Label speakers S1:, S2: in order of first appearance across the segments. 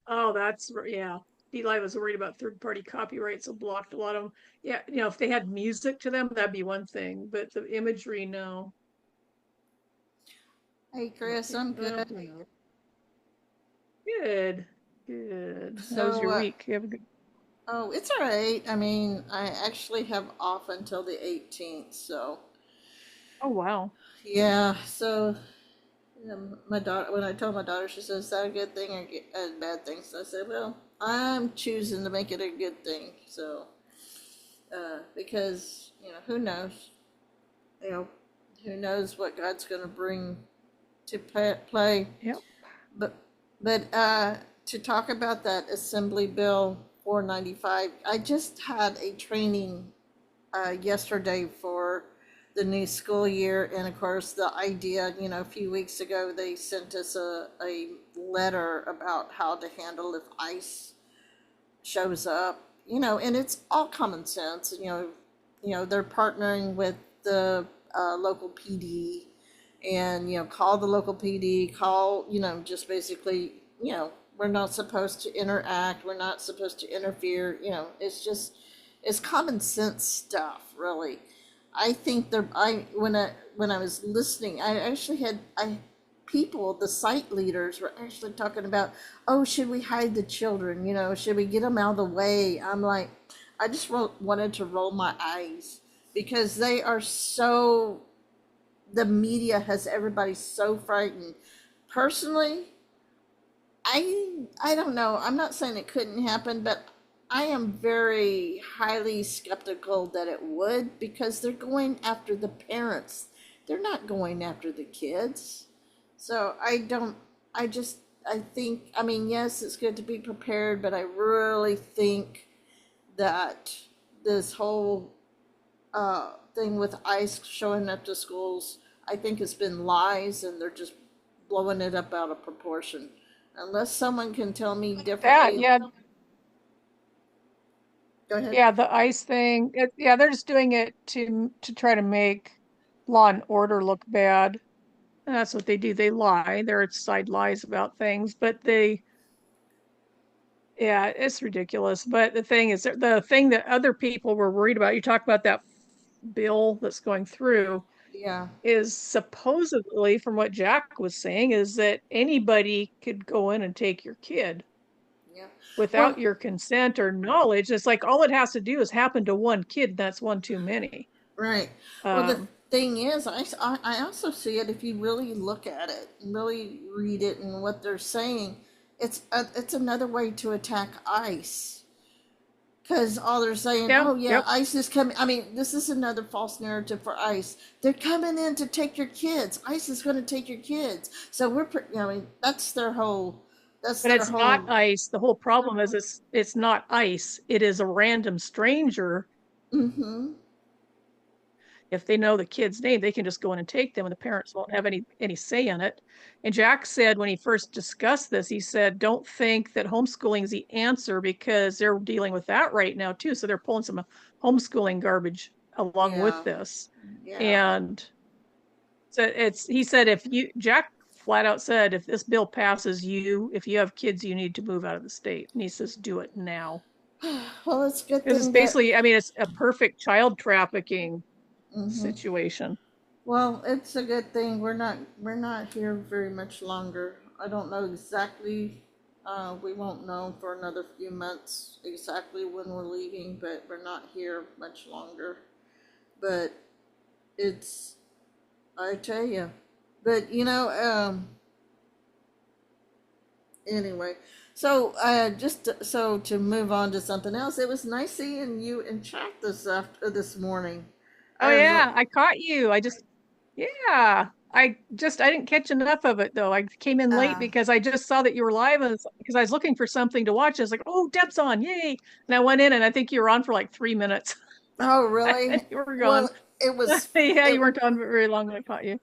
S1: Oh, yeah. Eli was worried about third-party copyright, so blocked a lot of them. Yeah, if they had music to them, that'd be one thing, but the imagery, no.
S2: Hey,
S1: But
S2: Chris,
S1: yeah,
S2: I'm
S1: well,
S2: good.
S1: good, good. How was
S2: So,
S1: your week? You have a good.
S2: oh, it's all right. I mean, I actually have off until the 18th, so
S1: Oh, wow.
S2: yeah. So, my daughter, when I told my daughter, she says, "Is that a good thing or a bad thing?" So I said, "Well, I'm choosing to make it a good thing." So, because who knows? You know, who knows what God's going to bring to play.
S1: Yep.
S2: But but to talk about that Assembly Bill 495, I just had a training yesterday for the new school year, and of course the idea, a few weeks ago they sent us a letter about how to handle if ICE shows up, and it's all common sense. They're partnering with the local PD, and call the local PD, call, just basically, we're not supposed to interact, we're not supposed to interfere. It's common sense stuff, really. I think there. I when I was listening, I actually had I people, the site leaders were actually talking about, oh, should we hide the children? Should we get them out of the way? I'm like, I just wanted to roll my eyes because they are so. The media has everybody so frightened. Personally, I don't know. I'm not saying it couldn't happen, but I am very highly skeptical that it would because they're going after the parents. They're not going after the kids. So I don't I just I think, I mean, yes, it's good to be prepared, but I really think that this whole thing with ICE showing up to schools, I think it's been lies and they're just blowing it up out of proportion. Unless someone can tell me
S1: That,
S2: differently.
S1: yeah,
S2: Go ahead.
S1: yeah, the ICE thing. Yeah, they're just doing it to try to make law and order look bad. And that's what they do. They lie. There are side lies about things, but yeah, it's ridiculous. But the thing is, the thing that other people were worried about, you talk about that bill that's going through,
S2: Yeah.
S1: is supposedly, from what Jack was saying, is that anybody could go in and take your kid
S2: Yeah. Well,
S1: without your consent or knowledge. It's like all it has to do is happen to one kid, and that's one too many.
S2: right. Well, the
S1: Um,
S2: thing is, I also see it if you really look at it and really read it and what they're saying. It's another way to attack ICE. Because all they're saying,
S1: yeah,
S2: oh yeah,
S1: yep.
S2: ICE is coming. I mean, this is another false narrative for ICE. They're coming in to take your kids. ICE is going to take your kids. So I mean, that's their whole. That's
S1: But
S2: their
S1: it's not
S2: whole.
S1: ICE. The whole problem is it's not ICE. It is a random stranger.
S2: Mm-hmm.
S1: If they know the kid's name, they can just go in and take them, and the parents won't have any say in it. And Jack said when he first discussed this, he said, "Don't think that homeschooling is the answer because they're dealing with that right now too. So they're pulling some homeschooling garbage along with
S2: Yeah.
S1: this."
S2: Yeah.
S1: And so he said if you Jack flat out said if this bill passes, if you have kids, you need to move out of the state. And he says, do it now.
S2: Well, it's a good
S1: Because it's
S2: thing that.
S1: basically, I mean, it's a perfect child trafficking
S2: Mm-hmm.
S1: situation.
S2: Well, it's a good thing we're not here very much longer. I don't know exactly. We won't know for another few months exactly when we're leaving, but we're not here much longer. But it's I tell you. But anyway. So just so to move on to something else, it was nice seeing you in chat this morning.
S1: Oh
S2: I re-
S1: yeah, I caught you. Yeah, I didn't catch enough of it though. I came in late
S2: uh,
S1: because I just saw that you were live and because I was looking for something to watch. I was like, oh, Deb's on, yay! And I went in and I think you were on for like 3 minutes
S2: oh
S1: and
S2: really?
S1: you were gone.
S2: Well, it was
S1: Yeah,
S2: it
S1: you weren't on very long when I caught you.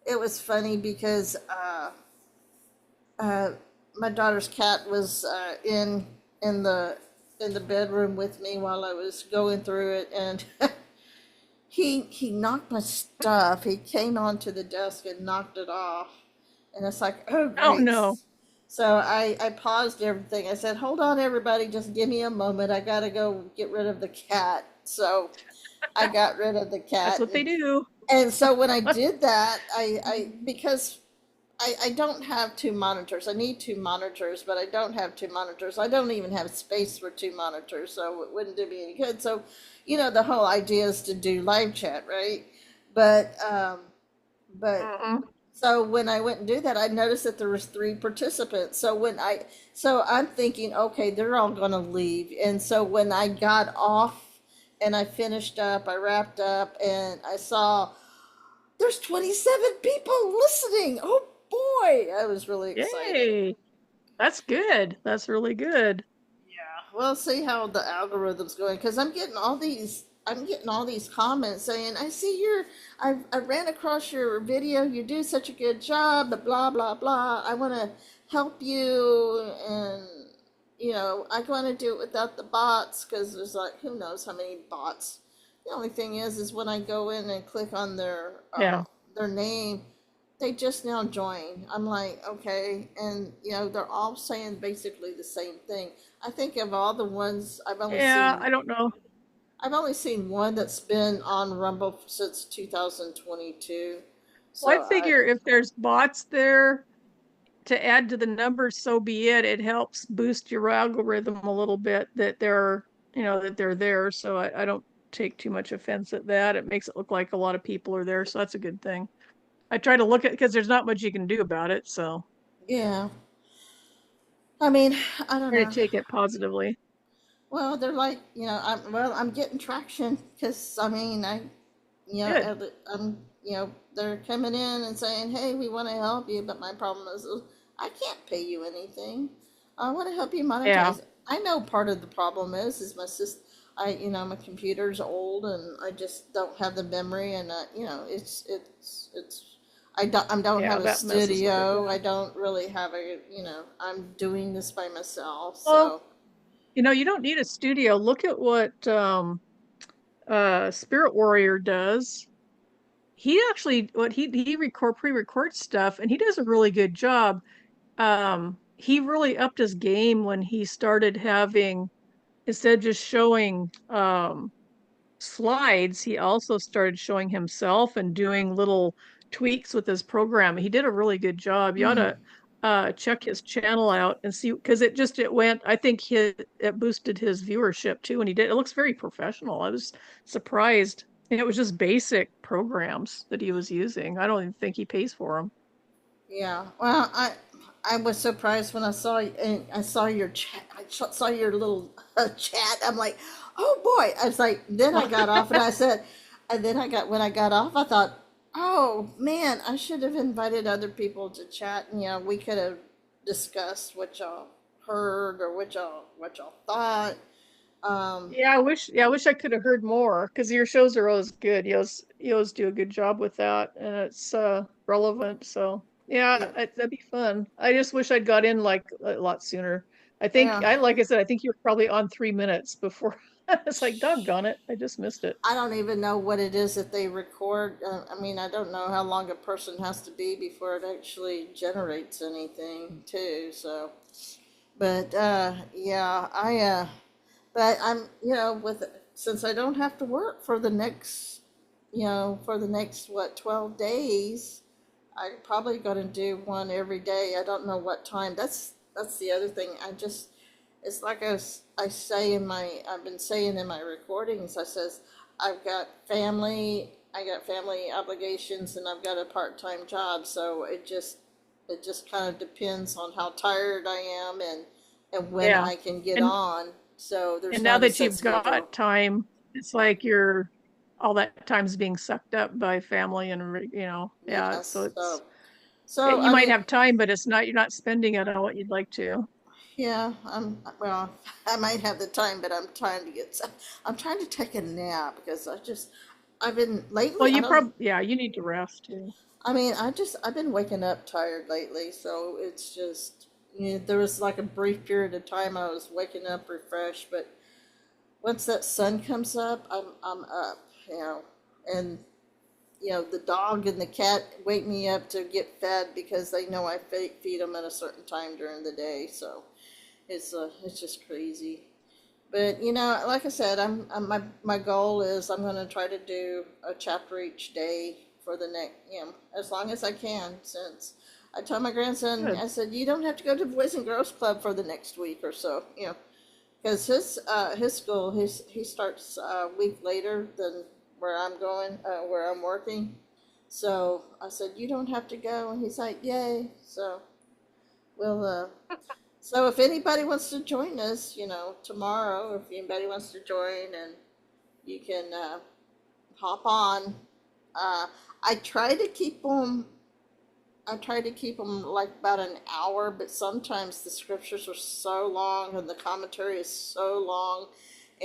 S2: it was funny because uh, my daughter's cat was in the in the bedroom with me while I was going through it, and he knocked my stuff. He came onto the desk and knocked it off, and it's like, oh
S1: Oh
S2: great.
S1: no.
S2: So I paused everything. I said, "Hold on, everybody, just give me a moment. I gotta go get rid of the cat." So I got rid of the
S1: That's
S2: cat,
S1: what they do.
S2: and so when I did that, I because I don't have two monitors. I need two monitors, but I don't have two monitors. I don't even have space for two monitors, so it wouldn't do me any good. So, the whole idea is to do live chat, right? But but
S1: Mhm.
S2: so when I went and do that, I noticed that there was three participants. So I'm thinking, okay, they're all gonna leave. And so when I got off and I finished up, I wrapped up, and I saw there's 27 people listening. Oh boy, I was really excited.
S1: Yay. That's good. That's really good.
S2: Yeah, we'll see how the algorithm's going because I'm getting all these comments saying, "I see I ran across your video. You do such a good job. Blah blah blah. I want to help you, and I want to do it without the bots because there's like who knows how many bots. The only thing is when I go in and click on
S1: Yeah.
S2: their name, they just now joined. I'm like, okay, and they're all saying basically the same thing. I think of all the ones
S1: Yeah, I don't know.
S2: I've only seen one that's been on Rumble since 2022.
S1: Well, I
S2: So I
S1: figure if there's bots there to add to the numbers, so be it. It helps boost your algorithm a little bit that they're there. So I don't take too much offense at that. It makes it look like a lot of people are there, so that's a good thing. I try to look at because there's not much you can do about it, so
S2: yeah, I mean, I don't
S1: try to
S2: know.
S1: take it positively.
S2: Well, they're like, I'm getting traction because I mean,
S1: Good.
S2: they're coming in and saying, "Hey, we want to help you," but my problem is, I can't pay you anything. I want to help you
S1: Yeah.
S2: monetize. I know part of the problem is my system. My computer's old and I just don't have the memory, and I don't
S1: Yeah,
S2: have a
S1: that messes with it.
S2: studio.
S1: Yeah.
S2: I don't really have I'm doing this by myself,
S1: Well,
S2: so
S1: you don't need a studio. Look at what Spirit Warrior does. He actually what he pre-records stuff and he does a really good job. He really upped his game when he started having instead of just showing slides, he also started showing himself and doing little tweaks with his program. He did a really good job. You ought
S2: hmm,
S1: to check his channel out and see because it went. I think it boosted his viewership too, and he did. It looks very professional. I was surprised, and it was just basic programs that he was using. I don't even think he pays for them.
S2: yeah. Well, I was surprised when I saw your chat. Saw your little chat. I'm like, oh boy. I was like, then I got off and I said, and then when I got off, I thought, oh man, I should have invited other people to chat, and we could have discussed what y'all heard or what y'all thought. Um,
S1: Yeah, I wish I could have heard more because your shows are always good. You always do a good job with that, and it's relevant. So yeah,
S2: yeah,
S1: that'd be fun. I just wish I'd got in like a lot sooner.
S2: yeah.
S1: Like I said, I think you were probably on 3 minutes before. It's like, doggone it, I just missed it.
S2: I don't even know what it is that they record. I mean, I don't know how long a person has to be before it actually generates anything, too. So, but yeah, but I'm, with since I don't have to work for the next what 12 days, I'm probably going to do one every day. I don't know what time. That's the other thing. It's like I say I've been saying in my recordings. I got family obligations, and I've got a part-time job. So it just kind of depends on how tired I am and when
S1: Yeah,
S2: I can get
S1: and
S2: on. So
S1: and
S2: there's
S1: now
S2: not a
S1: that
S2: set
S1: you've
S2: schedule.
S1: got time, it's like you're all that time's being sucked up by family and yeah. So
S2: Yes.
S1: it's
S2: So
S1: you
S2: I
S1: might
S2: mean,
S1: have time, but you're not spending it on what you'd like to.
S2: yeah, well, I might have the time, but I'm trying to take a nap because I've been
S1: Well,
S2: lately, I don't,
S1: yeah, you need to rest too.
S2: I mean, I've been waking up tired lately, so it's just, there was like a brief period of time I was waking up refreshed, but once that sun comes up, I'm up, and the dog and the cat wake me up to get fed because they know I feed them at a certain time during the day. So it's just crazy. But like I said, my goal is I'm going to try to do a chapter each day for the next, as long as I can. Since I told my grandson,
S1: Good.
S2: I said, you don't have to go to Boys and Girls Club for the next week or so, because his school he starts a week later than where I'm going, where I'm working. So I said, you don't have to go, and he's like, yay. So we'll so if anybody wants to join us, tomorrow, if anybody wants to join, and you can hop on. Uh, I try to keep them. I try to keep them like about an hour, but sometimes the scriptures are so long and the commentary is so long,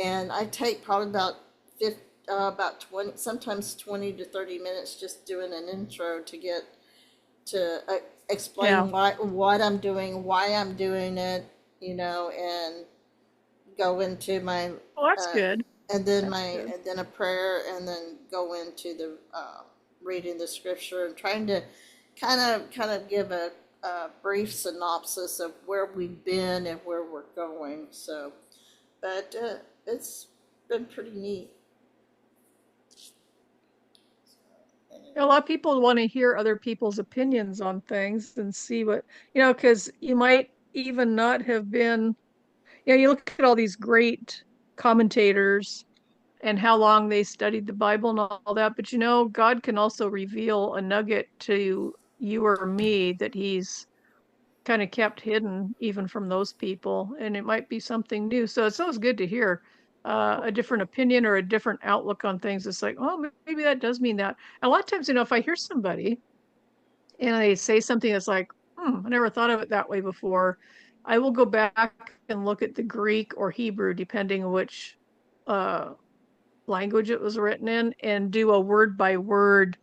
S2: and I take probably about 20, sometimes 20 to 30 minutes just doing an intro to get to
S1: Yeah.
S2: explain what I'm doing, why I'm doing it, and go into my
S1: Well, that's
S2: uh,
S1: good.
S2: and then
S1: That's good.
S2: a prayer, and then go into the reading the scripture and trying to kind of give a brief synopsis of where we've been and where we're going. So, but it's been pretty neat.
S1: A lot of people want to hear other people's opinions on things and see because you might even not have been, you look at all these great commentators and how long they studied the Bible and all that, but God can also reveal a nugget to you or me that he's kind of kept hidden even from those people, and it might be something new. So it's always good to hear a different opinion or a different outlook on things. It's like, oh, maybe that does mean that. And a lot of times, if I hear somebody and they say something that's like, I never thought of it that way before, I will go back and look at the Greek or Hebrew, depending on which uh, language it was written in, and do a word by word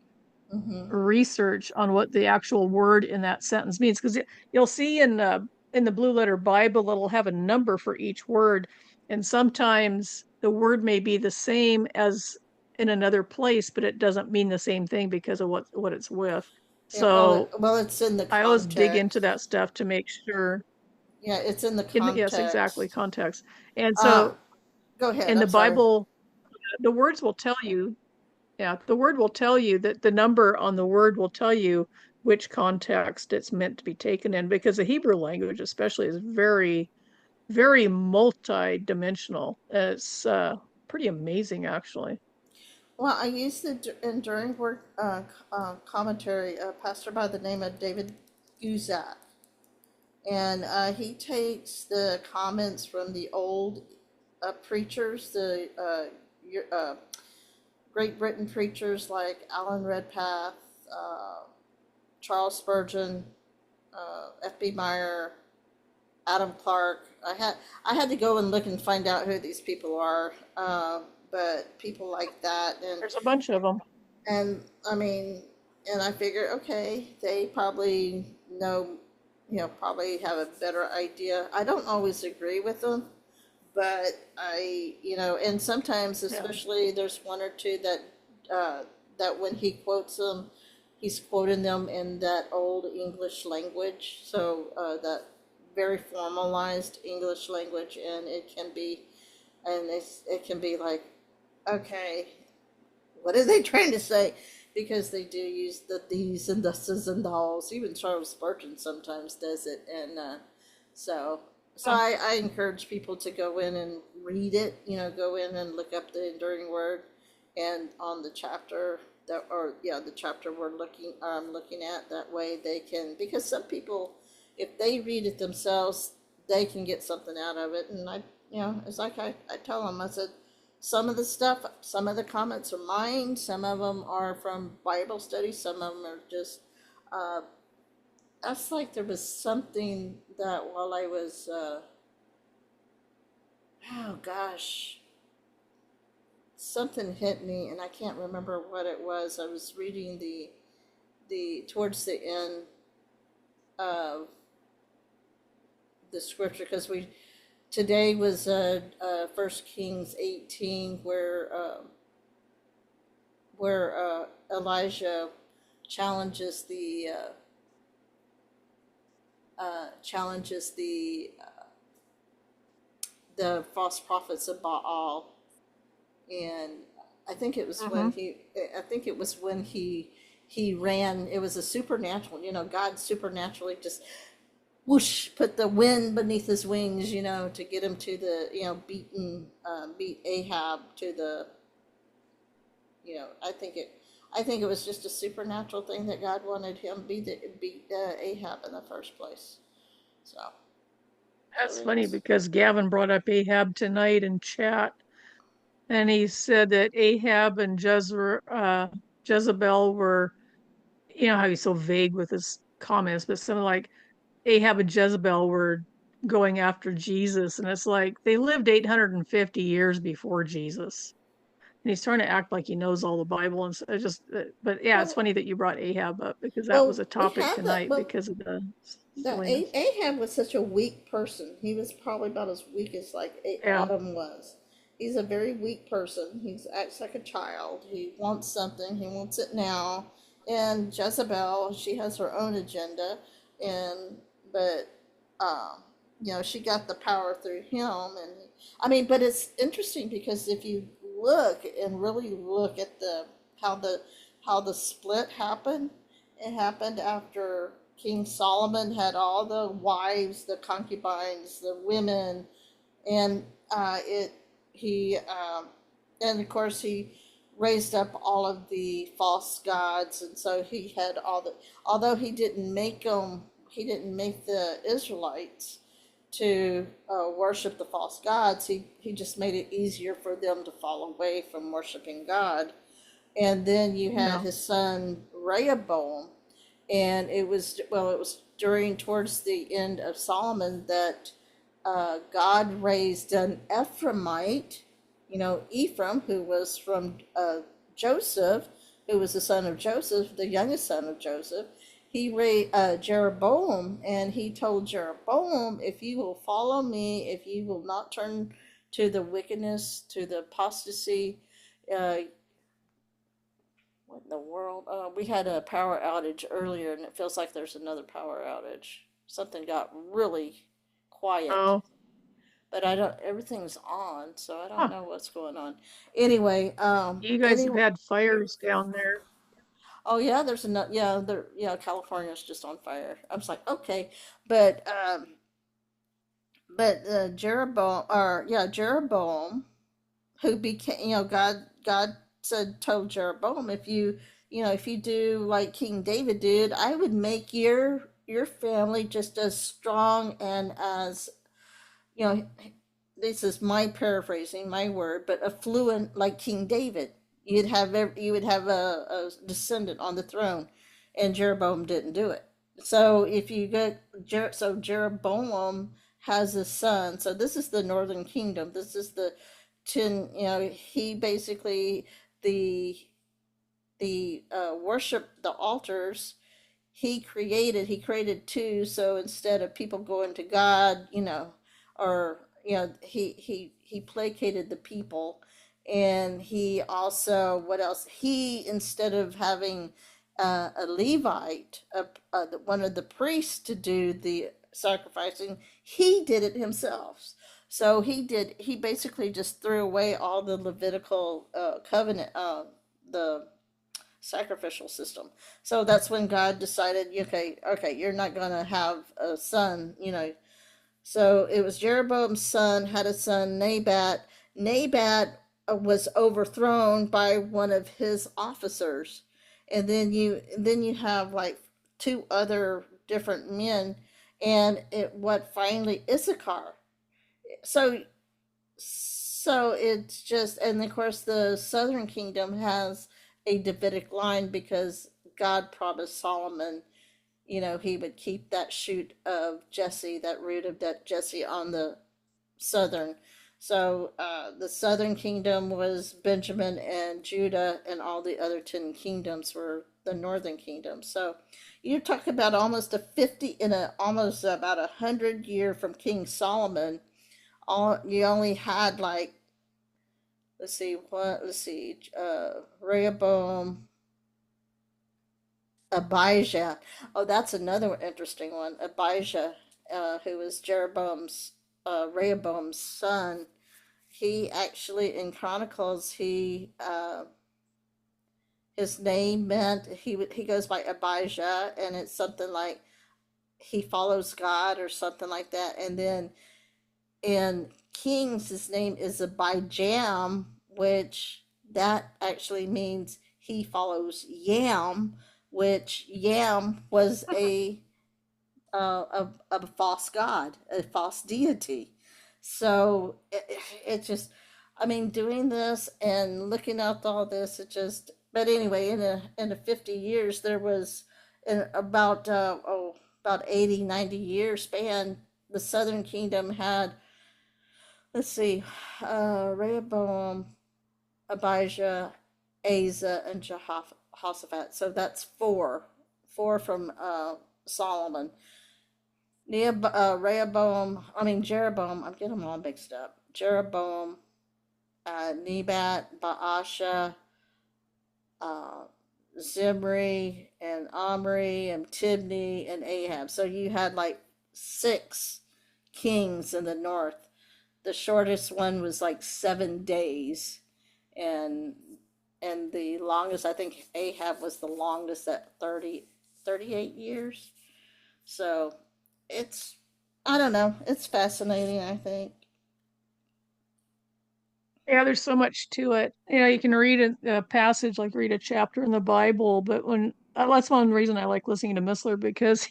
S2: Mm-hmm.
S1: research on what the actual word in that sentence means, because you'll see in the Blue Letter Bible it'll have a number for each word, and sometimes the word may be the same as in another place, but it doesn't mean the same thing because of what it's with.
S2: Yeah, well,
S1: So
S2: it's in the
S1: I always dig into
S2: context.
S1: that stuff to make sure.
S2: Yeah, it's in the
S1: Yes, exactly,
S2: context.
S1: context. And
S2: Uh,
S1: so
S2: Go ahead.
S1: in the
S2: I'm sorry.
S1: Bible, the words will tell you. Yeah, the word will tell you that the number on the word will tell you which context it's meant to be taken in, because the Hebrew language, especially, is very, very multi-dimensional. It's pretty amazing, actually.
S2: Well, I used the enduring word commentary, a pastor by the name of David Guzak, and he takes the comments from the old preachers, the Great Britain preachers like Alan Redpath, uh, Charles Spurgeon, F.B. Meyer, Adam Clark. I had to go and look and find out who these people are, but people like that,
S1: There's a bunch of them.
S2: and I mean, and I figure, okay, they probably know, probably have a better idea. I don't always agree with them, but and sometimes,
S1: Yeah.
S2: especially, there's one or two that when he quotes them, he's quoting them in that old English language, so that very formalized English language, and it can be like, okay, what are they trying to say? Because they do use the these and thuses and thous. Even Charles Spurgeon sometimes does it, and so so
S1: Huh.
S2: I encourage people to go in and read it. Go in and look up the enduring word, and on the chapter the chapter we're looking at. That way they can, because some people, if they read it themselves, they can get something out of it. And it's like I tell them, I said, some of the comments are mine, some of them are from Bible study, some of them are just, uh, that's like there was something that while I was, oh gosh, something hit me and I can't remember what it was. I was reading towards the end of the scripture, because today was 1 Kings 18, where Elijah challenges challenges the false prophets of Baal, and I think it was when
S1: Mm-hmm.
S2: he I think it was when he ran. It was a supernatural, God supernaturally just whoosh put the wind beneath his wings, to get him to the beat Ahab to the I think it was just a supernatural thing that God wanted him beat Ahab in the first place. So so
S1: That's
S2: it
S1: funny
S2: was.
S1: because Gavin brought up Ahab tonight in chat, and he said that Ahab and Jezebel were, you know how he's so vague with his comments, but something like Ahab and Jezebel were going after Jesus, and it's like they lived 850 years before Jesus. And he's trying to act like he knows all the Bible, and so it just, but yeah, it's
S2: Well,
S1: funny that you brought Ahab up because that was
S2: well,
S1: a
S2: we
S1: topic
S2: have that.
S1: tonight
S2: Well,
S1: because of the
S2: the
S1: silliness.
S2: Ahab was such a weak person. He was probably about as weak as like
S1: Yeah,
S2: Adam was. He's a very weak person. He acts like a child. He wants something. He wants it now. And Jezebel, she has her own agenda, and but um, she got the power through him. And I mean, but it's interesting because if you look and really look at the how the how the split happened, it happened after King Solomon had all the wives, the concubines, the women, and it he and of course he raised up all of the false gods, and so he had all the. Although he didn't make the Israelites to worship the false gods. He just made it easier for them to fall away from worshiping God. And then you had
S1: yeah.
S2: his son Rehoboam, and it was during towards the end of Solomon that God raised an Ephraimite, Ephraim, who was from Joseph, who was the son of Joseph, the youngest son of Joseph. He raised Jeroboam, and he told Jeroboam, if you will follow me, if you will not turn to the wickedness, to the apostasy, uh, what in the world? We had a power outage earlier, and it feels like there's another power outage. Something got really quiet,
S1: Oh,
S2: but I don't. Everything's on, so I don't
S1: huh.
S2: know what's going on. Anyway,
S1: You guys have had fires down there.
S2: oh yeah, there's another. Yeah, there. Yeah, California's just on fire. I was like, okay, but Jeroboam, or yeah, Jeroboam, who became, God said, told Jeroboam, if you do like King David did, I would make your family just as strong and as, you know this is my paraphrasing my word, but affluent like King David. You would have a descendant on the throne, and Jeroboam didn't do it. So if you get so Jeroboam has a son. So this is the northern kingdom. This is the ten. He basically the worship the altars he created two, so instead of people going to God, or he placated the people. And he also, what else, he, instead of having a Levite, one of the priests, to do the sacrificing, he did it himself. So he basically just threw away all the Levitical covenant, the sacrificial system. So that's when God decided, okay, you're not going to have a son. So it was Jeroboam's son had a son, Nabat. Nabat was overthrown by one of his officers. And then you have like two other different men, and what finally Issachar. So it's just, and of course the southern kingdom has a Davidic line because God promised Solomon, he would keep that shoot of Jesse, that root of that Jesse on the southern. So the southern kingdom was Benjamin and Judah, and all the other 10 kingdoms were the northern kingdom. So you talk about almost almost about 100 year from King Solomon. You only had like let's see what. Let's see. Rehoboam, Abijah. Oh, that's another interesting one. Abijah, who was Rehoboam's son. He actually in Chronicles his name meant he goes by Abijah, and it's something like he follows God or something like that. And then in Kings, his name is Abijam, which that actually means he follows Yam, which Yam was a false god, a false deity. So it just, I mean, doing this and looking at all this, it just. But anyway, in the 50 years, there was in about 80, 90 year span, the Southern Kingdom had, let's see, Rehoboam, Abijah, Asa, and Jehoshaphat. So that's four from Solomon. Jeroboam, I'm getting them all mixed up. Jeroboam, Nebat, Baasha, uh, Zimri, and Omri, and Tibni, and Ahab. So you had like six kings in the north. The shortest one was like 7 days, and the longest, I think Ahab was the longest at 38 years. So it's, I don't know, it's fascinating, I think.
S1: Yeah, there's so much to it. You can read a passage, like read a chapter in the Bible, but when that's one reason I like listening to Missler, because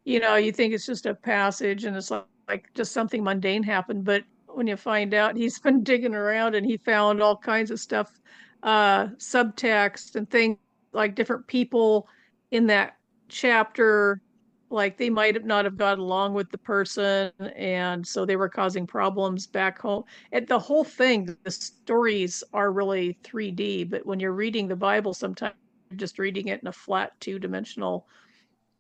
S1: you think it's just a passage and it's like just something mundane happened, but when you find out he's been digging around and he found all kinds of stuff, subtext and things like different people in that chapter, like they might have not have got along with the person, and so they were causing problems back home. And the whole thing, the stories are really 3D, but when you're reading the Bible, sometimes you're just reading it in a flat two-dimensional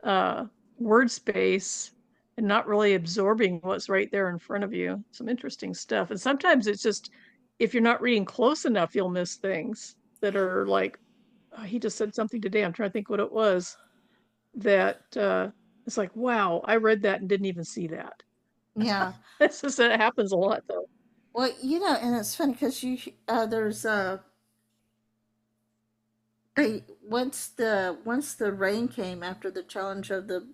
S1: uh, word space and not really absorbing what's right there in front of you. Some interesting stuff. And sometimes it's just, if you're not reading close enough, you'll miss things that are like, oh, he just said something today. I'm trying to think what it was that it's like, wow, I read that and didn't even see that.
S2: Yeah.
S1: It's just that it happens a lot though.
S2: Well, and it's funny because there's they once the rain came after the challenge of the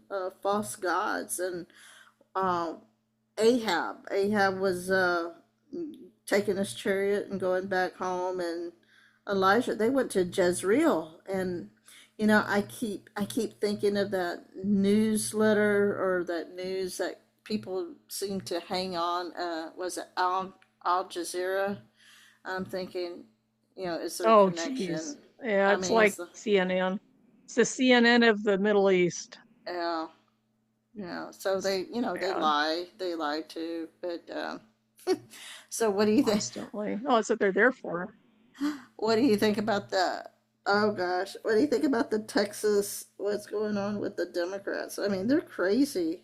S2: false gods, and um, Ahab was taking his chariot and going back home, and Elijah, they went to Jezreel. And I keep thinking of that newsletter or that news that people seem to hang on. Was it Al Jazeera? I'm thinking, is there a
S1: Oh, geez.
S2: connection?
S1: Yeah,
S2: I
S1: it's
S2: mean,
S1: like CNN. It's the CNN of the Middle East.
S2: yeah, so
S1: It's
S2: they
S1: bad
S2: lie too. But so what do you think?
S1: constantly. Oh, it's what they're there for.
S2: What do you think about that? Oh gosh, what do you think about the Texas? What's going on with the Democrats? I mean, they're crazy.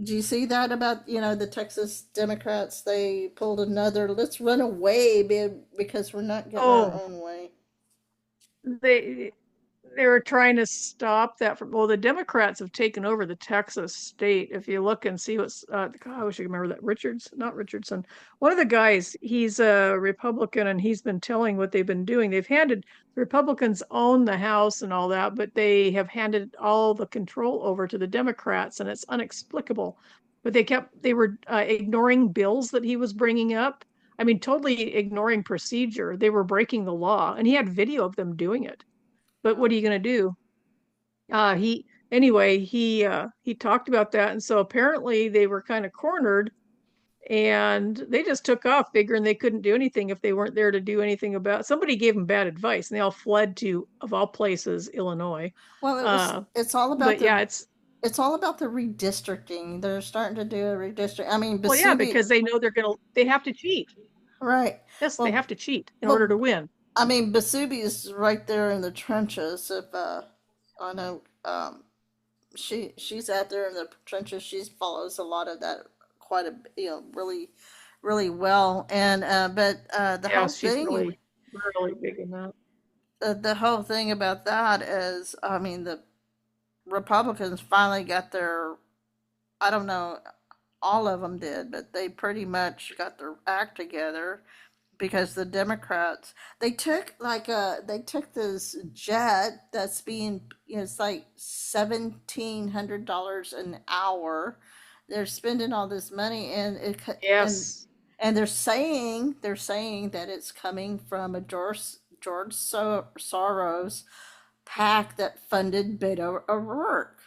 S2: Do you see that about the Texas Democrats? They pulled another "let's run away" because we're not getting our
S1: Oh,
S2: own way.
S1: they they were trying to stop that from, well, the Democrats have taken over the Texas state. If you look and see what's God, I wish I could remember that. Not Richardson, one of the guys, he's a Republican, and he's been telling what they've been doing. They've handed, the Republicans own the House and all that, but they have handed all the control over to the Democrats, and it's inexplicable. But they were ignoring bills that he was bringing up. I mean, totally ignoring procedure. They were breaking the law, and he had video of them doing it. But what are you going to do? He anyway, he talked about that, and so apparently they were kind of cornered, and they just took off, figuring they couldn't do anything if they weren't there to do anything about. Somebody gave them bad advice, and they all fled to, of all places, Illinois.
S2: Well, it was.
S1: Uh,
S2: It's all about
S1: but
S2: the.
S1: yeah, it's
S2: It's all about the redistricting. They're starting to do a redistrict. I mean,
S1: well, yeah,
S2: Basubi.
S1: because they know they have to cheat.
S2: Right.
S1: Yes, they
S2: Well,
S1: have to cheat in order
S2: well,
S1: to win.
S2: I mean, Basubi is right there in the trenches. If I know, she's out there in the trenches. She follows a lot of that, quite a really, really well. And but
S1: Yeah, she's really, really big in that.
S2: the whole thing about that is, I mean, the Republicans finally got their, I don't know, all of them did, but they pretty much got their act together because the Democrats, they took this jet that's being, it's like $1,700 an hour. They're spending all this money, and
S1: Yes.
S2: and they're saying that it's coming from a George Soros PAC that funded Beto O'Rourke.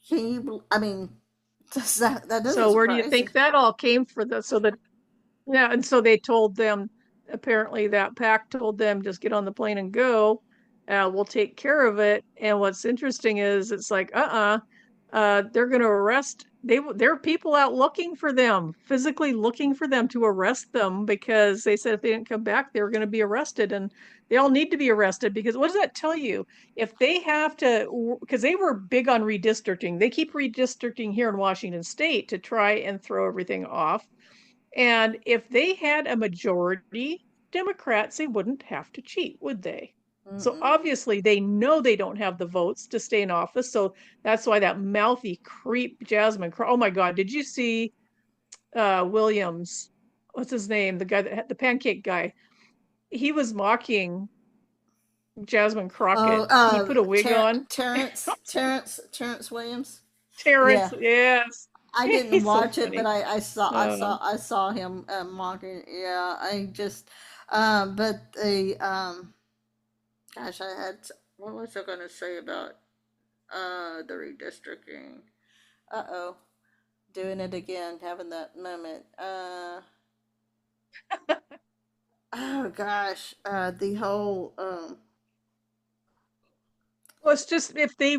S2: Can you? I mean, that doesn't
S1: So where do you
S2: surprise you.
S1: think that all came for the so that yeah, and so they told them apparently that pack told them just get on the plane and go. We'll take care of it. And what's interesting is it's like they're going to arrest there are people out looking for them, physically looking for them to arrest them because they said if they didn't come back they were going to be arrested and they all need to be arrested because what does that tell you? If they have to because they were big on redistricting. They keep redistricting here in Washington state to try and throw everything off. And if they had a majority Democrats, they wouldn't have to cheat, would they? So
S2: Mm-mm.
S1: obviously they know they don't have the votes to stay in office. So that's why that mouthy creep Jasmine. Oh my God, did you see Williams? What's his name? The guy that had the pancake guy. He was mocking Jasmine
S2: Oh,
S1: Crockett. He put a wig on.
S2: Terrence Williams.
S1: Terrence,
S2: Yeah,
S1: yes.
S2: I didn't
S1: He's so
S2: watch it, but
S1: funny. Uh,
S2: I saw him mocking. Yeah, I just, but gosh, what was I gonna say about the redistricting? Uh-oh, doing it again, having that moment. Oh gosh, the whole
S1: Well, it's just if they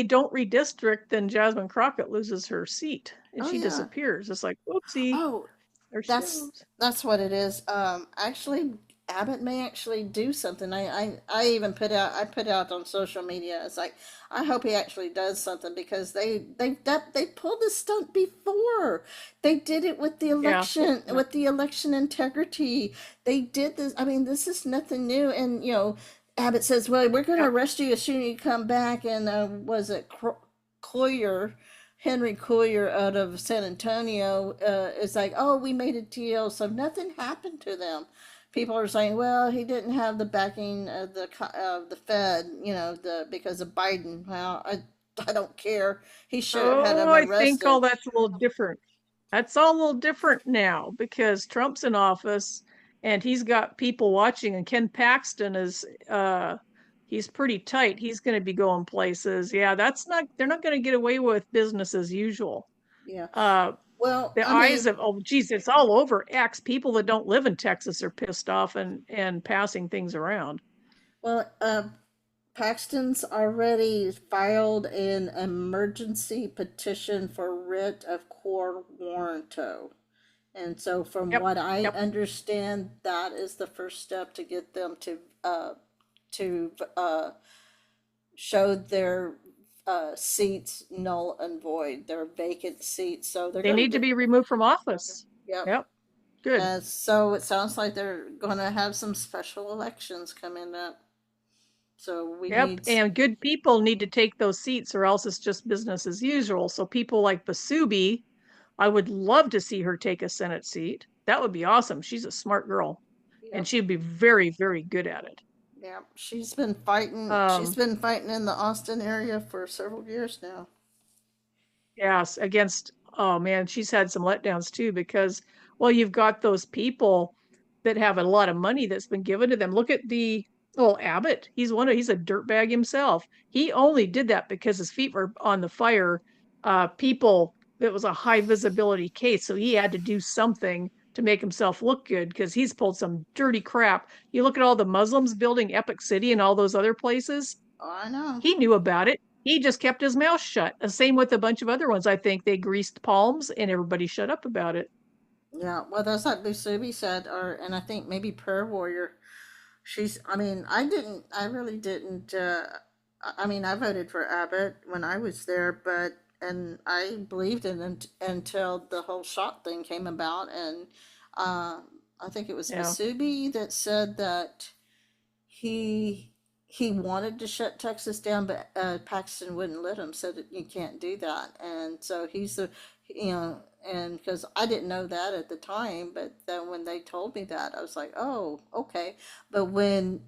S1: don't redistrict, then Jasmine Crockett loses her seat and
S2: oh
S1: she
S2: yeah.
S1: disappears. It's like, whoopsie,
S2: Oh,
S1: there she
S2: that's
S1: goes.
S2: what it is. Actually, Abbott may actually do something. I even I put out on social media. It's like I hope he actually does something because they pulled this stunt before. They did it
S1: Yeah, yeah.
S2: with the election integrity. They did this. I mean, this is nothing new. And Abbott says, "Well, we're going to
S1: Yep.
S2: arrest you as soon as you come back." And was it Coyer? Henry Coyer out of San Antonio is like, oh, we made a deal, so nothing happened to them. People are saying, well, he didn't have the backing of the Fed, the because of Biden. Well, I don't care. He should have had
S1: Oh,
S2: him
S1: I think all
S2: arrested.
S1: that's a little different. That's all a little different now because Trump's in office and he's got people watching and Ken Paxton is he's pretty tight. He's going to be going places. Yeah, that's not they're not going to get away with business as usual.
S2: Yeah.
S1: Uh
S2: Well,
S1: the
S2: I
S1: eyes
S2: mean,
S1: of oh geez, it's all over X. People that don't live in Texas are pissed off and passing things around.
S2: well, Paxton's already filed an emergency petition for writ of quo warranto. And so, from
S1: Yep,
S2: what I
S1: yep.
S2: understand, that is the first step to get them to show their seats null and void, their vacant seats. So they're
S1: They
S2: going
S1: need
S2: to
S1: to
S2: do.
S1: be removed from office.
S2: Yep.
S1: Yep, good.
S2: So it sounds like they're going to have some special elections coming up. So we
S1: Yep,
S2: need.
S1: and good people need to take those seats or else it's just business as usual. So people like Basubi, I would love to see her take a Senate seat. That would be awesome. She's a smart girl and
S2: Yep.
S1: she'd be very, very good at it.
S2: Yep. She's been fighting. She's
S1: Um,
S2: been fighting in the Austin area for several years now.
S1: yes, against, oh man, she's had some letdowns too because, well, you've got those people that have a lot of money that's been given to them. Look at Abbott. He's a dirtbag himself. He only did that because his feet were on the fire. People, it was a high visibility case, so he had to do something to make himself look good because he's pulled some dirty crap. You look at all the Muslims building Epic City and all those other places,
S2: Oh, I know.
S1: he knew about it. He just kept his mouth shut. The same with a bunch of other ones. I think they greased palms and everybody shut up about it.
S2: Yeah. Well, that's like Busubi said, and I think maybe Prayer Warrior. I mean, I really didn't, I mean, I voted for Abbott when I was there, but and I believed it until the whole shot thing came about, and uh, I think it was
S1: Yeah.
S2: Masubi that said that he he wanted to shut Texas down, but Paxton wouldn't let him. Said that you can't do that, and so he's the you know, and because I didn't know that at the time, but then when they told me that, I was like, oh, okay. But when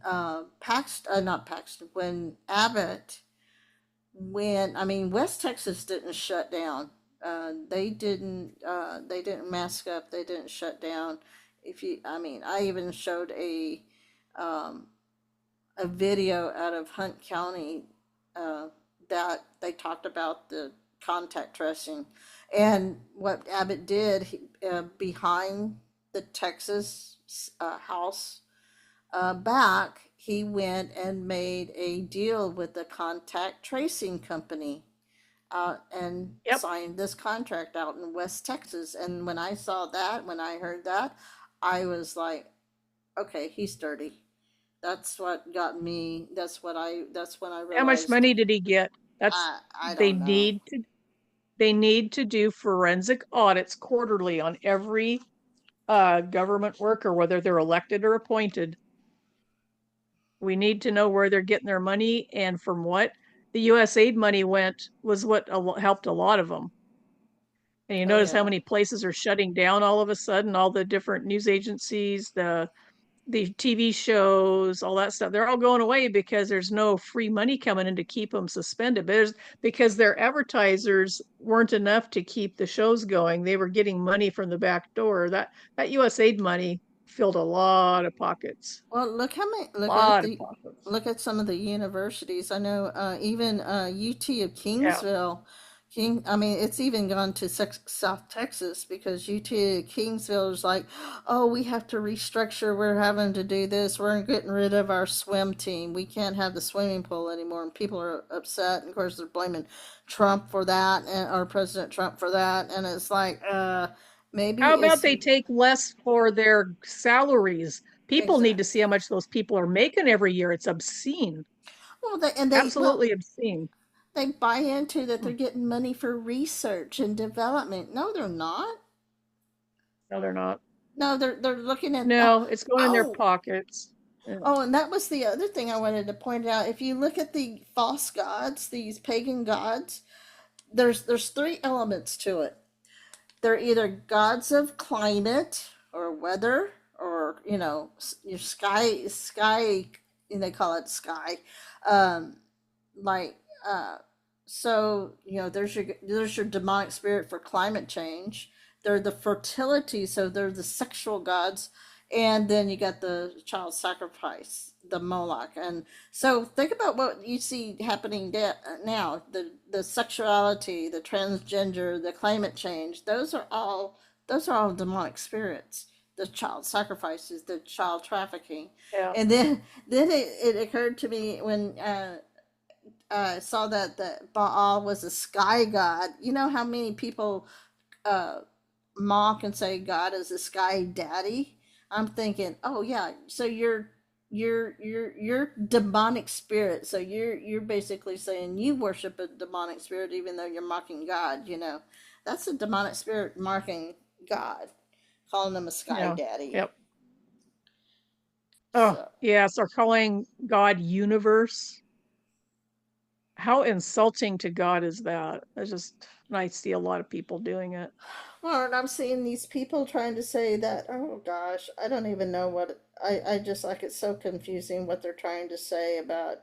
S2: Paxton, not Paxton, when Abbott, when I mean West Texas didn't shut down. They didn't. They didn't mask up. They didn't shut down. If you, I mean, I even showed um, a video out of Hunt County uh, that they talked about the contact tracing and what Abbott did behind the Texas House back. He went and made a deal with the contact tracing company and
S1: Yep.
S2: signed this contract out in West Texas. And when I saw that, when I heard that, I was like, okay, he's dirty. That's what got me. That's when I
S1: How much
S2: realized
S1: money did he get? That's
S2: I
S1: they
S2: don't know.
S1: need to they need to do forensic audits quarterly on every government worker, whether they're elected or appointed. We need to know where they're getting their money and from what. The U.S. aid money went was what helped a lot of them. And you
S2: Oh
S1: notice how
S2: yeah.
S1: many places are shutting down all of a sudden, all the different news agencies, the TV shows, all that stuff. They're all going away because there's no free money coming in to keep them suspended. But there's because their advertisers weren't enough to keep the shows going. They were getting money from the back door. That USAID money filled a lot of pockets.
S2: Well, look how many.
S1: Lot of pockets.
S2: Look at some of the universities. I know even UT of
S1: Yeah.
S2: Kingsville. King. I mean, it's even gone to South Texas because UT of Kingsville is like, oh, we have to restructure. We're having to do this. We're getting rid of our swim team. We can't have the swimming pool anymore, and people are upset. And of course, they're blaming Trump for that, and or President Trump for that. And it's like, maybe
S1: How about
S2: it's
S1: they take less for their salaries? People need
S2: exact.
S1: to see how much those people are making every year. It's obscene.
S2: Well,
S1: Absolutely obscene.
S2: they buy into that they're
S1: Hmm.
S2: getting money for research and development. No, they're not.
S1: No, they're not.
S2: No, they're looking at
S1: No, it's going in their
S2: oh
S1: pockets. Yeah.
S2: oh, and that was the other thing I wanted to point out. If you look at the false gods, these pagan gods, there's three elements to it. They're either gods of climate or weather, or your sky. They call it sky. Um, like so there's your demonic spirit for climate change. They're the fertility, so they're the sexual gods. And then you got the child sacrifice, the Moloch. And so think about what you see happening now, the sexuality, the transgender, the climate change. Those are all demonic spirits. The child sacrifices, the child trafficking.
S1: Yeah.
S2: And then it occurred to me when saw that Baal was a sky god. You know how many people uh, mock and say God is a sky daddy? I'm thinking, oh yeah, so you're demonic spirit. So you're basically saying you worship a demonic spirit, even though you're mocking God. That's a demonic spirit mocking God, calling him a sky
S1: Yeah.
S2: daddy.
S1: Yep. Oh,
S2: So.
S1: yes, or calling God universe. How insulting to God is that? I see a lot of people doing it.
S2: Well, and I'm seeing these people trying to say that, oh gosh, I don't even know what, I just like it's so confusing what they're trying to say about,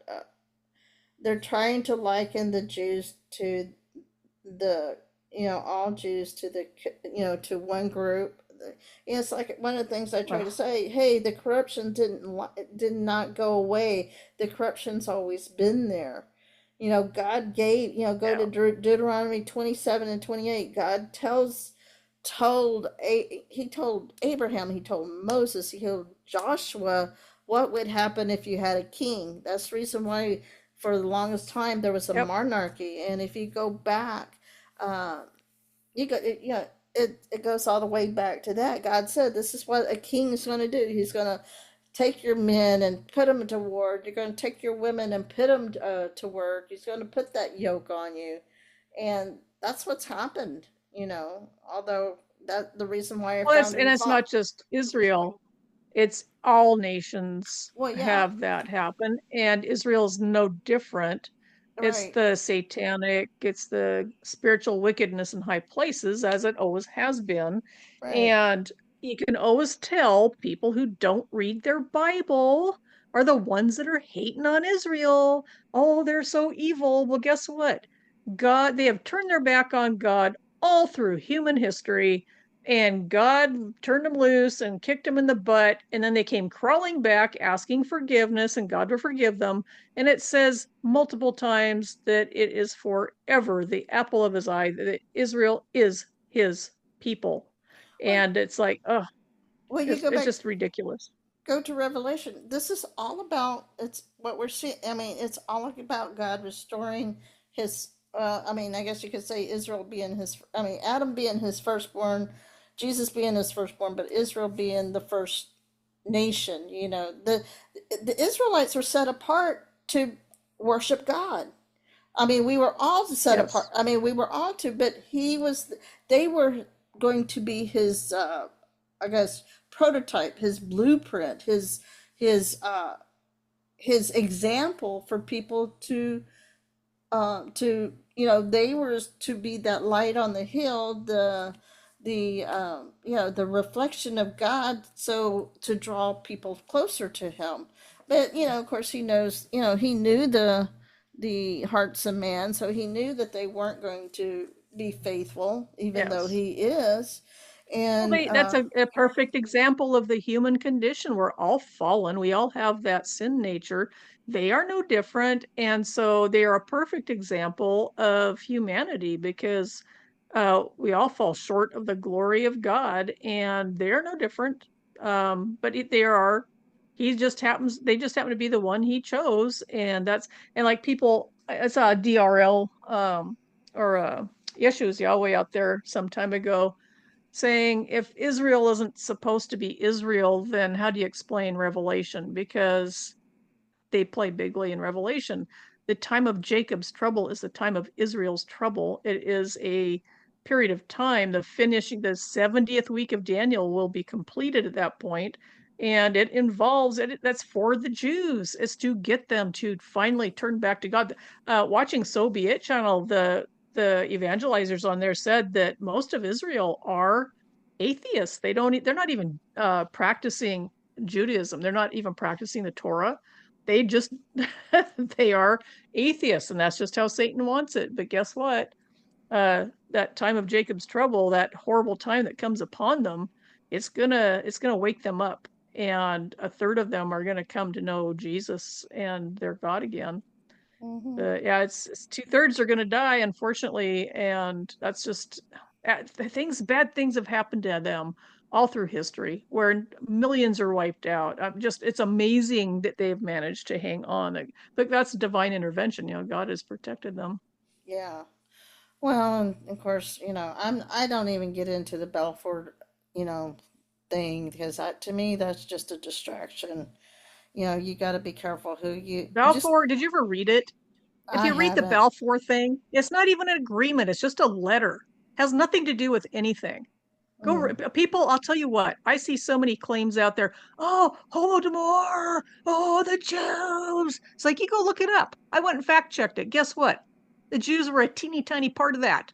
S2: they're trying to liken the Jews to the, all Jews to to one group. It's like one of the things I try to
S1: Ugh.
S2: say, hey, the corruption did not go away. The corruption's always been there. God gave, go to
S1: Yeah.
S2: Deuteronomy 27 and 28. God he told Abraham, he told Moses, he told Joshua what would happen if you had a king. That's the reason why for the longest time there was a
S1: Yep.
S2: monarchy. And if you go back, uh, it goes all the way back to that. God said this is what a king is going to do. He's going to take your men and put them to war. You're going to take your women and put them to work. He's going to put that yoke on you. And that's what's happened, although that the reason why our
S1: Well, and
S2: founding
S1: it's not
S2: fathers.
S1: just Israel. It's all nations
S2: Well, yeah,
S1: have that happen, and Israel's no different. It's
S2: right,
S1: the satanic, it's the spiritual wickedness in high places, as it always has been.
S2: right.
S1: And you can always tell people who don't read their Bible are the ones that are hating on Israel. Oh, they're so evil. Well, guess what? God, they have turned their back on God all through human history, and God turned them loose and kicked them in the butt, and then they came crawling back asking forgiveness, and God will forgive them. And it says multiple times that it is forever the apple of his eye, that Israel is his people.
S2: Well,
S1: And it's like, oh,
S2: well, you
S1: it's,
S2: go
S1: it's
S2: back,
S1: just ridiculous.
S2: go to Revelation. This is all about, it's what we're seeing. I mean, it's all about God restoring his. I mean, I guess you could say Israel being his. I mean, Adam being his firstborn, Jesus being his firstborn, but Israel being the first nation. The Israelites were set apart to worship God. I mean, we were all set apart.
S1: Yes.
S2: I mean, we were all to, but he was, they were going to be his, I guess, prototype, his blueprint, his, uh, his example for people to they were to be that light on the hill, the reflection of God, so to draw people closer to him. But of course, he knows, he knew the hearts of man, so he knew that they weren't going to be faithful, even though
S1: Yes.
S2: he is.
S1: Well,
S2: And
S1: that's a perfect example of the human condition. We're all fallen. We all have that sin nature. They are no different. And so they are a perfect example of humanity because we all fall short of the glory of God, and they're no different. But they are, they just happen to be the one he chose. And like people, I saw a DRL or Yeshua's Yahweh out there some time ago saying if Israel isn't supposed to be Israel, then how do you explain Revelation? Because they play bigly in Revelation. The time of Jacob's trouble is the time of Israel's trouble. It is a period of time. The 70th week of Daniel will be completed at that point, and it involves it. That's for the Jews. It's to get them to finally turn back to God. Watching So Be It channel, the evangelizers on there said that most of Israel are atheists. They're not even practicing Judaism. They're not even practicing the Torah. They just they are atheists, and that's just how Satan wants it. But guess what? That time of Jacob's trouble, that horrible time that comes upon them, it's gonna wake them up, and a third of them are gonna come to know Jesus and their God again.
S2: mhm.
S1: Yeah, it's two-thirds are gonna die, unfortunately, and that's just bad things have happened to them all through history, where millions are wiped out. It's amazing that they've managed to hang on. Like that's divine intervention. God has protected them.
S2: Yeah. Well, and of course, I don't even get into the Belfort, you know, thing, because to me that's just a distraction. You got to be careful who you just.
S1: Balfour, did you ever read it? If
S2: I
S1: you read the
S2: haven't.
S1: Balfour thing, it's not even an agreement. It's just a letter. Has nothing to do with anything.
S2: Mm,
S1: People, I'll tell you what, I see so many claims out there. Oh, Holodomor. Oh, the Jews. It's like, you go look it up. I went and fact checked it. Guess what? The Jews were a teeny tiny part of that.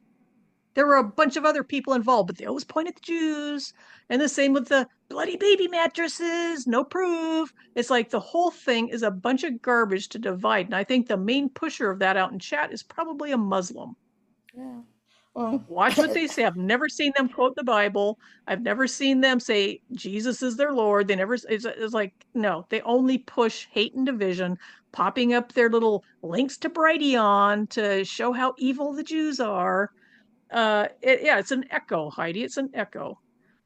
S1: There were a bunch of other people involved, but they always point at the Jews. And the same with the bloody baby mattresses, no proof. It's like the whole thing is a bunch of garbage to divide. And I think the main pusher of that out in chat is probably a Muslim.
S2: yeah. Well,
S1: Watch what they say. I've never seen them quote the Bible. I've never seen them say Jesus is their Lord. It's like, no, they only push hate and division, popping up their little links to Brighteon to show how evil the Jews are. Yeah, it's an echo, Heidi. It's an echo.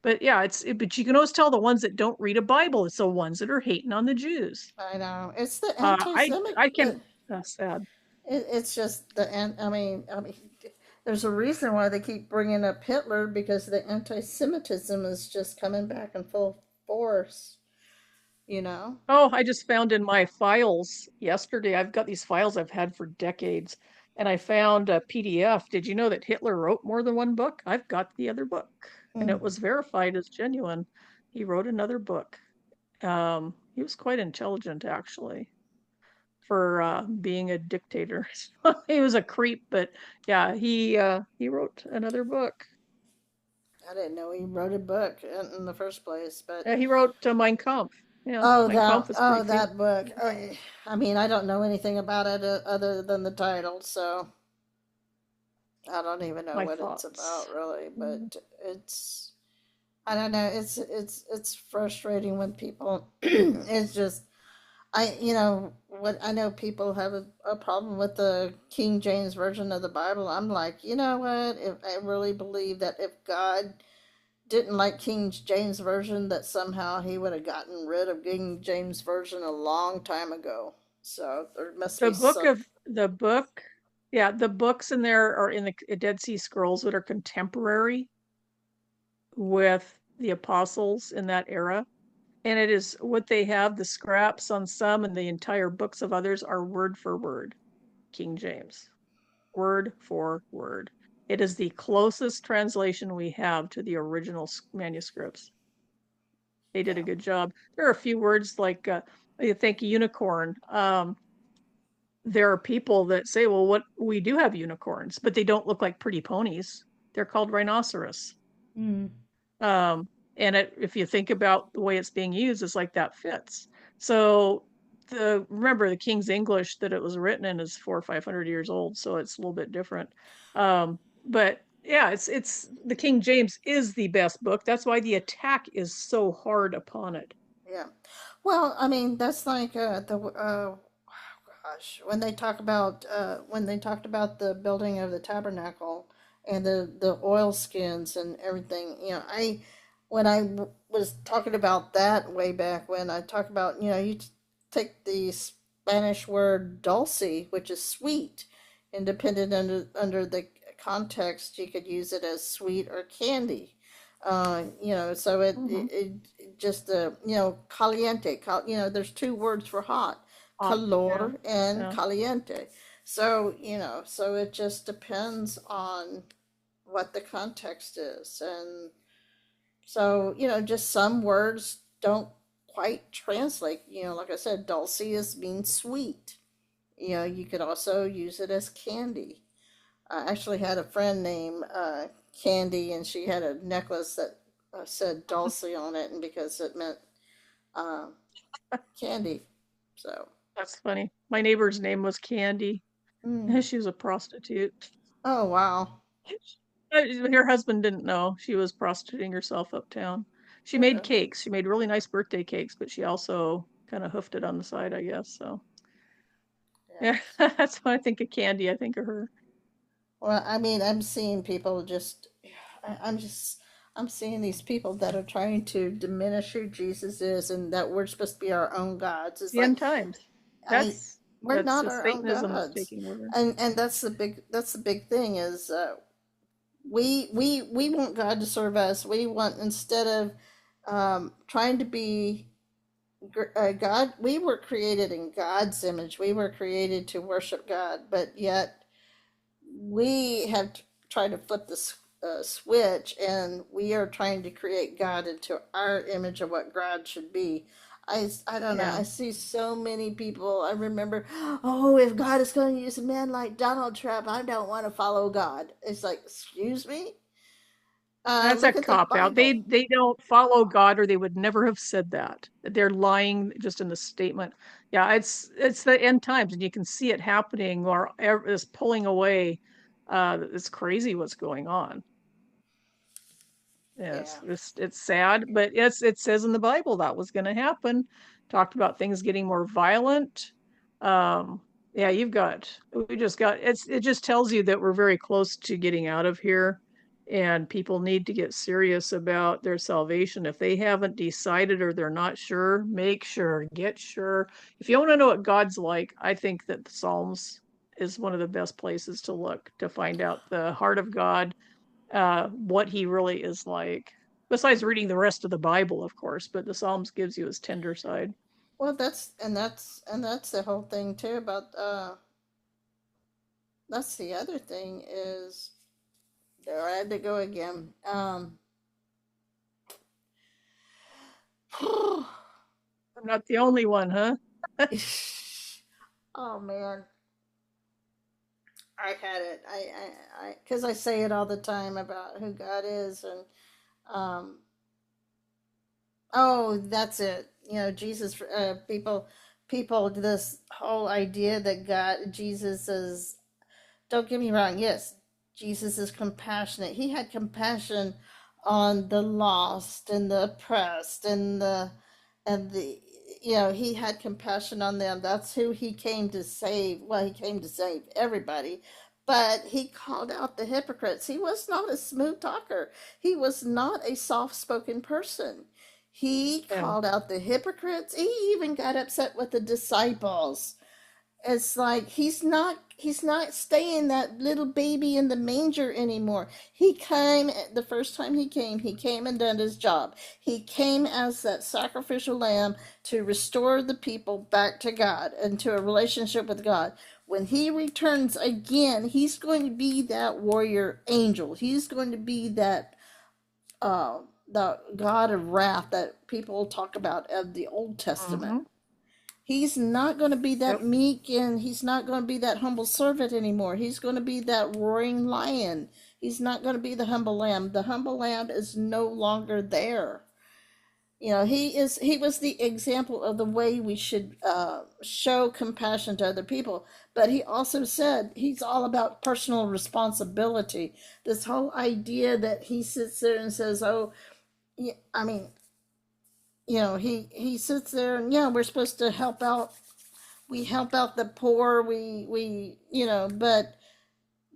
S1: But yeah, but you can always tell the ones that don't read a Bible. It's the ones that are hating on the Jews.
S2: I know it's the
S1: Uh, I
S2: anti-Semitic.
S1: I can. Sad.
S2: It's just I mean, there's a reason why they keep bringing up Hitler, because the anti-Semitism is just coming back in full force. You know.
S1: Oh, I just found in my files yesterday. I've got these files I've had for decades. And I found a PDF. Did you know that Hitler wrote more than one book? I've got the other book, and
S2: Mm.
S1: it was verified as genuine. He wrote another book. He was quite intelligent, actually, for being a dictator. He was a creep, but yeah, he wrote another book.
S2: I didn't know he wrote a book in the first place, but
S1: He wrote Mein Kampf. Yeah, Mein Kampf is pretty famous.
S2: that book. I mean, I don't know anything about it other than the title, so I don't even know
S1: My
S2: what it's
S1: thoughts.
S2: about really.
S1: Mhm.
S2: But it's I don't know. It's frustrating when people. It's just you know what I know people have a problem with the King James version of the Bible. I'm like, you know what? If I really believe that if God didn't like King James version, that somehow he would have gotten rid of King James version a long time ago. So there must
S1: The
S2: be
S1: book
S2: some.
S1: of the book, yeah, the books in there are in the Dead Sea Scrolls that are contemporary with the apostles in that era. And it is what they have, the scraps on some and the entire books of others are word for word, King James, word for word. It is the closest translation we have to the original manuscripts. They did a
S2: Yeah.
S1: good job. There are a few words like, I think unicorn. There are people that say, well, what we do have unicorns, but they don't look like pretty ponies. They're called rhinoceros.
S2: Mm.
S1: Um, and if you think about the way it's being used, it's like that fits. So remember the King's English that it was written in is 400 or 500 years old, so it's a little bit different. But yeah, it's the King James is the best book. That's why the attack is so hard upon it.
S2: Yeah. Well, I mean, that's like the gosh, when they talked about the building of the tabernacle and the oil skins and everything. You know, I when was talking about that way back when I talked about, you know, take the Spanish word dulce, which is sweet, and dependent under the context, you could use it as sweet or candy. You know, so
S1: Mm-hmm.
S2: it just you know, caliente. You know, there's two words for hot,
S1: Hot, yeah,
S2: calor and
S1: yeah.
S2: caliente. So, you know, so it just depends on what the context is. And so, you know, just some words don't quite translate. You know, like I said, dulce means sweet. You know, you could also use it as candy. I actually had a friend named Candy, and she had a necklace that said Dulce on it, and because it meant uh, candy. So,
S1: That's funny. My neighbor's name was Candy.
S2: mm.
S1: She was a prostitute.
S2: Oh wow.
S1: Her husband didn't know she was prostituting herself uptown. She made
S2: Okay.
S1: cakes. She made really nice birthday cakes, but she also kind of hoofed it on the side, I guess. So yeah,
S2: Yes.
S1: that's when I think of Candy. I think of her.
S2: Well, I mean, I'm seeing people just, I'm just, I'm seeing these people that are trying to diminish who Jesus is and that we're supposed to be our own gods.
S1: It's
S2: It's
S1: the
S2: like,
S1: end times.
S2: I mean, we're
S1: That's
S2: not
S1: the
S2: our own
S1: Satanism that's
S2: gods,
S1: taking over.
S2: and that's the big thing is we want God to serve us. We want instead of trying to be God, we were created in God's image. We were created to worship God, but yet we have tried to flip the switch, and we are trying to create God into our image of what God should be. I don't know.
S1: Yeah.
S2: I see so many people. I remember, oh, if God is going to use a man like Donald Trump, I don't want to follow God. It's like, excuse me.
S1: That's a
S2: Look at the
S1: cop out.
S2: Bible.
S1: They don't follow God, or they would never have said that. They're lying just in the statement. Yeah, it's the end times, and you can see it happening, or it's pulling away. It's crazy what's going on. Yeah,
S2: Yeah.
S1: it's sad, but it says in the Bible that was going to happen. Talked about things getting more violent. Um, yeah, we just got it just tells you that we're very close to getting out of here, and people need to get serious about their salvation. If they haven't decided or they're not sure, make sure, get sure. If you want to know what God's like, I think that the Psalms is one of the best places to look to find out the heart of God, what he really is like. Besides reading the rest of the Bible, of course, but the Psalms gives you his tender side.
S2: Well, that's the whole thing too about that's the other thing is there I had to go again.
S1: I'm not the only one, huh?
S2: Oh man, I had it. Because I say it all the time about who God is, and um, oh, that's it. You know, Jesus. People. This whole idea that Jesus is. Don't get me wrong. Yes, Jesus is compassionate. He had compassion on the lost and the oppressed and the he had compassion on them. That's who he came to save. Well, he came to save everybody, but he called out the hypocrites. He was not a smooth talker. He was not a soft-spoken person. He
S1: Yeah.
S2: called out the hypocrites. He even got upset with the disciples. It's like he's not staying that little baby in the manger anymore. He came the first time he came and done his job. He came as that sacrificial lamb to restore the people back to God and to a relationship with God. When he returns again, he's going to be that warrior angel. He's going to be that uh the God of wrath that people talk about of the Old Testament.
S1: Mm-hmm.
S2: He's not going to be that
S1: Yep.
S2: meek and he's not going to be that humble servant anymore. He's going to be that roaring lion. He's not going to be the humble lamb. The humble lamb is no longer there. He was the example of the way we should show compassion to other people. But he also said he's all about personal responsibility. This whole idea that he sits there and says, "Oh, yeah, I mean, he sits there and yeah, we're supposed to help out, we help out the poor, but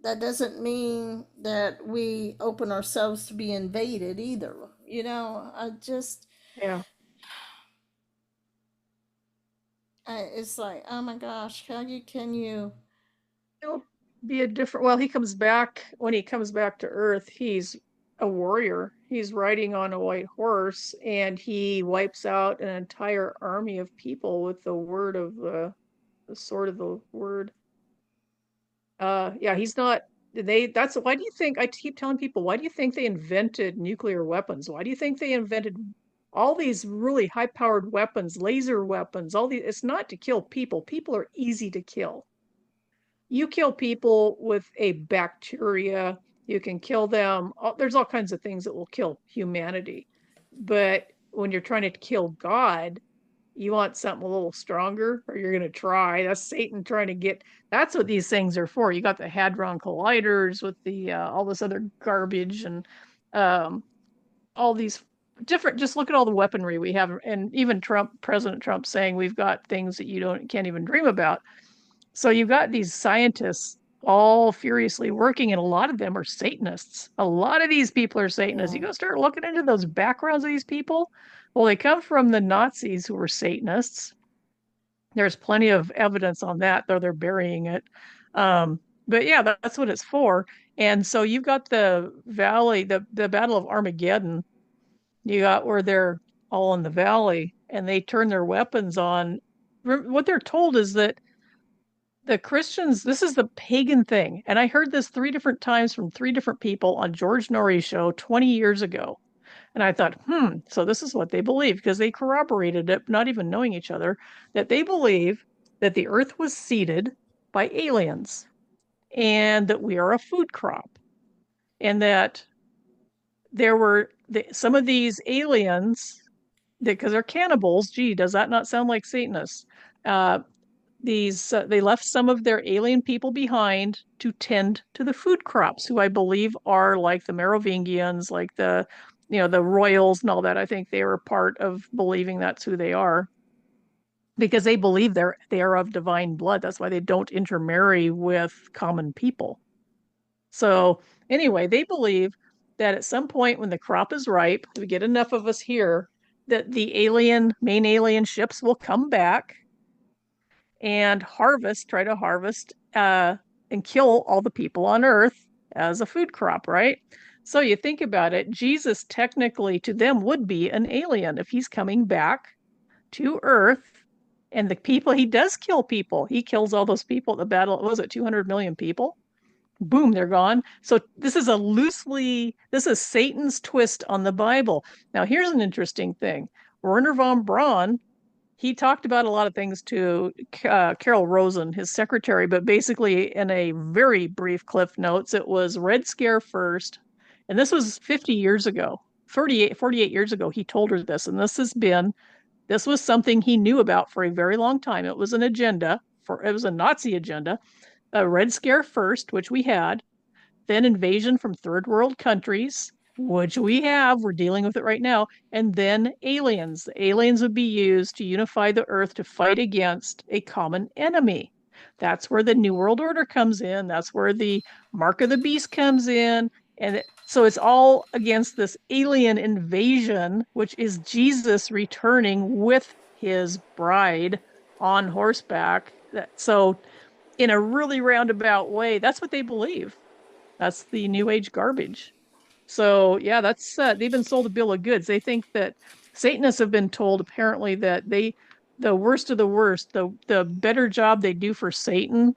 S2: that doesn't mean that we open ourselves to be invaded either. I just
S1: Yeah.
S2: it's like, oh my gosh, how you can you
S1: He'll be a different, well, he comes back, when he comes back to Earth, he's a warrior. He's riding on a white horse and he wipes out an entire army of people with the word of the sword of the word. Yeah, he's not, that's why do you think, I keep telling people, why do you think they invented nuclear weapons? Why do you think they invented all these really high powered weapons, laser weapons, all these? It's not to kill people. People are easy to kill. You kill people with a bacteria, you can kill them. There's all kinds of things that will kill humanity. But when you're trying to kill God, you want something a little stronger, or you're going to try. That's Satan trying to get. That's what these things are for. You got the hadron colliders with the all this other garbage and um, all these different. Just look at all the weaponry we have, and even President Trump saying we've got things that you don't can't even dream about. So you've got these scientists all furiously working, and a lot of them are Satanists. A lot of these people are Satanists. You
S2: yeah
S1: go start looking into those backgrounds of these people. Well, they come from the Nazis who were Satanists. There's plenty of evidence on that, though they're burying it. But yeah, that's what it's for. And so you've got the valley, the Battle of Armageddon. You got where they're all in the valley and they turn their weapons on. What they're told is that the Christians, this is the pagan thing. And I heard this three different times from three different people on George Norrie's show 20 years ago. And I thought, so this is what they believe, because they corroborated it, not even knowing each other, that they believe that the earth was seeded by aliens and that we are a food crop. And that there were some of these aliens, because they're cannibals. Gee, does that not sound like Satanists? Uh, they left some of their alien people behind to tend to the food crops, who I believe are like the Merovingians, like the royals and all that. I think they were part of believing that's who they are, because they believe they are of divine blood. That's why they don't intermarry with common people. So anyway, they believe that at some point when the crop is ripe, we get enough of us here, that the main alien ships will come back and try to harvest and kill all the people on Earth as a food crop, right? So you think about it, Jesus technically to them would be an alien if he's coming back to Earth. And the people, he does kill people. He kills all those people at the battle. Was it 200 million people? boom, they're gone. So this is Satan's twist on the Bible. Now, here's an interesting thing. Werner von Braun, he talked about a lot of things to Carol Rosen, his secretary, but basically in a very brief cliff notes, it was Red Scare first. And this was 50 years ago, 48 years ago, he told her this. And this was something he knew about for a very long time. It was an agenda it was a Nazi agenda. A Red Scare first, which we had, then invasion from third world countries, which we have, we're dealing with it right now, and then aliens. The aliens would be used to unify the earth to fight against a common enemy. That's where the New World Order comes in. That's where the Mark of the Beast comes in. So it's all against this alien invasion, which is Jesus returning with his bride on horseback. So, in a really roundabout way, that's what they believe. That's the new age garbage. So yeah, that's they've been sold a bill of goods. They think that Satanists have been told apparently that the worst of the worst, the better job they do for Satan,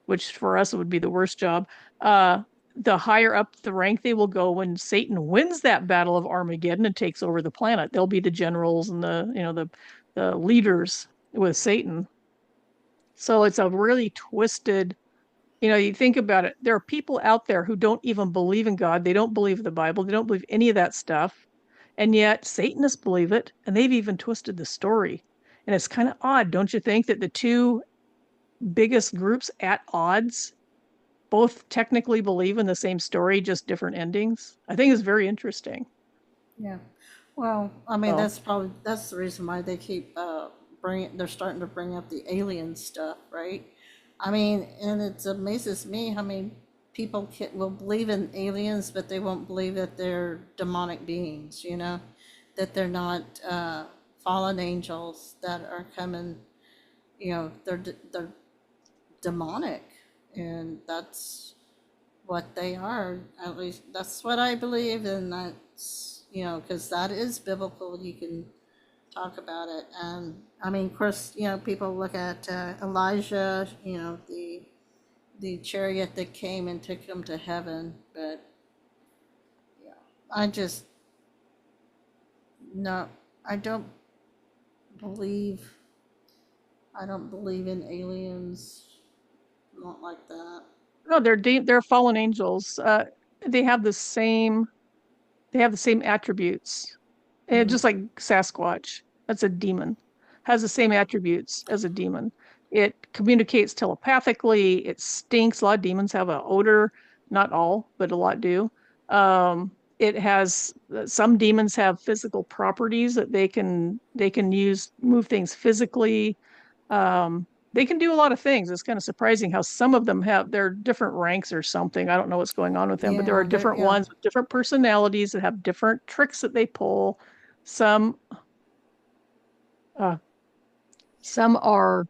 S1: which for us would be the worst job, the higher up the rank they will go when Satan wins that battle of Armageddon and takes over the planet. They'll be the generals and the leaders with Satan. So it's a really twisted, you think about it. There are people out there who don't even believe in God. They don't believe the Bible. They don't believe any of that stuff. And yet Satanists believe it. And they've even twisted the story. And it's kind of odd, don't you think, that the two biggest groups at odds both technically believe in the same story, just different endings? I think it's very interesting.
S2: Yeah. Well, I mean,
S1: So,
S2: that's the reason why they keep they're starting to bring up the alien stuff, right? I mean, and it amazes me how many people will believe in aliens, but they won't believe that they're demonic beings, that they're not fallen angels that are coming, they're demonic, and that's what they are. At least that's what I believe, and that's, because that is biblical. You can talk about it. And I mean, of course, people look at Elijah, the chariot that came and took him to heaven. But yeah, I just, no, I don't believe, I don't believe in aliens. Not like that.
S1: no, they're fallen angels. They have the same they have the same attributes. And
S2: Mm.
S1: just like Sasquatch, that's a demon, has the same attributes as a demon. It communicates telepathically. It stinks. A lot of demons have an odor. Not all, but a lot do. It has some demons have physical properties that they can use, move things physically. Um, they can do a lot of things. It's kind of surprising how some of them have their different ranks or something. I don't know what's going on with them, but there are
S2: Yeah,
S1: different
S2: yeah.
S1: ones with different personalities that have different tricks that they pull. Some uh, some are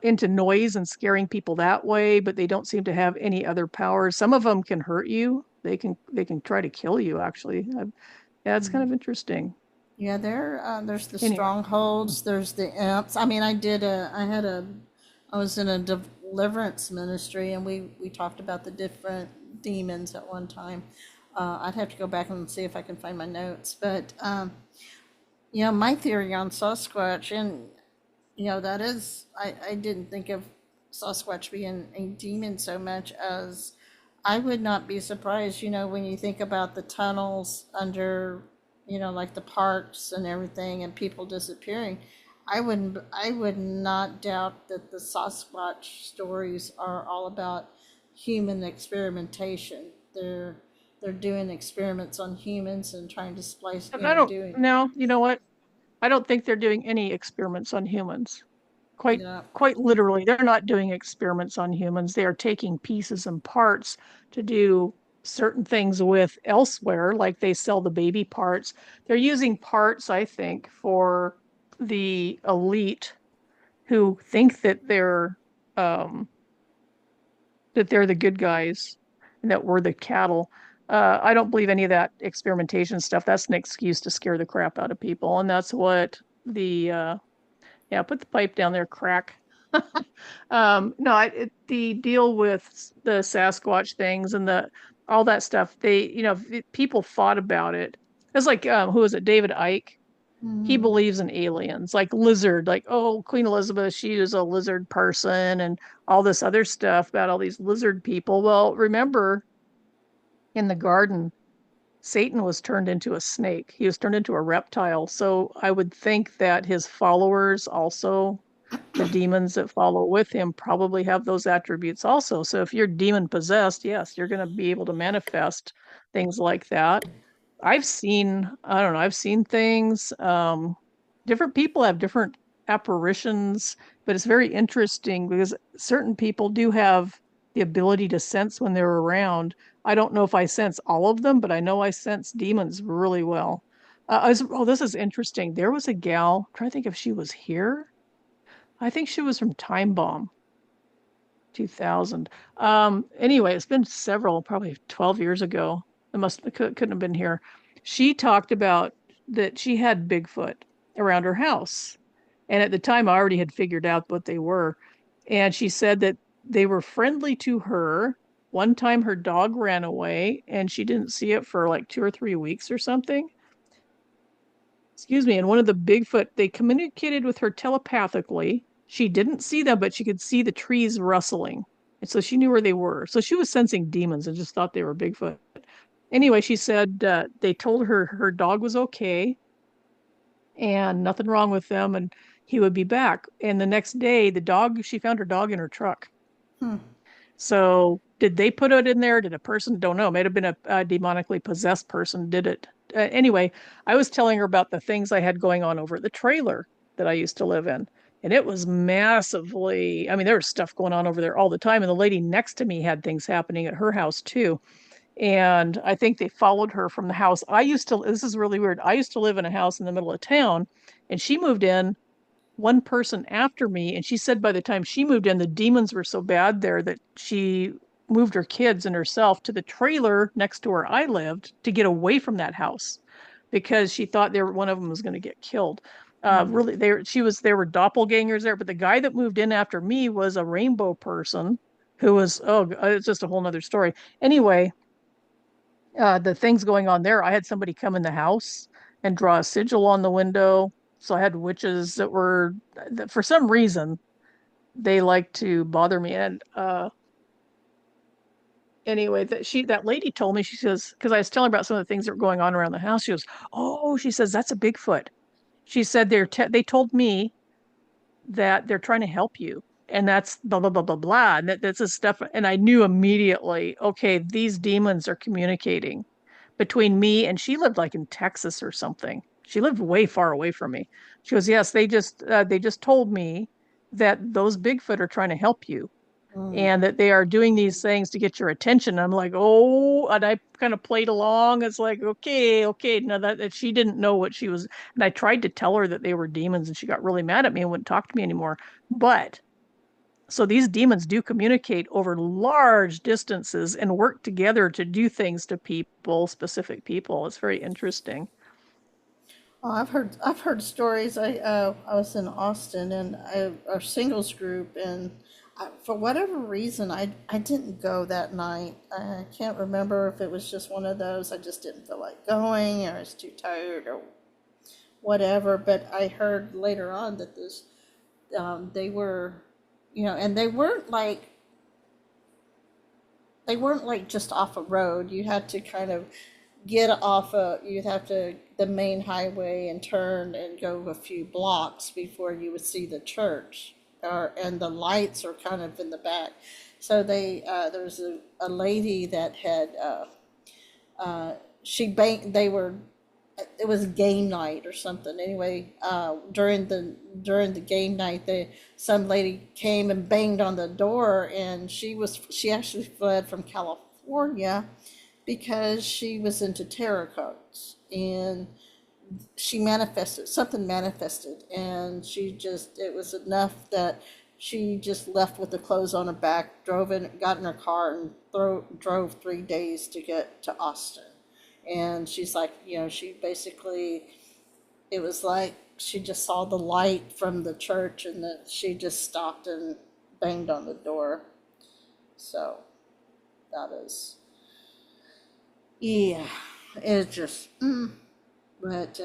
S1: into noise and scaring people that way, but they don't seem to have any other powers. Some of them can hurt you. They can try to kill you. Actually, yeah, it's kind
S2: Mm.
S1: of interesting.
S2: Yeah, there's the
S1: Anyway,
S2: strongholds, there's the imps. I mean, I was in a deliverance ministry, and we talked about the different demons at one time. I'd have to go back and see if I can find my notes, but my theory on Sasquatch, and that is, I didn't think of Sasquatch being a demon so much as I would not be surprised, when you think about the tunnels under, like the parks and everything and people disappearing. I would not doubt that the Sasquatch stories are all about human experimentation. They're doing experiments on humans and trying to splice,
S1: and I don't
S2: doing,
S1: now. You know what? I don't think they're doing any experiments on humans. Quite
S2: yeah.
S1: quite literally, they're not doing experiments on humans. They are taking pieces and parts to do certain things with elsewhere, like they sell the baby parts. They're using parts, I think, for the elite who think um that they're the good guys and that we're the cattle. I don't believe any of that experimentation stuff. That's an excuse to scare the crap out of people, and that's what the yeah, put the pipe down there, crack. No, the deal with the Sasquatch things and the all that stuff, people fought about it. It's like, who is it? David Icke. He
S2: Mm.
S1: believes in aliens, like lizard, like, oh, Queen Elizabeth, she was a lizard person, and all this other stuff about all these lizard people. Well, remember in the garden, Satan was turned into a snake. He was turned into a reptile. So I would think that his followers also, the demons that follow with him, probably have those attributes also. So if you're demon possessed, yes, you're going to be able to manifest things like that. I don't know, I've seen things. Different people have different apparitions, but it's very interesting because certain people do have the ability to sense when they're around. I don't know if I sense all of them, but I know I sense demons really well. This is interesting. There was a gal, I'm trying to think if she was here. I think she was from Time Bomb. 2000. Anyway, it's been several, probably 12 years ago. Couldn't have been here. She talked about that she had Bigfoot around her house. And at the time, I already had figured out what they were. And she said that they were friendly to her. One time, her dog ran away and she didn't see it for like 2 or 3 weeks or something. Excuse me. And one of the Bigfoot, they communicated with her telepathically. She didn't see them, but she could see the trees rustling. And so she knew where they were. So she was sensing demons and just thought they were Bigfoot. Anyway, she said they told her her dog was okay and nothing wrong with them and he would be back. And the next day, she found her dog in her truck.
S2: Hmm.
S1: So did they put it in there? Did a person? Don't know. It might have been a demonically possessed person did it. Anyway, I was telling her about the things I had going on over at the trailer that I used to live in. And it was massively, I mean, there was stuff going on over there all the time. And the lady next to me had things happening at her house too. And I think they followed her from the house. This is really weird. I used to live in a house in the middle of town, and she moved in one person after me. And she said by the time she moved in, the demons were so bad there that she moved her kids and herself to the trailer next to where I lived to get away from that house because she thought one of them was going to get killed.
S2: Mm.
S1: Really, there were doppelgangers there, but the guy that moved in after me was a rainbow person who was, it's just a whole nother story. Anyway, the things going on there, I had somebody come in the house and draw a sigil on the window. So I had witches that for some reason, they like to bother me. And anyway, that lady told me, she says, because I was telling her about some of the things that were going on around the house. She goes, "Oh," she says, "that's a Bigfoot." She said they told me that they're trying to help you. And that's blah blah blah blah blah. And that's this stuff. And I knew immediately, okay, these demons are communicating between me, and she lived like in Texas or something. She lived way far away from me. She goes, "Yes, they just told me that those Bigfoot are trying to help you
S2: Mm.
S1: and that they are doing these things to get your attention." I'm like, "Oh," and I kind of played along. It's like, okay, okay. Now that she didn't know what she was, and I tried to tell her that they were demons, and she got really mad at me and wouldn't talk to me anymore. But so these demons do communicate over large distances and work together to do things to people, specific people. It's very interesting.
S2: Oh, I've heard stories. I was in Austin and our singles group, and for whatever reason I didn't go that night. I can't remember if it was just one of those I just didn't feel like going, or I was too tired, or whatever. But I heard later on that they were, and they weren't like just off a road. You had to kind of you'd have to the main highway and turn and go a few blocks before you would see the church, and the lights are kind of in the back. So there was a lady that had she banked they were it was game night or something. Anyway, during the game night, some lady came and banged on the door, and she actually fled from California because she was into tarot cards, and something manifested, and it was enough that she just left with the clothes on her back, got in her car, and drove 3 days to get to Austin. And she's like, she basically, it was like she just saw the light from the church, and that she just stopped and banged on the door. So that is, yeah, it's just, but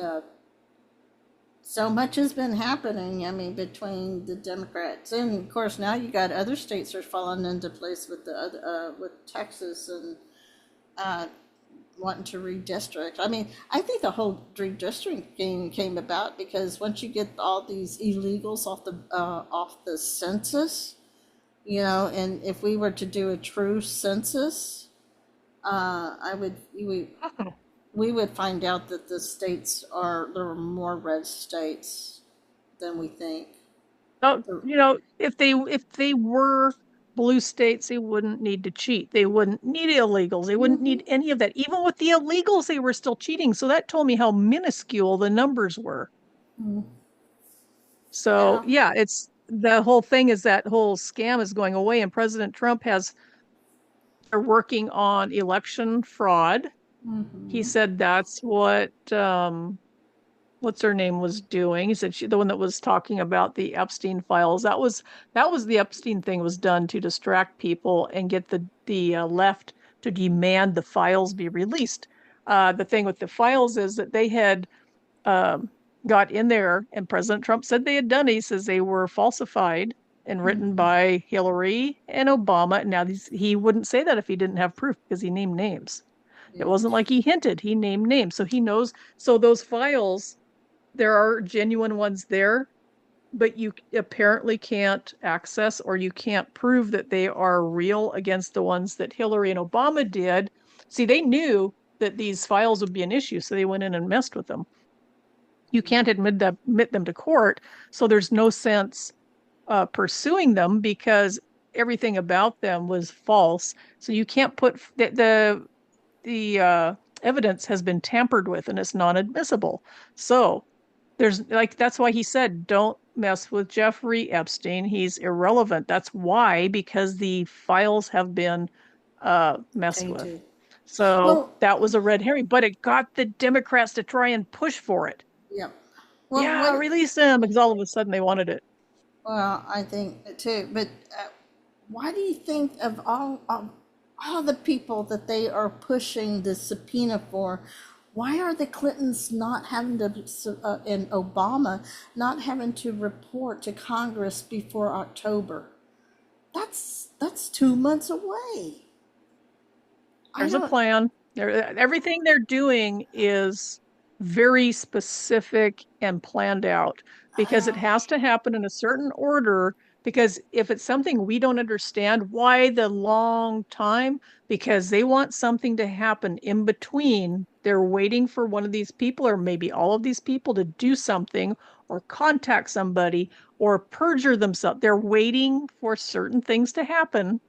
S2: so much has been happening. I mean, between the Democrats, and of course now you got other states are falling into place with the other, with Texas and uh, wanting to redistrict. I mean, I think the whole redistricting came about because once you get all these illegals off the census, you know, and if we were to do a true census, I would we would find out that the states are there are more red states than we think.
S1: Oh, if they were blue states, they wouldn't need to cheat. They wouldn't need illegals. They wouldn't
S2: Mm-hmm.
S1: need any of that. Even with the illegals, they were still cheating. So that told me how minuscule the numbers were.
S2: Mm-hmm.
S1: So
S2: Yeah.
S1: yeah, it's the whole thing is that whole scam is going away, and President Trump they're working on election fraud. He
S2: Mm-hmm.
S1: said that's what what's her name was doing. He said the one that was talking about the Epstein files. That was the Epstein thing was done to distract people and get the left to demand the files be released. The thing with the files is that they had um, got in there, and President Trump said they had done it. He says they were falsified and written
S2: Mm-hmm.
S1: by Hillary and Obama. And now he wouldn't say that if he didn't have proof because he named names. It
S2: Yeah.
S1: wasn't like he hinted; he named names, so he knows. So those files, there are genuine ones there, but you apparently can't access or you can't prove that they are real against the ones that Hillary and Obama did. See, they knew that these files would be an issue, so they went in and messed with them. You can't admit them to court, so there's no sense pursuing them because everything about them was false. So you can't put the evidence has been tampered with and it's non-admissible. So there's like that's why he said don't mess with Jeffrey Epstein. He's irrelevant. That's why, because the files have been messed with.
S2: Tainted.
S1: So
S2: Well,
S1: that was a red herring, but it got the Democrats to try and push for it.
S2: yeah. Well,
S1: Yeah,
S2: what?
S1: release him because all of a sudden they wanted it.
S2: Well, I think too. But why do you think of all the people that they are pushing the subpoena for? Why are the Clintons not having to, and Obama not having to report to Congress before October? That's 2 months away. I
S1: There's a
S2: don't.
S1: plan. Everything they're doing is very specific and planned out because it has to happen in a certain order. Because if it's something we don't understand, why the long time? Because they want something to happen in between. They're waiting for one of these people, or maybe all of these people, to do something or contact somebody or perjure themselves. They're waiting for certain things to happen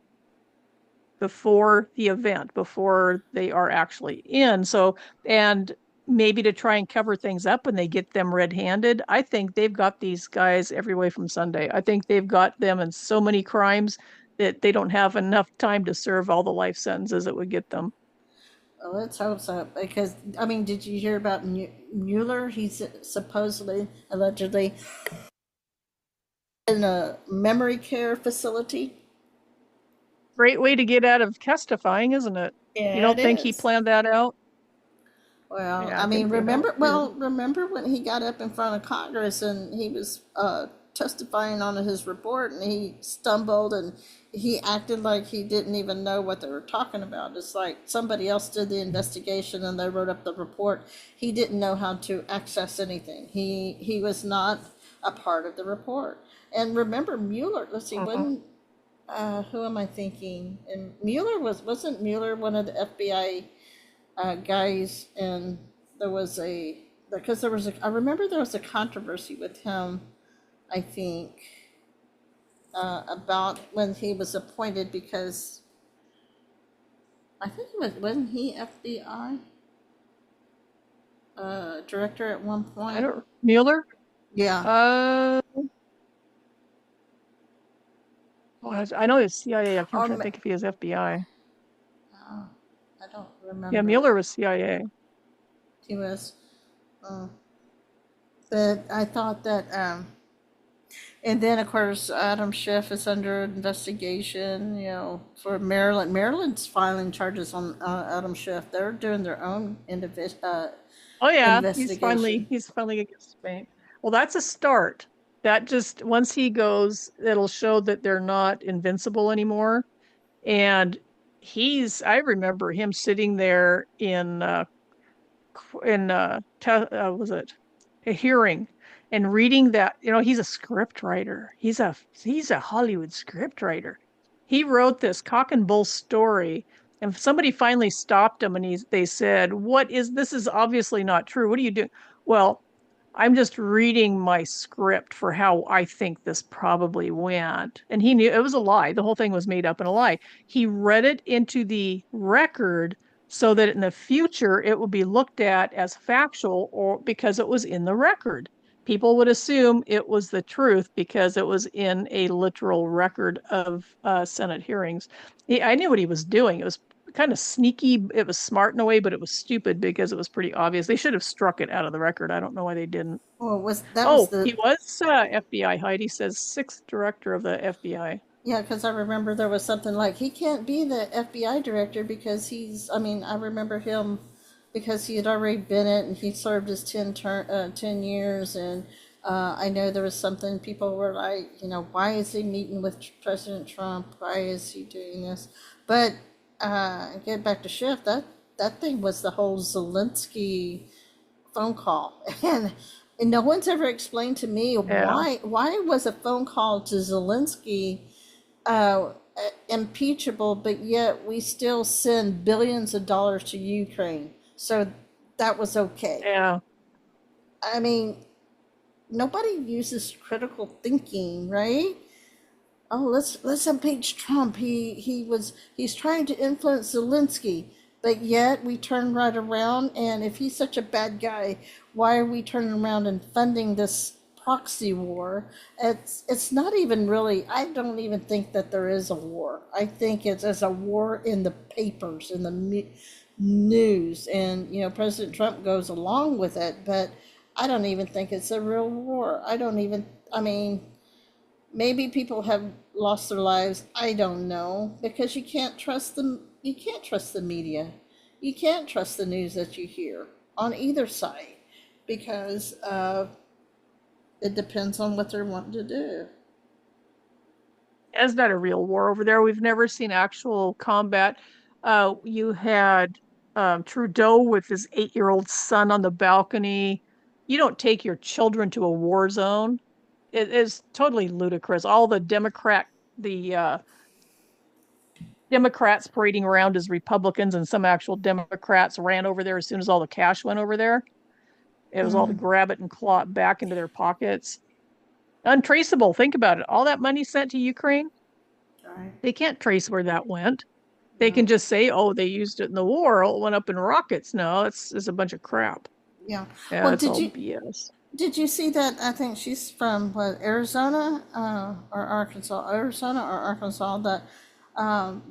S1: before the event, before they are actually in. So, and maybe to try and cover things up when they get them red-handed. I think they've got these guys every way from Sunday. I think they've got them in so many crimes that they don't have enough time to serve all the life sentences it would get them.
S2: Well, let's hope so. Because I mean, did you hear about Mueller? He's supposedly, allegedly, in a memory care facility.
S1: Great way to get out of testifying, isn't it? You
S2: Yeah, it
S1: don't think he
S2: is.
S1: planned that out?
S2: Well,
S1: Yeah,
S2: I
S1: I
S2: mean,
S1: think they helped
S2: remember,
S1: too.
S2: well, remember when he got up in front of Congress and he was testifying on his report and he stumbled and he acted like he didn't even know what they were talking about. It's like somebody else did the investigation and they wrote up the report. He didn't know how to access anything. He was not a part of the report. And remember Mueller, let's see,
S1: Mhm.
S2: when who am I thinking? And Mueller wasn't Mueller one of the FBI guys, and there was a because there was a I remember there was a controversy with him. I think about when he was appointed because I think he wasn't he FBI director at one
S1: I
S2: point?
S1: don't Mueller?
S2: Yeah.
S1: Uh, well, I know he's CIA. I'm
S2: Or
S1: trying to think if he is FBI.
S2: I don't
S1: Yeah,
S2: remember.
S1: Mueller was CIA.
S2: He was. Uh, But I thought that, and then of course Adam Schiff is under investigation, for Maryland. Maryland's filing charges on Adam Schiff. They're doing their own
S1: Oh yeah,
S2: investigation.
S1: he's finally against Spain. Well, that's a start. That just once he goes, it'll show that they're not invincible anymore. And I remember him sitting there was it a hearing and reading that, he's a script writer. He's a Hollywood script writer. He wrote this cock and bull story, and somebody finally stopped him, and they said, this is obviously not true. What are you doing? Well, I'm just reading my script for how I think this probably went. And he knew it was a lie. The whole thing was made up and a lie. He read it into the record so that in the future it would be looked at as factual, or because it was in the record. People would assume it was the truth because it was in a literal record of Senate hearings. I knew what he was doing. It was kind of sneaky. It was smart in a way, but it was stupid because it was pretty obvious. They should have struck it out of the record. I don't know why they didn't.
S2: Well, was
S1: Oh,
S2: the
S1: he was FBI. Heidi says sixth director of the FBI.
S2: yeah, because I remember there was something like he can't be the FBI director because I mean, I remember him because he had already been it and he served his 10 years. And I know there was something people were like, why is he meeting with President Trump? Why is he doing this? But get back to Schiff, that thing was the whole Zelensky phone call. And no one's ever explained to me
S1: Yeah.
S2: why was a phone call to Zelensky impeachable, but yet we still send billions of dollars to Ukraine. So that was okay.
S1: Yeah.
S2: I mean, nobody uses critical thinking, right? Oh, let's impeach Trump. He's trying to influence Zelensky, but yet we turn right around, and if he's such a bad guy, why are we turning around and funding this proxy war? It's not even really. I don't even think that there is a war. I think it's as a war in the papers, in the news, and President Trump goes along with it, but I don't even think it's a real war. I don't even. I mean, maybe people have lost their lives. I don't know, because you can't trust them. You can't trust the media. You can't trust the news that you hear on either side, because it depends on what they're wanting to do.
S1: It's not a real war over there. We've never seen actual combat. You had Trudeau with his 8-year-old son on the balcony. You don't take your children to a war zone. It is totally ludicrous. All the Democrats parading around as Republicans, and some actual Democrats ran over there as soon as all the cash went over there. It was all to
S2: Mm,
S1: grab it and claw it back into their pockets. Untraceable. Think about it. All that money sent to Ukraine,
S2: right.
S1: they can't trace where that went. They
S2: No.
S1: can just say, oh, they used it in the war. It went up in rockets. No, it's a bunch of crap.
S2: Yeah.
S1: Yeah,
S2: Well,
S1: it's all BS.
S2: did you see that? I think she's from what, Arizona, or Arkansas, That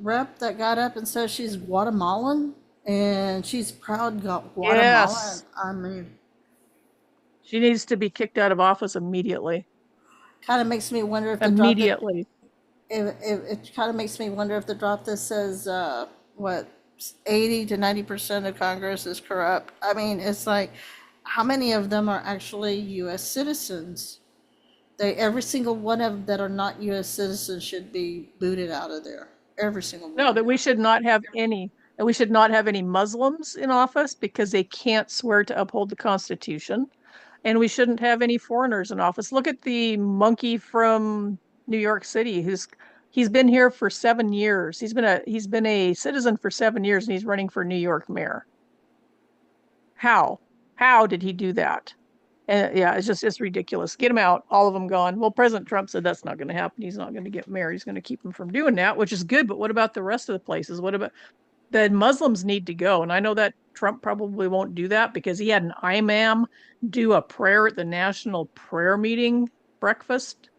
S2: rep that got up and said she's Guatemalan and she's proud Guatemalan.
S1: Yes.
S2: I mean,
S1: She needs to be kicked out of office immediately.
S2: kind of makes me wonder if the drop that
S1: Immediately.
S2: it kind of makes me wonder if the drop that says what 80 to 90% of Congress is corrupt. I mean, it's like, how many of them are actually U.S. citizens? Every single one of them that are not U.S. citizens should be booted out of there. Every single
S1: No,
S2: one.
S1: that we should not have any, and we should not have any Muslims in office because they can't swear to uphold the Constitution. And we shouldn't have any foreigners in office. Look at the monkey from New York City he's been here for 7 years. He's been a citizen for 7 years, and he's running for New York mayor. How? How did he do that? And yeah, it's ridiculous. Get him out, all of them gone. Well, President Trump said that's not going to happen. He's not going to get mayor. He's going to keep him from doing that, which is good. But what about the rest of the places? What about the Muslims need to go? And I know that Trump probably won't do that because he had an imam do a prayer at the national prayer meeting breakfast.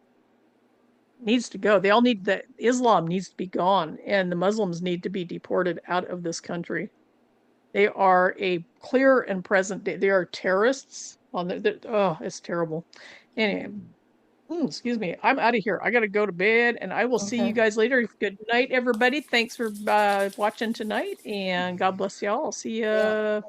S1: Needs to go. They all need that. Islam needs to be gone, and the Muslims need to be deported out of this country. They are a clear and present. They are terrorists. Oh, it's terrible. Anyway, excuse me. I'm out of here. I got to go to bed, and I will see you
S2: Okay.
S1: guys later. Good night, everybody. Thanks for watching tonight, and God bless y'all. I'll see
S2: Yeah.
S1: you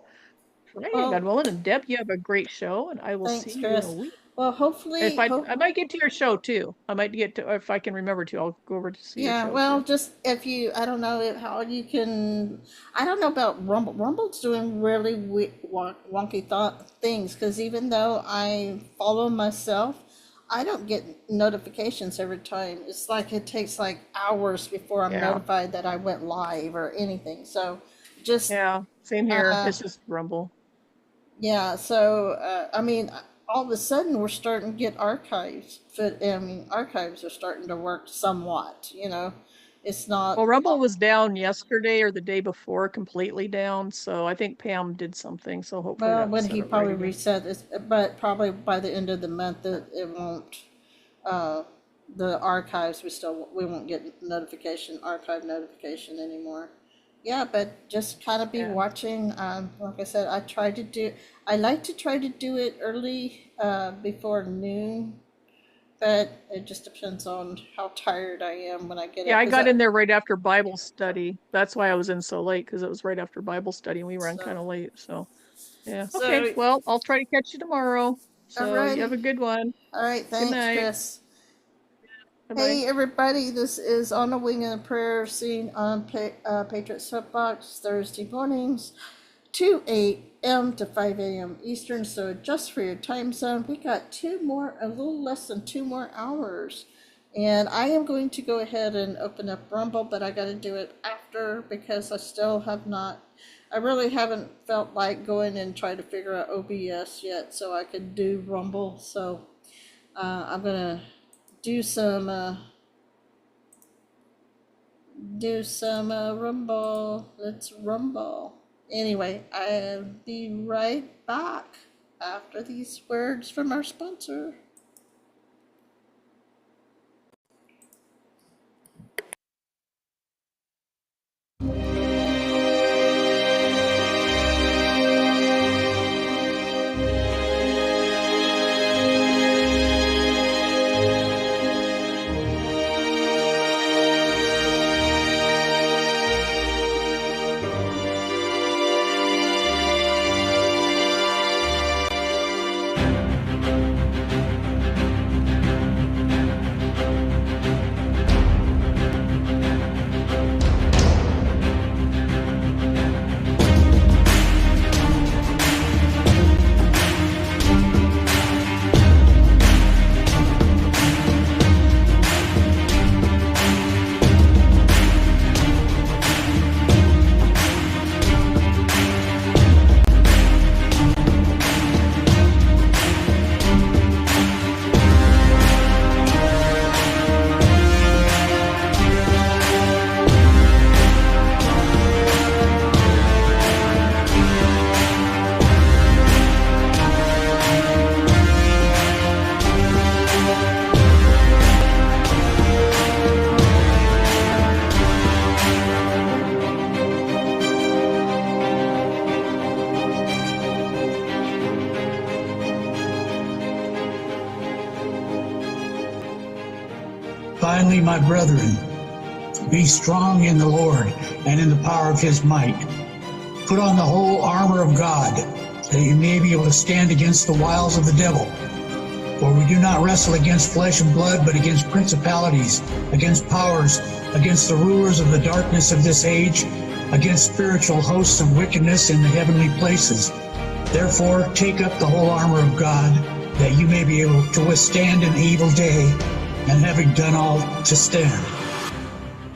S1: Friday, God
S2: Well,
S1: willing. And Deb, you have a great show, and I will see
S2: thanks,
S1: you in a
S2: Chris.
S1: week.
S2: Well,
S1: If
S2: hopefully,
S1: I might get to your show too. I might get to, if I can remember to. I'll go over to see your
S2: yeah.
S1: show
S2: Well,
S1: too.
S2: just if you, I don't know how you can. I don't know about Rumble. Rumble's doing really wonky things because even though I follow myself, I don't get notifications every time. It's like it takes like hours before I'm
S1: Yeah,
S2: notified that I went live or anything. So, just
S1: yeah. Same here.
S2: uh,
S1: It's just Rumble.
S2: yeah, so I mean, all of a sudden we're starting to get archives. I mean, archives are starting to work somewhat. It's not.
S1: Well, Rumble was down yesterday or the day before, completely down. So I think Pam did something. So hopefully
S2: Well,
S1: that will
S2: when
S1: set
S2: he
S1: it right
S2: probably
S1: again.
S2: reset this, but probably by the end of the month it won't. Uh, the archives we won't get archive notification anymore. Yeah, but just kind of be
S1: Yeah.
S2: watching. Like I said, I like to try to do it early, before noon, but it just depends on how tired I am when I get
S1: Yeah,
S2: up.
S1: I got in there right after Bible study. That's why I was in so late, because it was right after Bible study and we ran kind
S2: So,
S1: of late. So, yeah. Okay.
S2: so,
S1: Well, I'll try to catch you tomorrow. So you have
S2: alrighty.
S1: a good one.
S2: All right,
S1: Good
S2: thanks,
S1: night.
S2: Chris.
S1: Bye-bye.
S2: Hey, everybody, this is On the Wing and a Prayer seen on Patriots Soapbox Thursday mornings, 2 a.m. to 5 a.m. Eastern. So, just for your time zone, we got a little less than 2 more hours. And I am going to go ahead and open up Rumble, but I got to do it after because I really haven't felt like going and try to figure out OBS yet so I could do Rumble. So, I'm going to do some rumble. Let's rumble. Anyway, I'll be right back after these words from our sponsor.
S3: Finally, my brethren, be strong in the Lord and in the power of his might. Put on the whole armor of God, that you may be able to stand against the wiles of the devil. For we do not wrestle against flesh and blood, but against principalities, against powers, against the rulers of the darkness of this age, against spiritual hosts of wickedness in the heavenly places. Therefore, take up the whole armor of God, that you may be able to withstand an evil day, and having done all, to stand.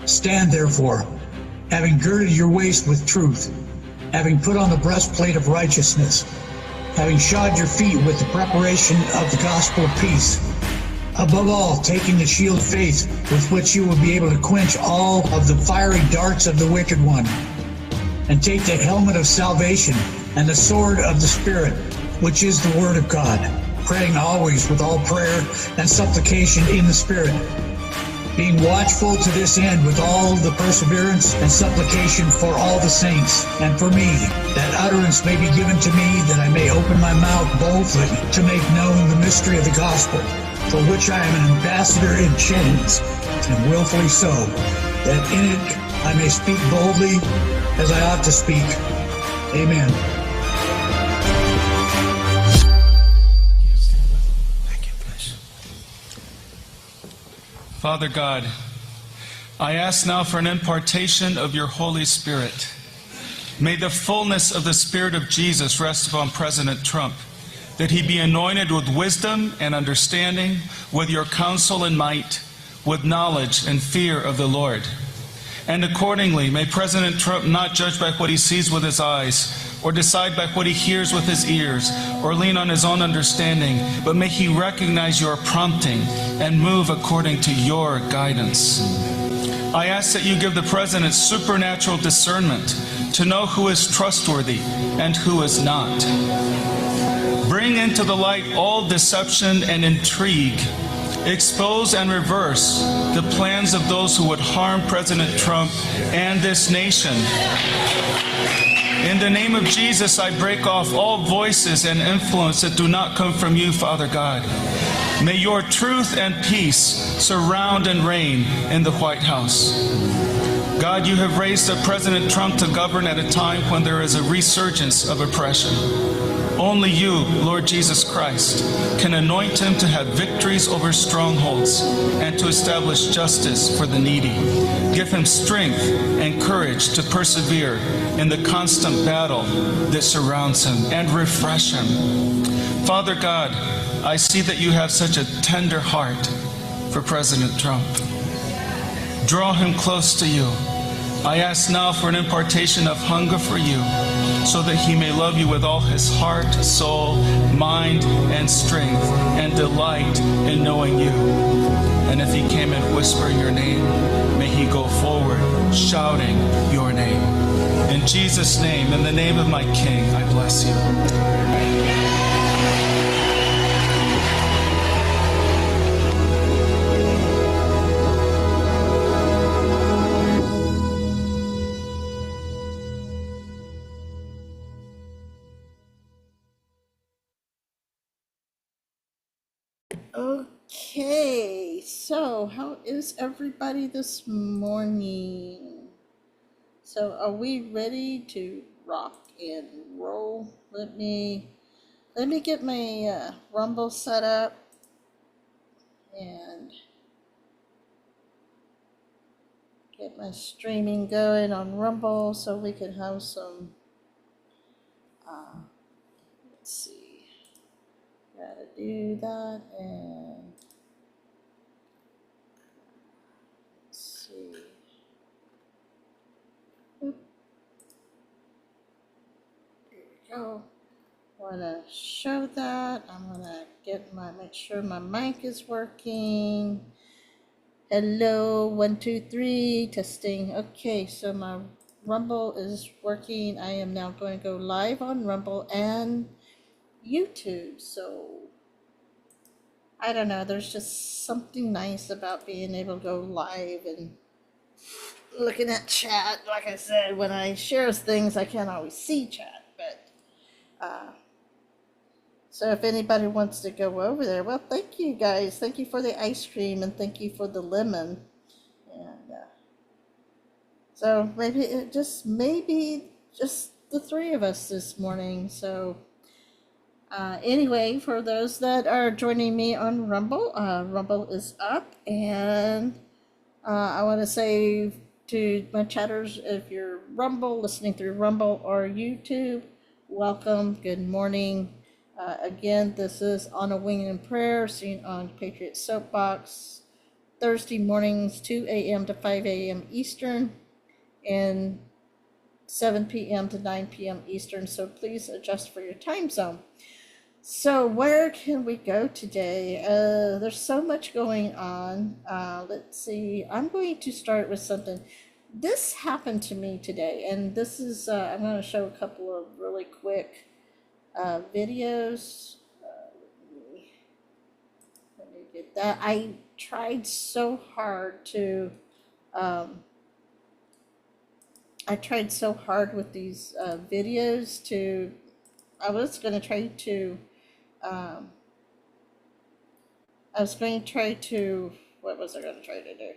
S3: Stand therefore, having girded your waist with truth, having put on the breastplate of righteousness, having shod your feet with the preparation of the gospel of peace. Above all, taking the shield of faith, with which you will be able to quench all of the fiery darts of the wicked one. And take the helmet of salvation and the sword of the Spirit, which is the word of God, praying always with all prayer and supplication in the Spirit. being watchful to this end with all the perseverance and supplication for all the saints, and for me, that utterance may be given to me, that I may open my mouth boldly to make known the mystery of the gospel, for which I am an ambassador in chains, and willfully so, that in it I may speak boldly as I ought to speak. Amen.
S4: Father God, I ask now for an impartation of your Holy Spirit. May the fullness of the Spirit of Jesus rest upon President Trump, that he be anointed with wisdom and understanding, with your counsel and might, with knowledge and fear of the Lord. And accordingly, may President Trump not judge by what he sees with his eyes, or decide by what he hears with his ears, or lean on his own understanding, but may he recognize your prompting and move according to your guidance. I ask that you give the President supernatural discernment to know who is trustworthy and who is not. Bring into the light all deception and intrigue. Expose and reverse the plans of those who would harm President Trump and this nation. In the name of Jesus, I break off all voices and influence that do not come from you, Father God. May your truth and peace surround and reign in the White House. God, you have raised up President Trump to govern at a time when there is a resurgence of oppression. Only you, Lord Jesus Christ, can anoint him to have victories over strongholds and to establish justice for the needy. Give him strength and courage to persevere in the constant battle that surrounds him, and refresh him. Father God, I see that you have such a tender heart for President Trump. Draw him close to you. I ask now for an impartation of hunger for you, so that he may love you with all his heart, soul, mind, and strength, and delight in knowing you. And if he came and whisper your name, may he go forward shouting your name. In Jesus' name, in the name of my King, I bless you.
S2: Okay, so how is everybody this morning? So are we ready to rock and roll? Let me get my Rumble set up and get my streaming going on Rumble so we can have some let's see, gotta do that, and let's see. Oop. There we go. Wanna show that. I'm gonna make sure my mic is working. Hello, 1, 2, 3, testing. Okay, so my Rumble is working. I am now going to go live on Rumble and YouTube. So I don't know, there's just something nice about being able to go live and looking at chat. Like I said, when I share things, I can't always see chat, but so if anybody wants to go over there, well, thank you guys. Thank you for the ice cream, and thank you for the lemon. And so maybe just the three of us this morning. So anyway, for those that are joining me on Rumble, Rumble is up, and I want to say to my chatters, if you're listening through Rumble or YouTube, welcome, good morning. Again, this is On a Wing and Prayer, seen on Patriots Soapbox, Thursday mornings, 2 a.m. to 5 a.m. Eastern, and 7 p.m. to 9 p.m. Eastern, so please adjust for your time zone. So where can we go today? There's so much going on. Let's see, I'm going to start with something. This happened to me today, and this is, I'm going to show a couple of really quick videos. Let me get that. I tried so hard to, I tried so hard with these videos to, I was going to try to, um, what was I going to try to do?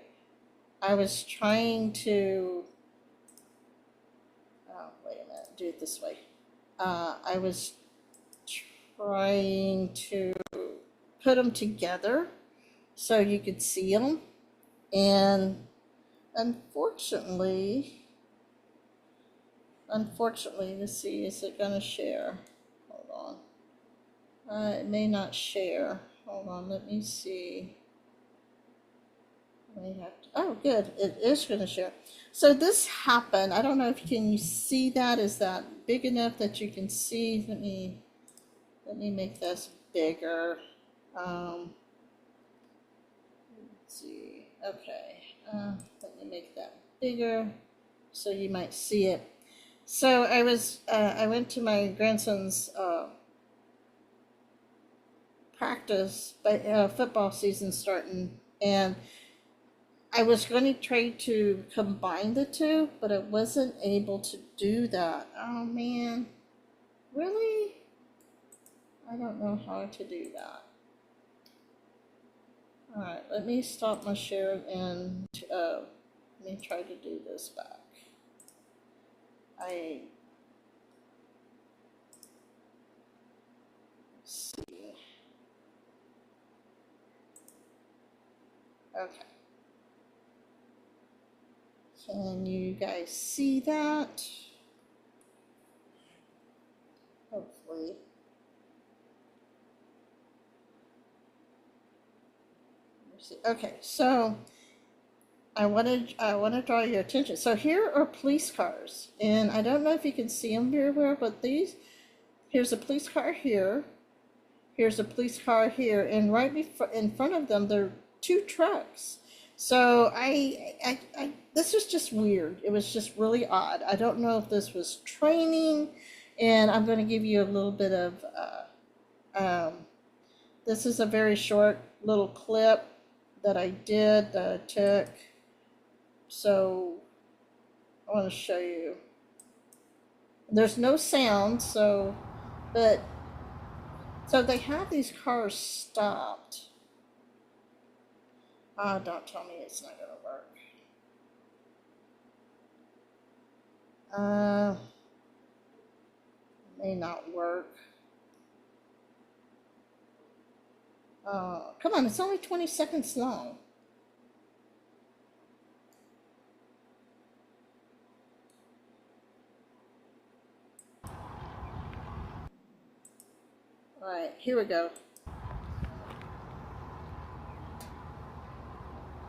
S2: I was trying to, oh, wait a minute, do it this way. I was trying to put them together so you could see them. And unfortunately, let's see, is it going to share? Hold on. It may not share. Hold on, let me see. Oh, good. It is going to share. So this happened. I don't know if you see that. Is that big enough that you can see? Let me make this bigger. Let's see. Okay. Let me make that bigger so you might see it. So I went to my grandson's practice, but football season starting, and I was going to try to combine the two, but I wasn't able to do that. Oh man, really? I don't know how to do that. All right, let me stop my share and let me try to do this back. Let's see. Okay. Can you guys see that? Hopefully. Okay, so I want to draw your attention. So here are police cars, and I don't know if you can see them very well, but here's a police car here, here's a police car here, and right in front of them there are two trucks. So this was just weird. It was just really odd. I don't know if this was training, and I'm going to give you a little bit of, this is a very short little clip that I took. So I want to show you. There's no sound, so they have these cars stopped. Don't tell me it's not going to work. May not work. Come on, it's only 20 seconds long. All right, here we go.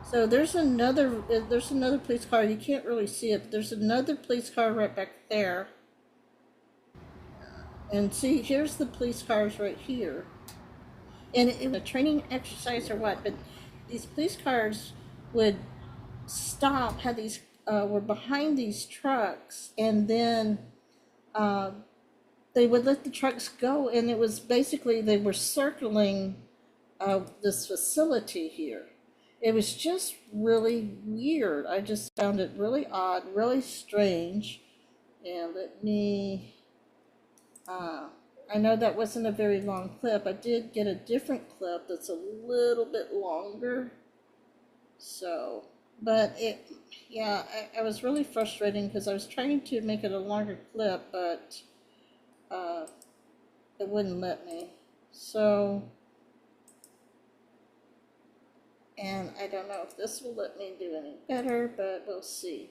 S2: So there's another police car. You can't really see it, but there's another police car right back there. And see, here's the police cars right here. And it was a training exercise or what, but these police cars would stop, were behind these trucks, and then they would let the trucks go, and it was basically, they were circling this facility here. It was just really weird. I just found it really odd, really strange. And let me, I know that wasn't a very long clip. I did get a different clip that's a little bit longer. So, but I was really frustrating because I was trying to make it a longer clip, but it wouldn't let me. So, and I don't know if this will let me do any better, but we'll see.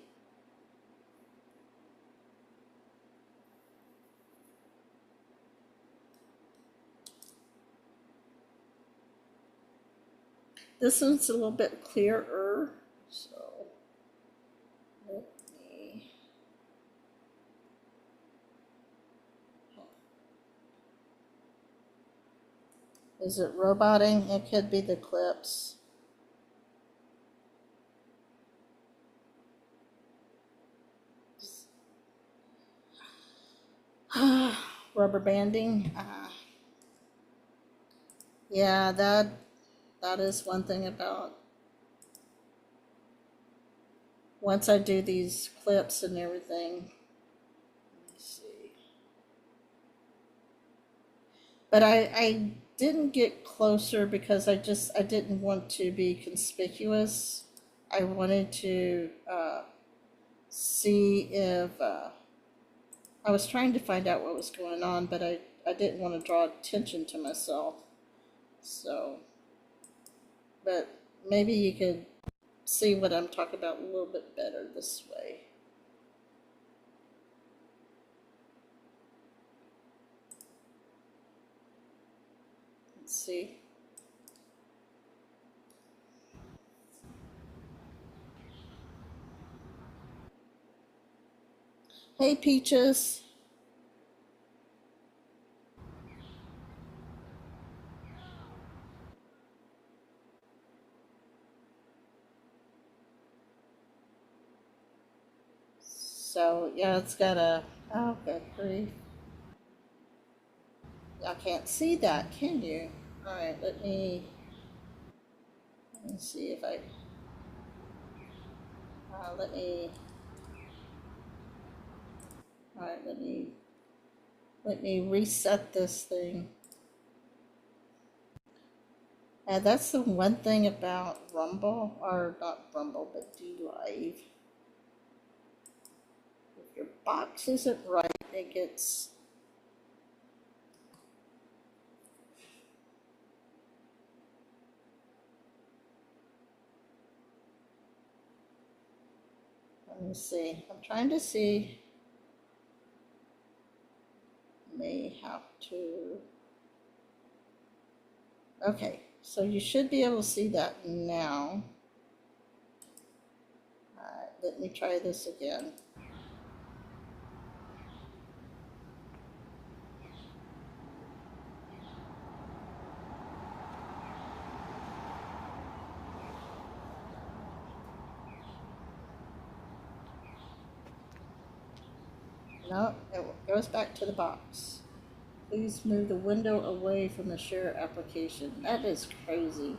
S2: This one's a little bit clearer, so let me. Is it roboting? It could be the clips. Rubber banding. Yeah, that is one thing about once I do these clips and everything. Let me see. But I didn't get closer because I didn't want to be conspicuous. I wanted to see if I was trying to find out what was going on, but I didn't want to draw attention to myself. So, but maybe you could see what I'm talking about a little bit better this way. Let's see. Hey, Peaches. So, yeah, it's got a, oh, good grief. I can't see that, can you? All right, let me see if I, let me, all right, let me reset this thing. And that's the one thing about Rumble, or not Rumble, but D-Live. If your box isn't right, it gets... Let me see. I'm trying to see. May have to... Okay, so you should be able to see that now. Alright, let me try this again. No, it goes back to the box. Please move the window away from the share application. That is crazy.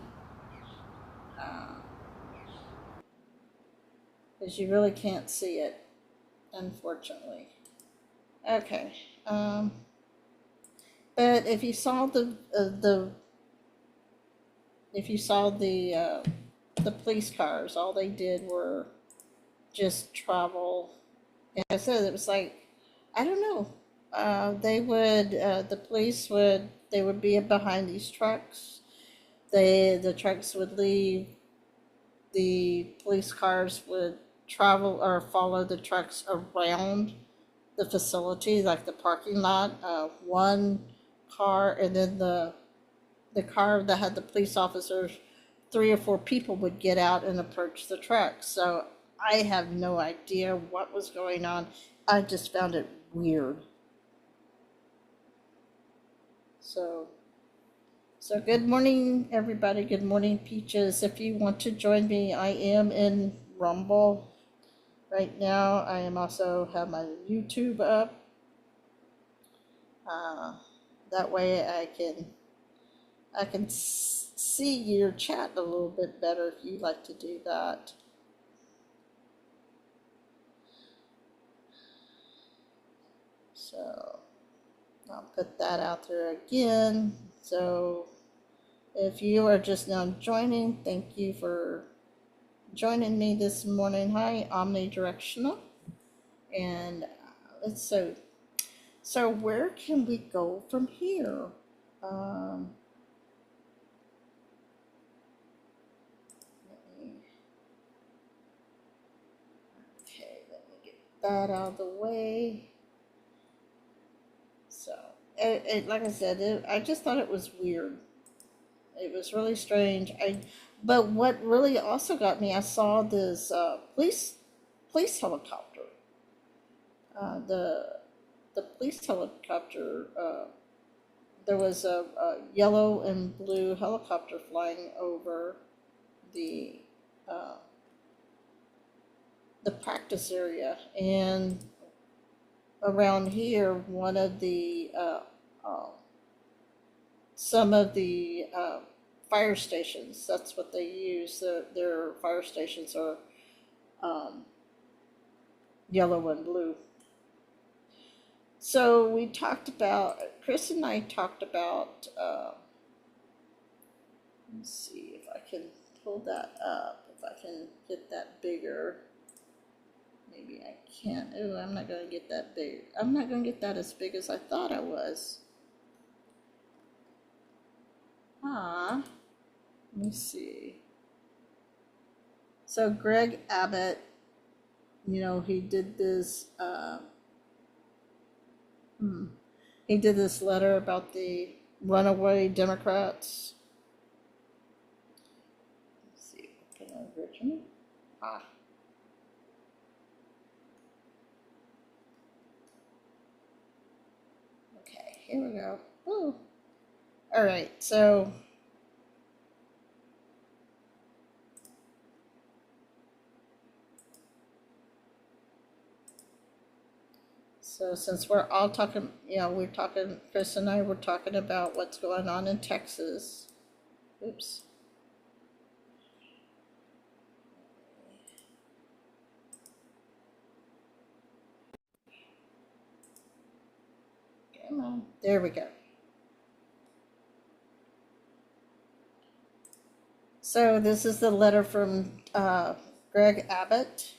S2: Because you really can't see it, unfortunately. Okay. But if you saw the police cars, all they did were just travel. And I said it was like, I don't know. The police would be behind these trucks. The trucks would leave. The police cars would travel or follow the trucks around the facility, like the parking lot. One car, and then the car that had the police officers, 3 or 4 people would get out and approach the truck. So I have no idea what was going on. I just found it weird. So good morning, everybody. Good morning, Peaches. If you want to join me, I am in Rumble right now. I am also have my YouTube up. That way I can see your chat a little bit better if you'd like to do that. So I'll put that out there again. So if you are just now joining, thank you for joining me this morning. Hi, omnidirectional. And let's so where can we go from here? Let me get that out of the way. So, like I said, I just thought it was weird. It was really strange. But what really also got me, I saw this police helicopter. The police helicopter. There was a yellow and blue helicopter flying over the practice area, and around here, one of the some of the fire stations. That's what they use. Their fire stations are yellow and blue. So we talked about, Chris and I talked about, let's see if I can pull that up, if I can get that bigger. Maybe I can't. Oh, I'm not going to get that big. I'm not going to get that as big as I thought I was. Let me see. So Greg Abbott, you know, he did this, he did this letter about the runaway Democrats. Let's see, open original. Okay, here we go. Ooh. All right, so since we're all talking, you know, we're talking, Chris and I were talking about what's going on in Texas. Oops. Come on, there we go. So this is the letter from Greg Abbott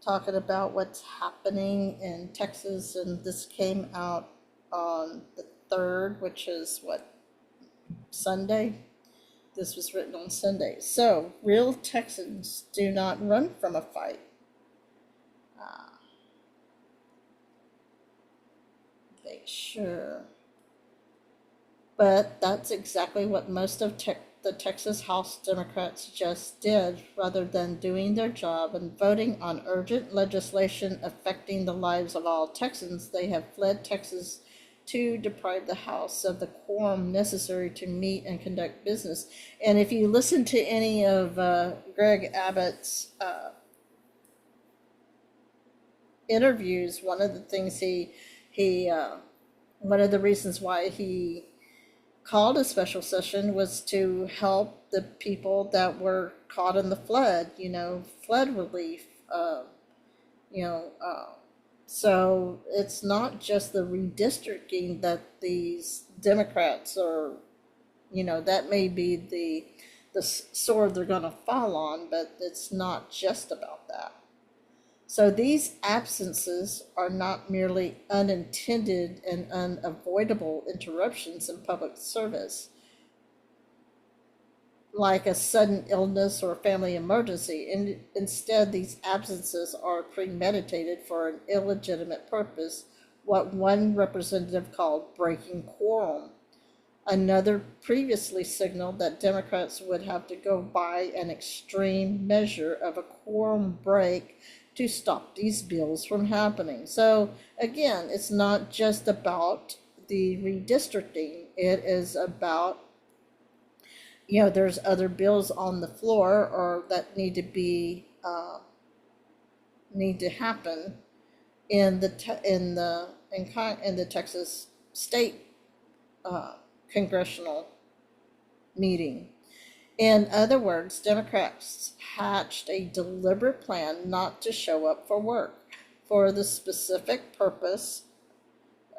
S2: talking about what's happening in Texas, and this came out on the 3rd, which is what, Sunday? This was written on Sunday. So, real Texans do not run from a fight. Make sure. But that's exactly what most of the Texas House Democrats just did. Rather than doing their job and voting on urgent legislation affecting the lives of all Texans, they have fled Texas to deprive the House of the quorum necessary to meet and conduct business. And if you listen to any of Greg Abbott's interviews, one of the things one of the reasons why he called a special session was to help the people that were caught in the flood, you know, flood relief, so it's not just the redistricting that these Democrats are, you know, that may be the sword they're going to fall on, but it's not just about that. So these absences are not merely unintended and unavoidable interruptions in public service, like a sudden illness or family emergency. And instead, these absences are premeditated for an illegitimate purpose, what one representative called breaking quorum. Another previously signaled that Democrats would have to go by an extreme measure of a quorum break to stop these bills from happening. So again, it's not just about the redistricting. It is about, you know, there's other bills on the floor or that need to be need to happen in the Texas state congressional meeting. In other words, Democrats hatched a deliberate plan not to show up for work for the specific purpose.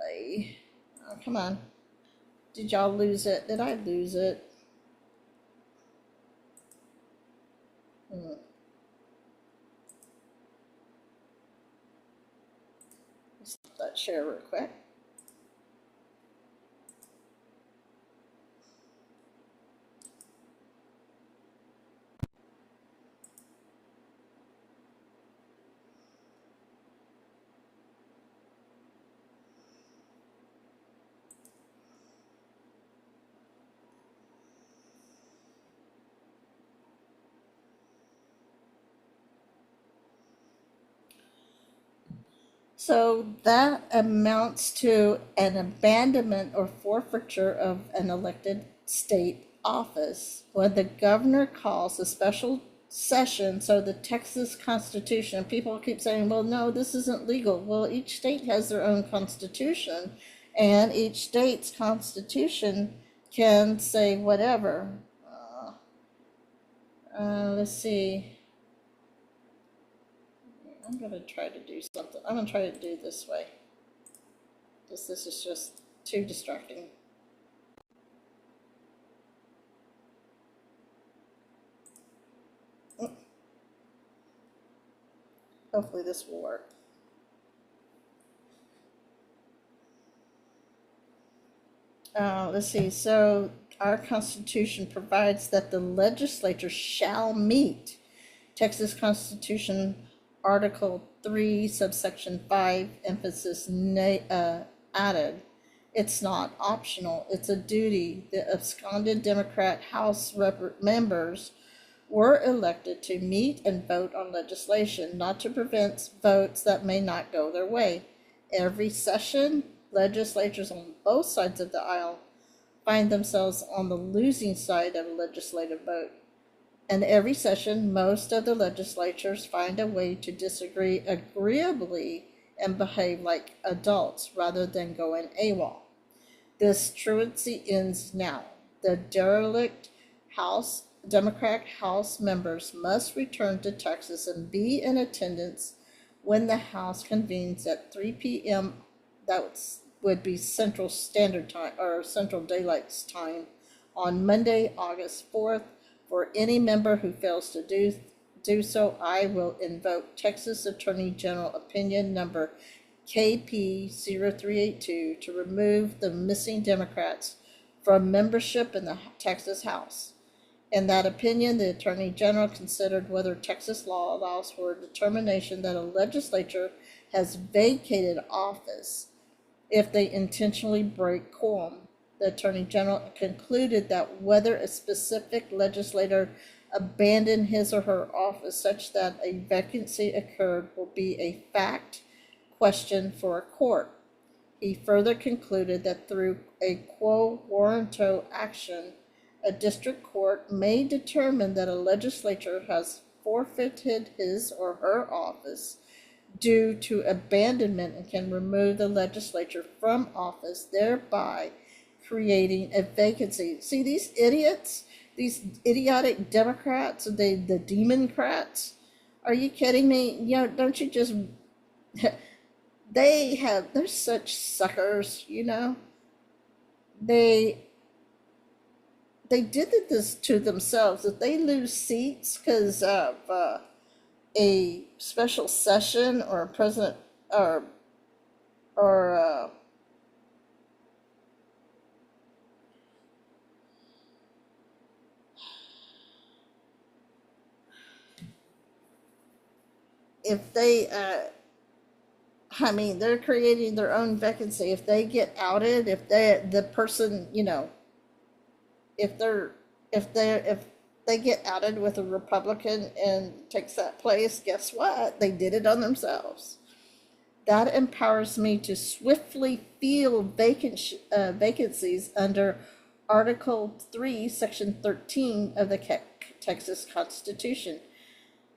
S2: Oh, come on. Did y'all lose it? Did I lose it? Let's share real quick. So that amounts to an abandonment or forfeiture of an elected state office. When the governor calls a special session, so the Texas Constitution, people keep saying, well, no, this isn't legal. Well, each state has their own constitution, and each state's constitution can say whatever. Let's see. I'm going to try to do something. I'm going to try to do this way. This is just too distracting. Hopefully this will work. Let's see. So our Constitution provides that the legislature shall meet. Texas Constitution, Article 3, subsection 5, emphasis added. It's not optional. It's a duty. The absconded Democrat House members were elected to meet and vote on legislation, not to prevent votes that may not go their way. Every session, legislatures on both sides of the aisle find themselves on the losing side of a legislative vote. And every session, most of the legislatures find a way to disagree agreeably and behave like adults rather than going AWOL. This truancy ends now. The derelict Democratic House members must return to Texas and be in attendance when the House convenes at 3 p.m. That would be Central Standard Time or Central Daylight Time on Monday, August 4th. For any member who fails to do so, I will invoke Texas Attorney General Opinion Number KP0382 to remove the missing Democrats from membership in the Texas House. In that opinion, the Attorney General considered whether Texas law allows for a determination that a legislature has vacated office if they intentionally break quorum. The Attorney General concluded that whether a specific legislator abandoned his or her office such that a vacancy occurred will be a fact question for a court. He further concluded that through a quo warranto action, a district court may determine that a legislature has forfeited his or her office due to abandonment and can remove the legislature from office, thereby creating a vacancy. See, these idiots, these idiotic Democrats, the Democrats, are you kidding me? You know, don't you just, they're such suckers, you know. They did this to themselves. If they lose seats because of a special session or a president or if they they're creating their own vacancy. If they get outed, if the person, you know, if they get outed with a Republican and takes that place, guess what? They did it on themselves. That empowers me to swiftly fill vacancies under Article 3, Section 13 of the Texas Constitution.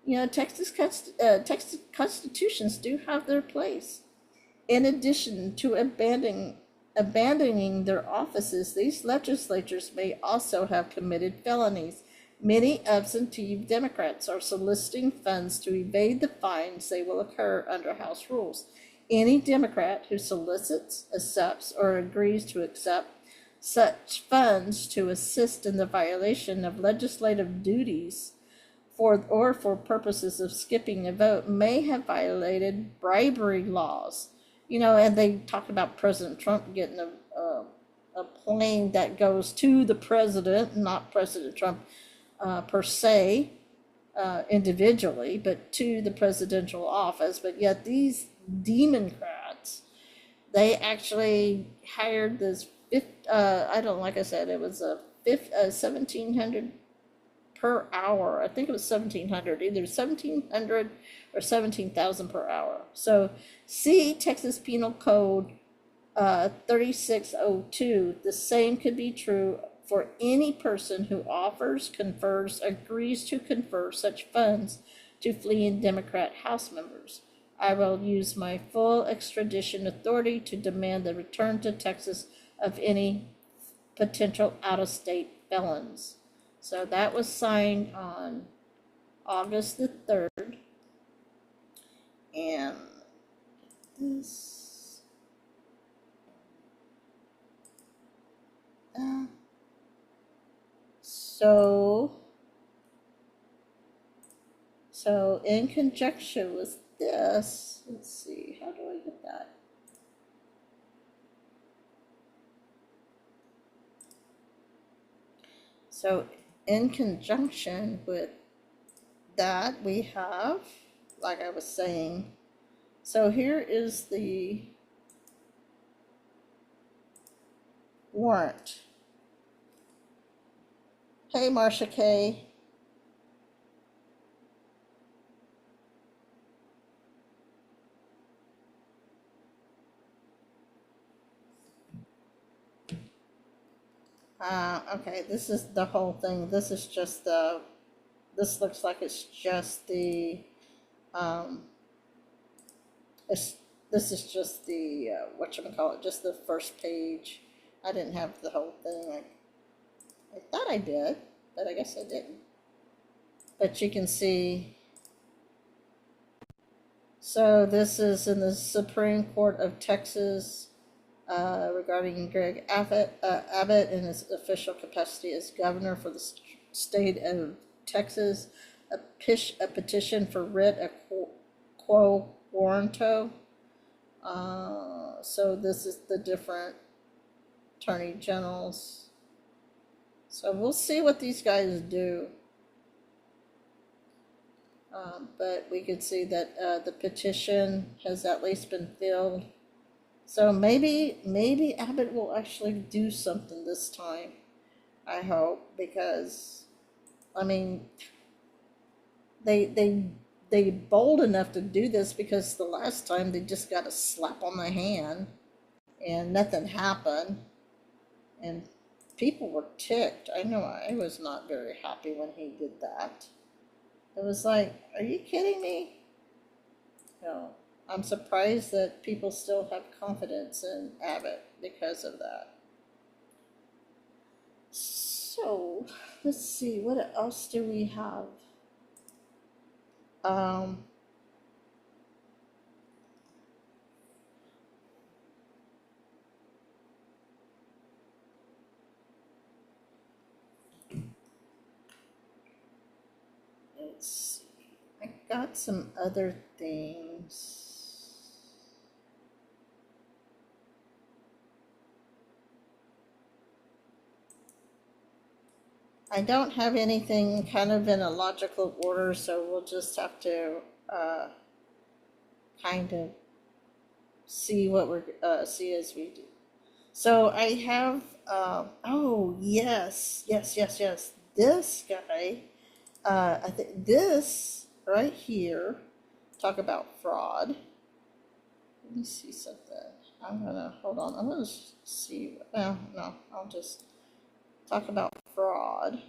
S2: You know, Texas constitutions do have their place. In addition to abandoning their offices, these legislatures may also have committed felonies. Many absentee Democrats are soliciting funds to evade the fines they will incur under House rules. Any Democrat who solicits, accepts, or agrees to accept such funds to assist in the violation of legislative duties for purposes of skipping a vote may have violated bribery laws. You know, and they talk about President Trump getting a plane that goes to the president, not President Trump per se, individually, but to the presidential office. But yet these Democrats, they actually hired this, like I said, it was a $1,700 per hour. I think it was 1,700, either 1,700 or 17,000 per hour. So see Texas Penal Code 3602. The same could be true for any person who offers, confers, agrees to confer such funds to fleeing Democrat House members. I will use my full extradition authority to demand the return to Texas of any potential out-of-state felons. So that was signed on August the 3rd. And this, so in conjunction with this, let's see, how do I get that? So in conjunction with that, we have, like I was saying, so here is the warrant. Hey, Marsha K. Okay, this is the whole thing. This is just the, this looks like it's just the, this is just the, whatchamacallit, just the first page. I didn't have the whole thing. I thought I did, but I guess I didn't. But you can see, so this is in the Supreme Court of Texas, regarding Greg Abbott in his official capacity as governor for the state of Texas, a petition for writ a quo warranto. So this is the different attorney generals. So we'll see what these guys do. But we could see that the petition has at least been filled. So maybe Abbott will actually do something this time. I hope, because I mean, they bold enough to do this, because the last time they just got a slap on the hand and nothing happened, and people were ticked. I know I was not very happy when he did that. It was like, are you kidding me? No. I'm surprised that people still have confidence in Abbott because of that. So, let's see, what else do we have? Let's see, I got some other things. I don't have anything kind of in a logical order, so we'll just have to kind of see what we're see as we do. So I have oh yes, this guy, I think this right here, talk about fraud. Let me see something. I'm gonna hold on. I'm gonna see. No, I'll just talk about fraud.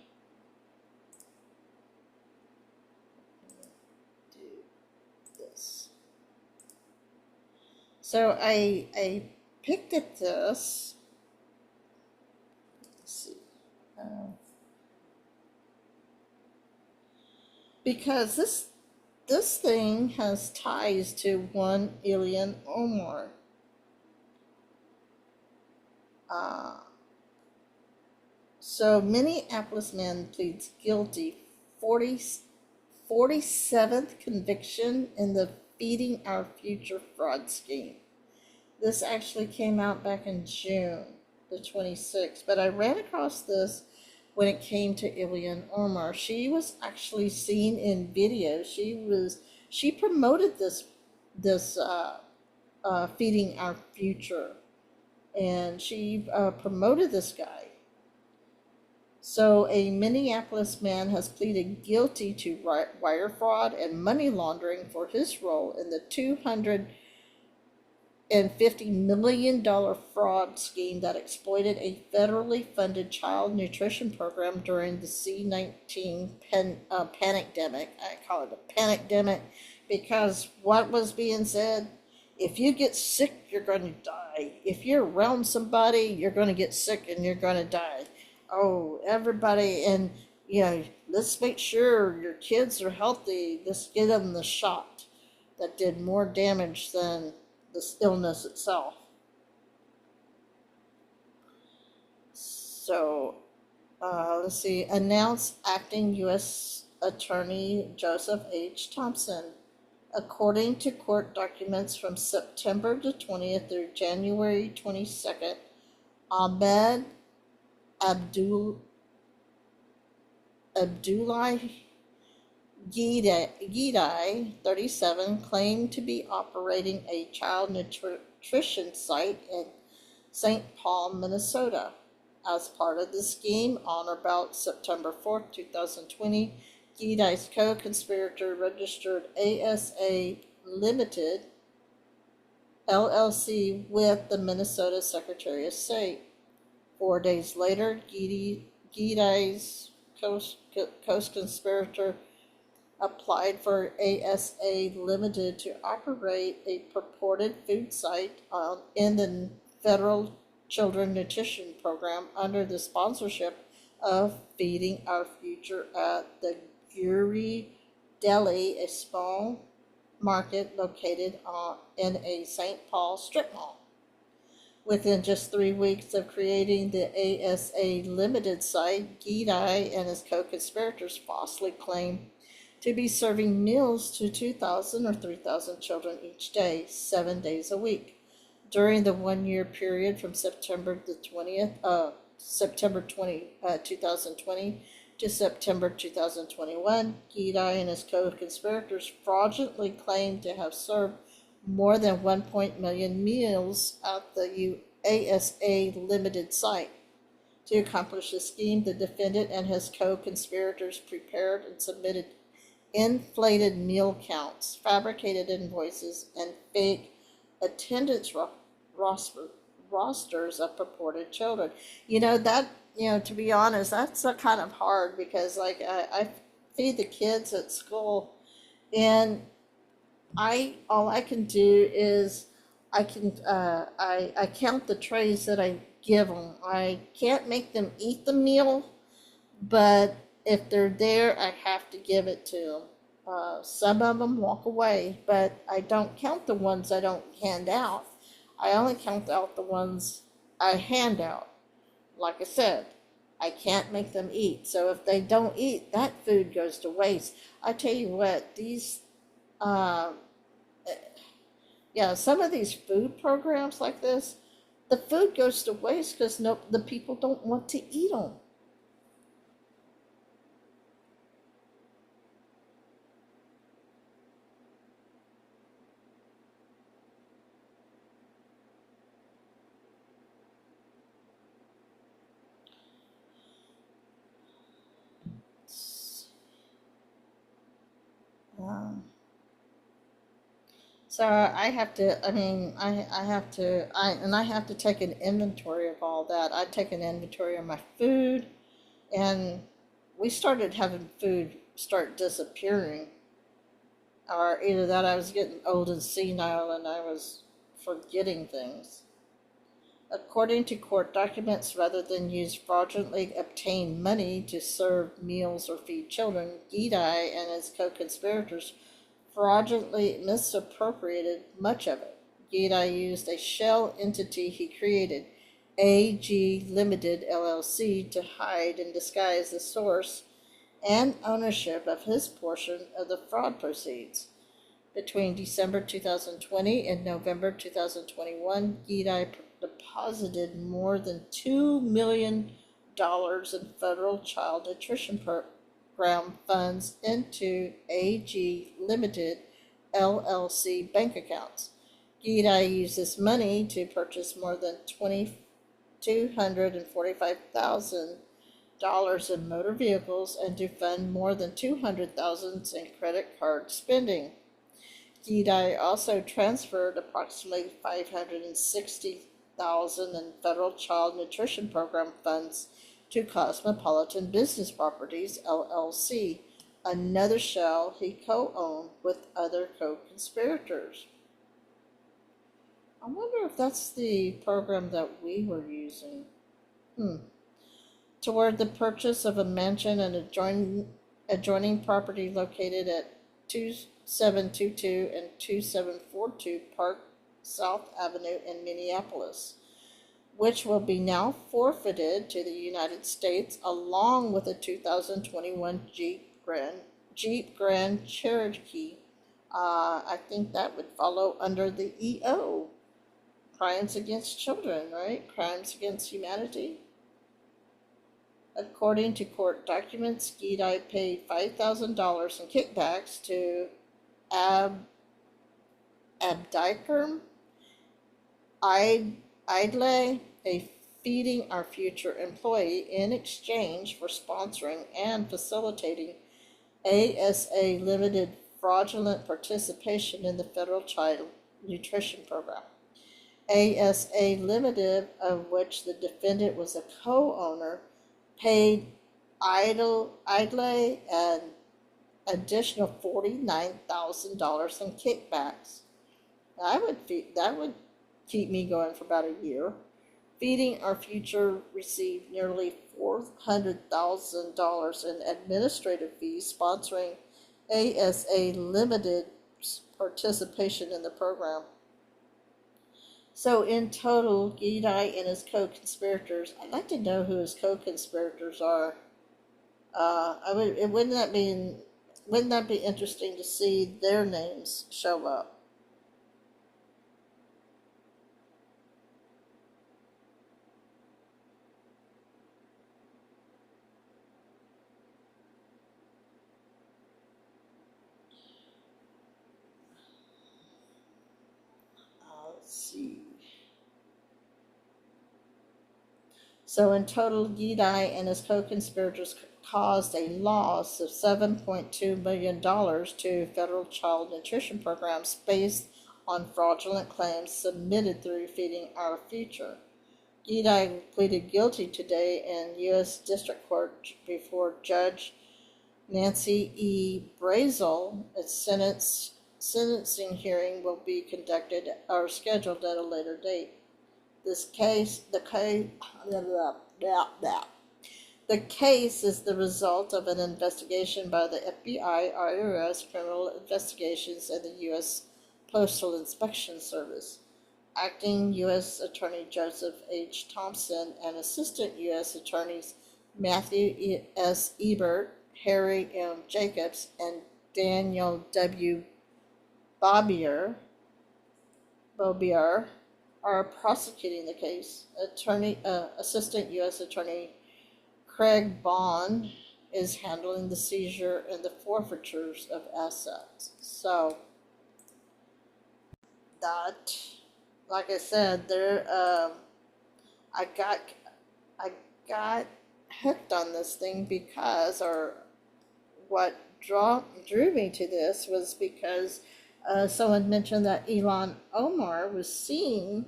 S2: Do this. So I picked at this. Let's see. Because this thing has ties to one Ilhan Omar. So Minneapolis man pleads guilty, 47th conviction in the Feeding Our Future fraud scheme. This actually came out back in June the 26th, but I ran across this when it came to Ilhan Omar. She was actually seen in videos. She promoted this Feeding Our Future, and she promoted this guy. So a Minneapolis man has pleaded guilty to wire fraud and money laundering for his role in the $250 million fraud scheme that exploited a federally funded child nutrition program during the C-19 panicdemic. I call it a panicdemic because what was being said If you get sick, you're going to die. If you're around somebody, you're going to get sick and you're going to die. Oh, everybody, and let's make sure your kids are healthy. Let's get them the shot. That did more damage than this illness itself. So, let's see. Announced acting U.S. Attorney Joseph H. Thompson. According to court documents from September the 20th through January 22nd, Ahmed Abdullah Gidai, 37, claimed to be operating a child nutrition site in St. Paul, Minnesota. As part of the scheme, on or about September 4th, 2020, Gidai's co-conspirator registered ASA Limited, LLC, with the Minnesota Secretary of State. 4 days later, Gidai's co-conspirator applied for ASA Limited to operate a purported food site in the federal Children Nutrition Program under the sponsorship of Feeding Our Future at the Guri Deli, a small market located in a St. Paul strip mall. Within just 3 weeks of creating the ASA Limited site, Gidai and his co-conspirators falsely claimed to be serving meals to 2,000 or 3,000 children each day, 7 days a week. During the 1 year period from September 20, 2020 to September 2021, Gidai and his co-conspirators fraudulently claimed to have served more than 1 million meals at the ASA Limited site. To accomplish the scheme, the defendant and his co-conspirators prepared and submitted inflated meal counts, fabricated invoices, and fake attendance rosters of purported children. To be honest, that's kind of hard because, like, I feed the kids at school, and all I can do is I count the trays that I give them. I can't make them eat the meal, but if they're there, I have to give it to them. Some of them walk away, but I don't count the ones I don't hand out. I only count out the ones I hand out. Like I said, I can't make them eat. So if they don't eat, that food goes to waste. I tell you what, some of these food programs like this, the food goes to waste because the people don't want to eat them. So I have to, I have to take an inventory of all that. I take an inventory of my food, and we started having food start disappearing. Or either that I was getting old and senile and I was forgetting things. According to court documents, rather than use fraudulently obtained money to serve meals or feed children, Gidai and his co-conspirators fraudulently misappropriated much of it. Gidai used a shell entity he created, AG Limited LLC, to hide and disguise the source and ownership of his portion of the fraud proceeds. Between December 2020 and November 2021, Gidai deposited more than $2 million in federal child nutrition program funds into AG Limited LLC bank accounts. Gidai used this money to purchase more than $245,000 in motor vehicles and to fund more than $200,000 in credit card spending. Gidai also transferred approximately $560,000 in federal child nutrition program funds to Cosmopolitan Business Properties, LLC, another shell he co-owned with other co-conspirators. I wonder if that's the program that we were using. Toward the purchase of a mansion and adjoining property located at 2722 and 2742 Park South Avenue in Minneapolis, which will be now forfeited to the United States, along with a 2021 Jeep Grand Cherokee. I think that would follow under the EO, crimes against children, right? Crimes against humanity. According to court documents, Gidai paid $5,000 in kickbacks to Abdiker Idle, a Feeding Our Future employee, in exchange for sponsoring and facilitating ASA Limited fraudulent participation in the federal child nutrition program. ASA Limited, of which the defendant was a co-owner, paid Idle an additional $49,000 in kickbacks. That would keep me going for about a year. Feeding Our Future received nearly $400,000 in administrative fees sponsoring ASA Limited's participation in the program. So in total, Gidai and his co-conspirators, I'd like to know who his co-conspirators are. Wouldn't that be interesting to see their names show up? Let's see. So in total, Gidai and his co-conspirators caused a loss of $7.2 million to federal child nutrition programs based on fraudulent claims submitted through Feeding Our Future. Gidai pleaded guilty today in U.S. District Court before Judge Nancy E. Brazel. Its sentencing hearing will be conducted or scheduled at a later date. The case is the result of an investigation by the FBI, IRS, Criminal Investigations, and the U.S. Postal Inspection Service. Acting U.S. Attorney Joseph H. Thompson and Assistant U.S. Attorneys Matthew S. Ebert, Harry M. Jacobs, and Daniel W. Bobier are prosecuting the case. Assistant U.S. Attorney Craig Bond is handling the seizure and the forfeitures of assets. So that, like I said, I got hooked on this thing because, or what drew me to this was because someone mentioned that Ilhan Omar was seen,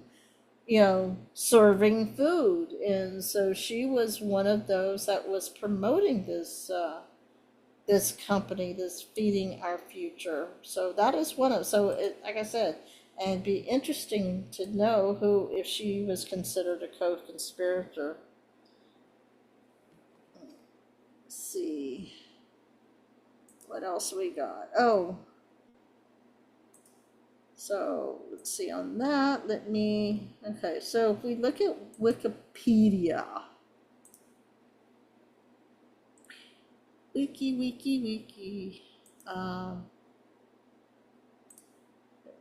S2: serving food, and so she was one of those that was promoting this this company, this Feeding Our Future. So that is one of, like I said, and it'd be interesting to know if she was considered a co-conspirator. Let's see, what else we got? Oh, so let's see on that. Okay, so if we look at Wikipedia, wiki. Let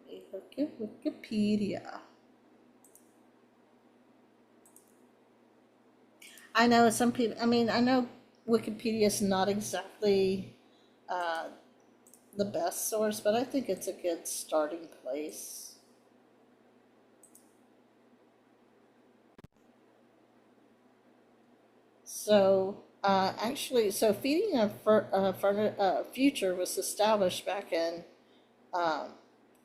S2: me look at Wikipedia. I know some people, I know Wikipedia is not exactly the best source, but I think it's a good starting place. So Feeding Our Future was established back in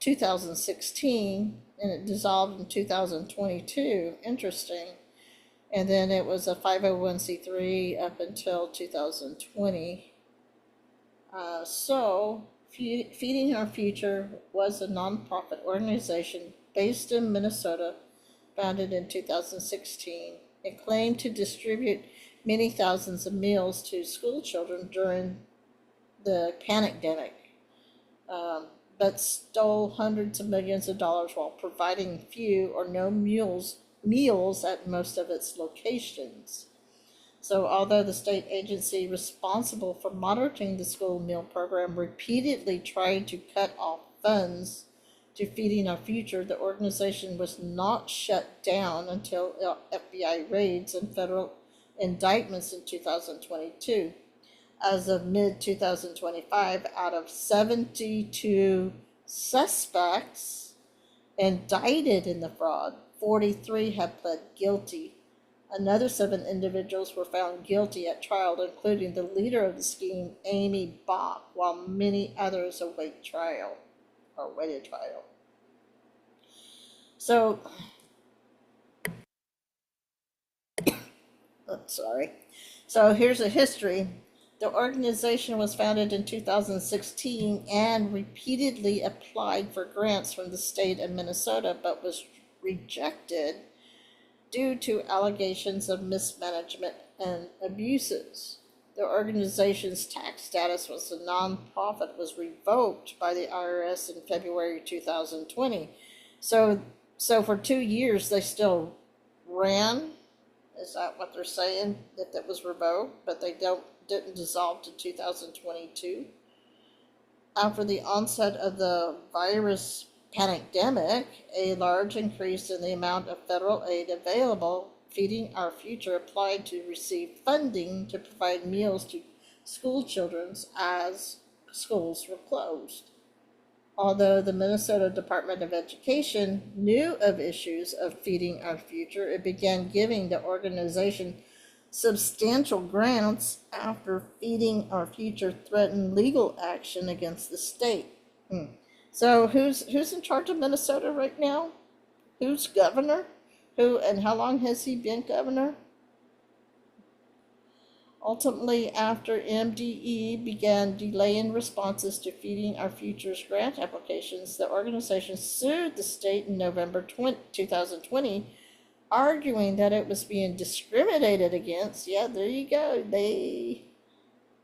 S2: 2016, and it dissolved in 2022. Interesting. And then it was a 501c3 up until 2020. Feeding Our Future was a nonprofit organization based in Minnesota, founded in 2016. It claimed to distribute many thousands of meals to school children during the pandemic, but stole hundreds of millions of dollars while providing few or no meals at most of its locations. So although the state agency responsible for monitoring the school meal program repeatedly tried to cut off funds to Feeding Our Future, the organization was not shut down until FBI raids and federal indictments in 2022. As of mid-2025, out of 72 suspects indicted in the fraud, 43 have pled guilty. Another 7 individuals were found guilty at trial, including the leader of the scheme, Amy Bach, while many others awaited trial. So, So here's a history. The organization was founded in 2016 and repeatedly applied for grants from the state of Minnesota, but was rejected due to allegations of mismanagement and abuses. The organization's tax status as a nonprofit was revoked by the IRS in February 2020. So for 2 years they still ran. Is that what they're saying? That was revoked, but they didn't dissolve to 2022. After the onset of the virus pandemic, a large increase in the amount of federal aid available, Feeding Our Future applied to receive funding to provide meals to school children as schools were closed. Although the Minnesota Department of Education knew of issues of Feeding Our Future, it began giving the organization substantial grants after Feeding Our Future threatened legal action against the state. So who's in charge of Minnesota right now? Who's governor? Who and how long has he been governor? Ultimately, after MDE began delaying responses to Feeding Our Future's grant applications, the organization sued the state in November 2020, arguing that it was being discriminated against. Yeah, there you go. They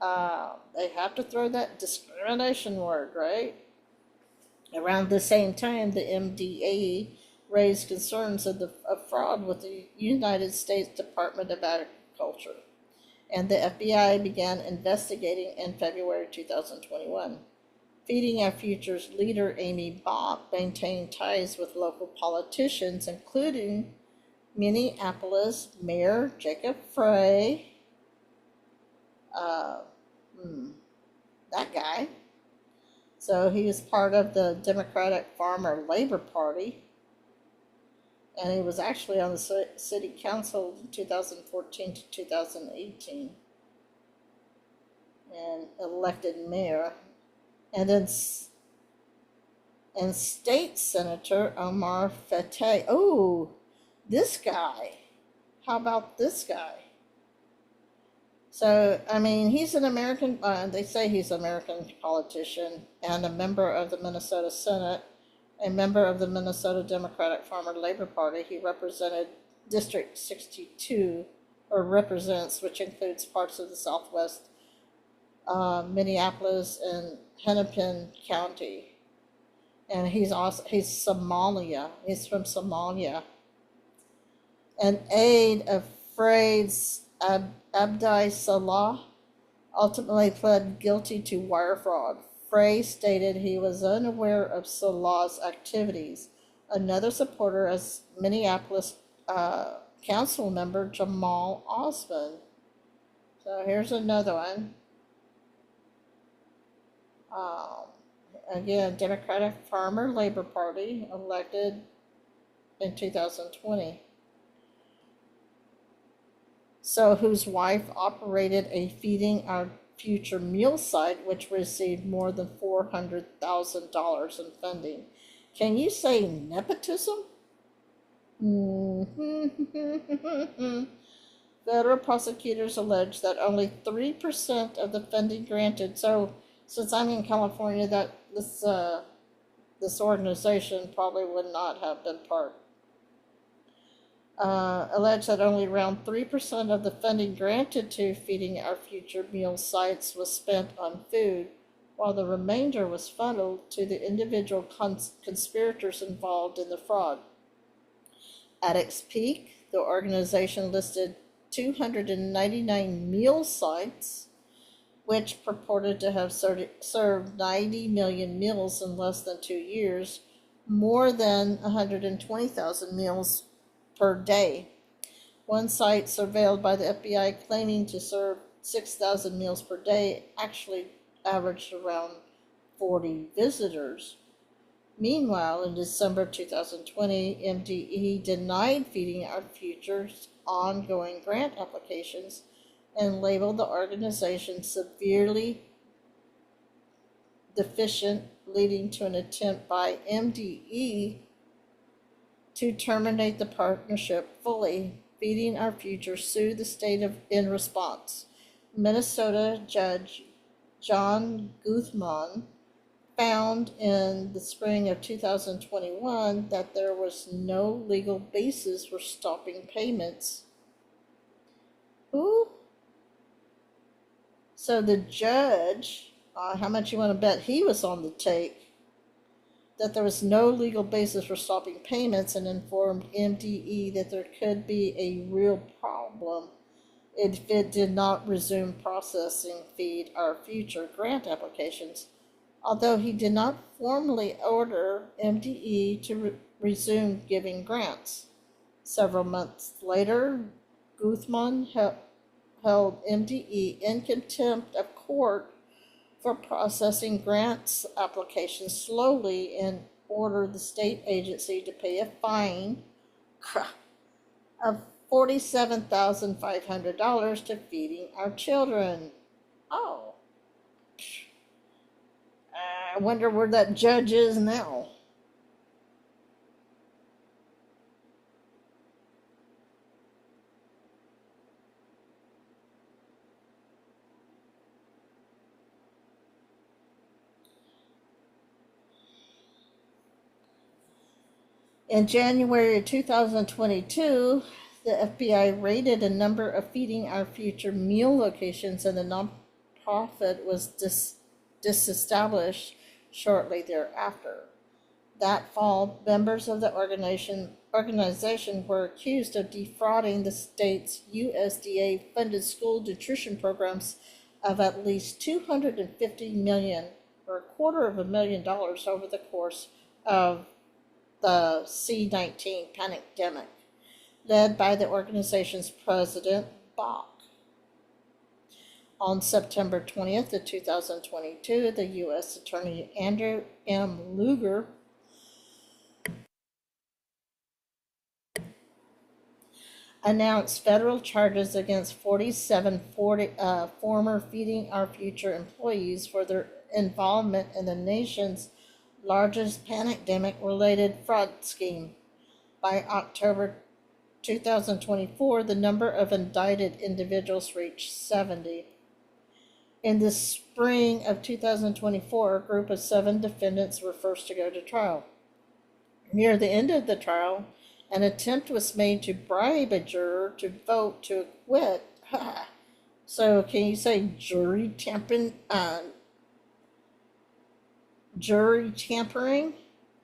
S2: have to throw that discrimination word, right? Around the same time, the MDA raised concerns of fraud with the United States Department of Agriculture, and the FBI began investigating in February 2021. Feeding Our Future's leader, Amy Bach, maintained ties with local politicians, including Minneapolis Mayor Jacob Frey, that guy. So he was part of the Democratic Farmer Labor Party, and he was actually on the city council in 2014 to 2018 and elected mayor. And then state senator Omar Fateh. Oh, this guy. How about this guy? So, I mean, he's an American, they say he's an American politician and a member of the Minnesota Senate, a member of the Minnesota Democratic Farmer Labor Party. He represented District 62, or represents, which includes parts of the Southwest, Minneapolis and Hennepin County. And he's Somalia. He's from Somalia. An aide of Frey's Abdi Salah ultimately pled guilty to wire fraud. Frey stated he was unaware of Salah's activities. Another supporter is Minneapolis council member Jamal Osman. So here's another one. Again, Democratic Farmer Labor Party, elected in 2020. So whose wife operated a Feeding Our Future meal site, which received more than $400,000 in funding. Can you say nepotism? Federal prosecutors allege that only 3% of the funding granted. So since I'm in California, that this this organization probably would not have been part. Alleged that only around 3% of the funding granted to Feeding Our Future meal sites was spent on food, while the remainder was funneled to the individual conspirators involved in the fraud. At its peak, the organization listed 299 meal sites, which purported to have served 90 million meals in less than 2 years, more than 120,000 meals per day. One site surveilled by the FBI claiming to serve 6,000 meals per day actually averaged around 40 visitors. Meanwhile, in December 2020, MDE denied Feeding Our Future's ongoing grant applications and labeled the organization severely deficient, leading to an attempt by MDE to terminate the partnership fully. Feeding Our Future sued the state in response. Minnesota Judge John Guzman found in the spring of 2021 that there was no legal basis for stopping payments. Ooh. So the judge, how much you want to bet he was on the take? That there was no legal basis for stopping payments, and informed MDE that there could be a real problem if it did not resume processing Feed Our Future grant applications, although he did not formally order MDE to resume giving grants. Several months later, Guzman held MDE in contempt of court for processing grants applications slowly and ordered the state agency to pay a fine of $47,500 to Feeding Our Children. Oh. I wonder where that judge is now. In January 2022, the FBI raided a number of Feeding Our Future meal locations, and the nonprofit was disestablished shortly thereafter. That fall, members of the organization were accused of defrauding the state's USDA-funded school nutrition programs of at least $250 million, or $250,000 over the course of the C-19 pandemic, led by the organization's president, Bach. On September 20th of 2022, the U.S. Attorney Andrew M. Luger announced federal charges against 47 former Feeding Our Future employees for their involvement in the nation's largest pandemic-related fraud scheme. By October 2024, the number of indicted individuals reached 70. In the spring of 2024, a group of 7 defendants were first to go to trial. Near the end of the trial, an attempt was made to bribe a juror to vote to acquit. So can you say jury tampering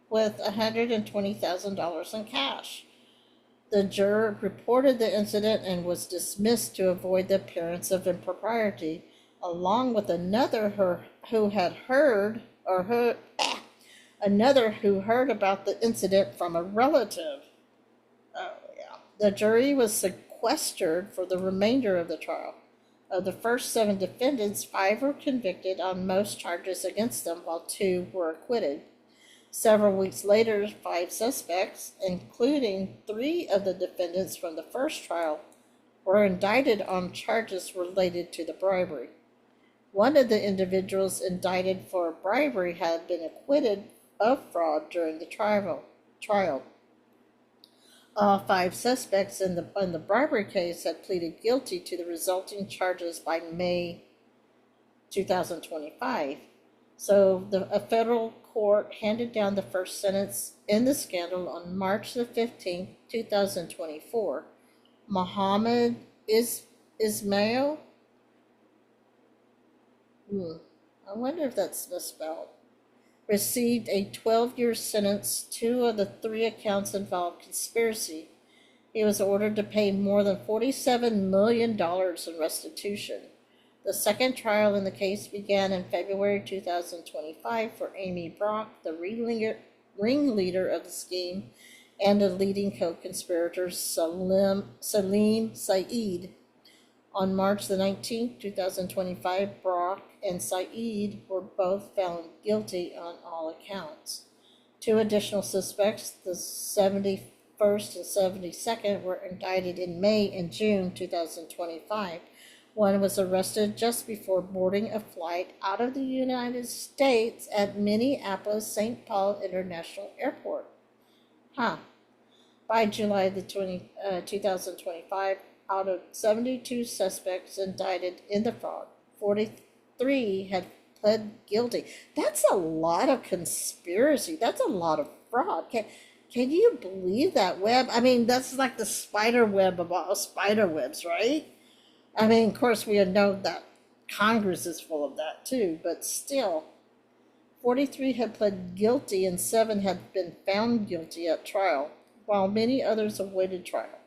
S2: with $120,000 in cash? The juror reported the incident and was dismissed to avoid the appearance of impropriety, along with another who heard about the incident from a relative. Oh yeah. The jury was sequestered for the remainder of the trial. Of the first 7 defendants, 5 were convicted on most charges against them, while 2 were acquitted. Several weeks later, 5 suspects, including 3 of the defendants from the first trial, were indicted on charges related to the bribery. One of the individuals indicted for bribery had been acquitted of fraud during the trial. All 5 suspects in the bribery case had pleaded guilty to the resulting charges by May 2025. So a federal court handed down the first sentence in the scandal on March the 15th, 2024. Mohammed Ismail, I wonder if that's misspelled, received a 12-year sentence. 2 of the 3 accounts involved conspiracy. He was ordered to pay more than $47 million in restitution. The second trial in the case began in February 2025 for Amy Brock, the ringleader of the scheme, and the leading co-conspirator Salim Saeed. On March the 19th, 2025, Brock and Saeed were both found guilty on all accounts. 2 additional suspects, the 71st and 72nd, were indicted in May and June 2025. One was arrested just before boarding a flight out of the United States at Minneapolis St. Paul International Airport. By July the 2025, out of 72 suspects indicted in the fraud, 43 had pled guilty. That's a lot of conspiracy. That's a lot of fraud. Can you believe that web? I mean, that's like the spider web of all spider webs, right? I mean, of course, we know that Congress is full of that too, but still, 43 had pled guilty and 7 had been found guilty at trial, while many others awaited trial.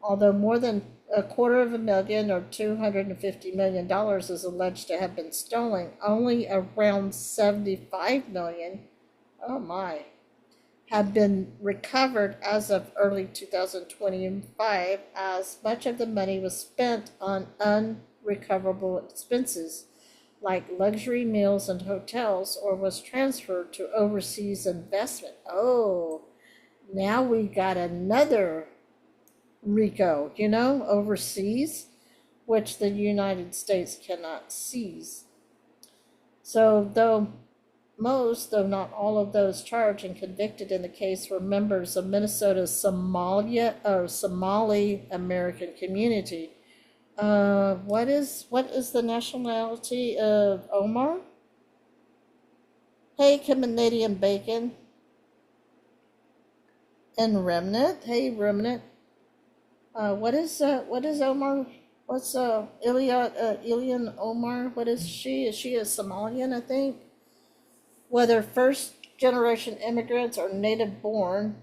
S2: Although more than $250,000 or $250 million is alleged to have been stolen, only around $75 million, oh my, have been recovered as of early 2025, as much of the money was spent on unrecoverable expenses like luxury meals and hotels, or was transferred to overseas investment. Oh, now we got another RICO, overseas, which the United States cannot seize. So though not all of those charged and convicted in the case were members of Minnesota's Somali American community. What is the nationality of Omar? Hey, Canadian Bacon. And Remnant. Hey, Remnant. What is Omar? What's Ilian Omar? What is she? Is she a Somalian, I think? Whether first-generation immigrants or native-born,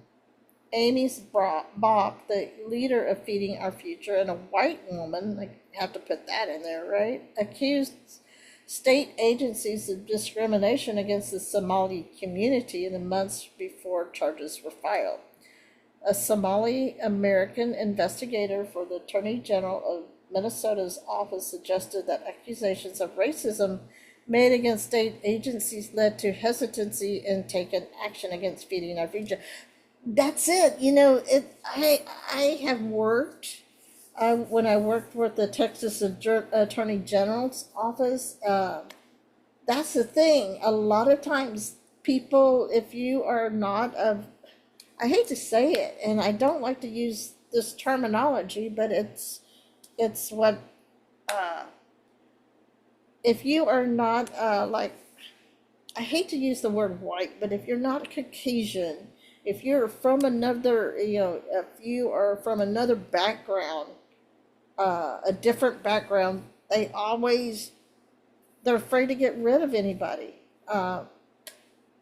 S2: Amy's Bach, the leader of Feeding Our Future, and a white woman, I have to put that in there, right, accused state agencies of discrimination against the Somali community in the months before charges were filed. A Somali American investigator for the Attorney General of Minnesota's office suggested that accusations of racism made against state agencies led to hesitancy in taking action against Feeding Our Future. That's it. I have worked, when I worked with the Texas Attorney General's office, that's the thing. A lot of times people, if you are not I hate to say it, and I don't like to use this terminology, but it's what, if you are not, I hate to use the word white, but if you're not Caucasian, if you're from another, if you are from another background, a different background, they're afraid to get rid of anybody.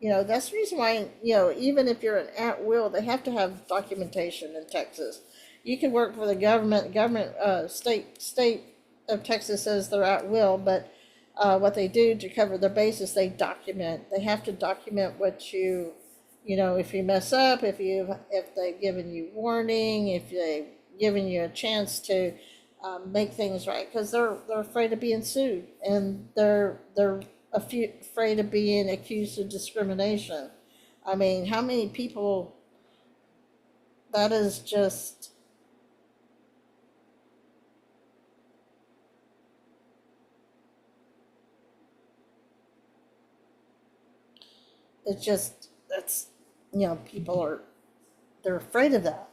S2: That's the reason why, even if you're an at-will, they have to have documentation in Texas. You can work for the government, state of Texas says they're at-will, but what they do to cover their bases, they have to document what if you mess up, if they've given you warning, if they've given you a chance to make things right, because they're afraid of being sued, and they're afraid of being accused of discrimination. I mean, how many people, that is just, people they're afraid of that.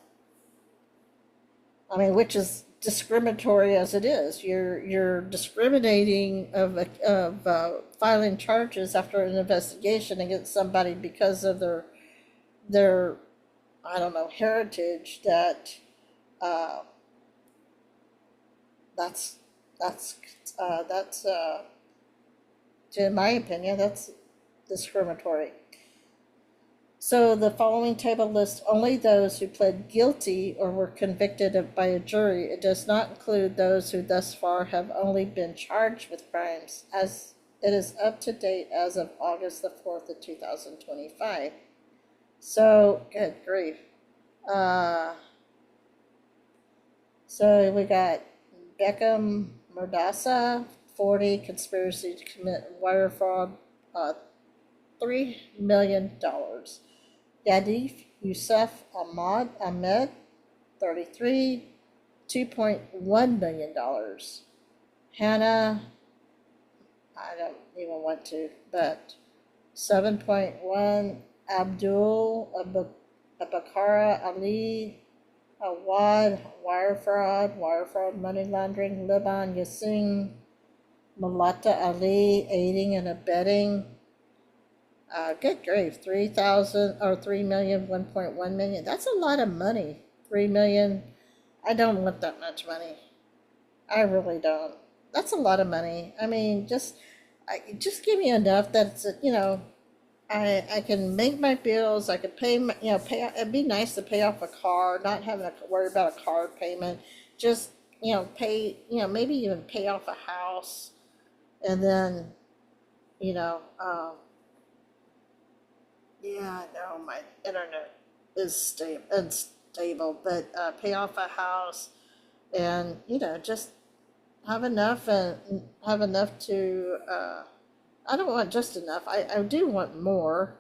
S2: I mean, which is discriminatory as it is. You're discriminating of filing charges after an investigation against somebody because of their I don't know, heritage. Uh, that's that's in my opinion, that's discriminatory. So the following table lists only those who pled guilty or were convicted by a jury. It does not include those who thus far have only been charged with crimes, as it is up to date as of August the 4th of 2025. So, good grief. So we got Beckham Murdasa, 40, conspiracy to commit wire fraud, $3 million. Yadif Youssef Ahmed, 33, $2.1 million. Hannah, I don't even want to, but 7.1. Abdul Abakara Ali Awad, wire fraud, money laundering. Liban Yassine Mulata Ali, aiding and abetting. Good grief, 3,000 or 3 million, 1.1 million. That's a lot of money. 3 million. I don't want that much money. I really don't. That's a lot of money. I mean, just give me enough that it's, I can make my bills. I could pay my, pay. It'd be nice to pay off a car, not having to worry about a car payment. Just, pay, maybe even pay off a house, and then, yeah, I know my internet is unstable, but pay off a house, and just have enough to. I don't want just enough. I do want more,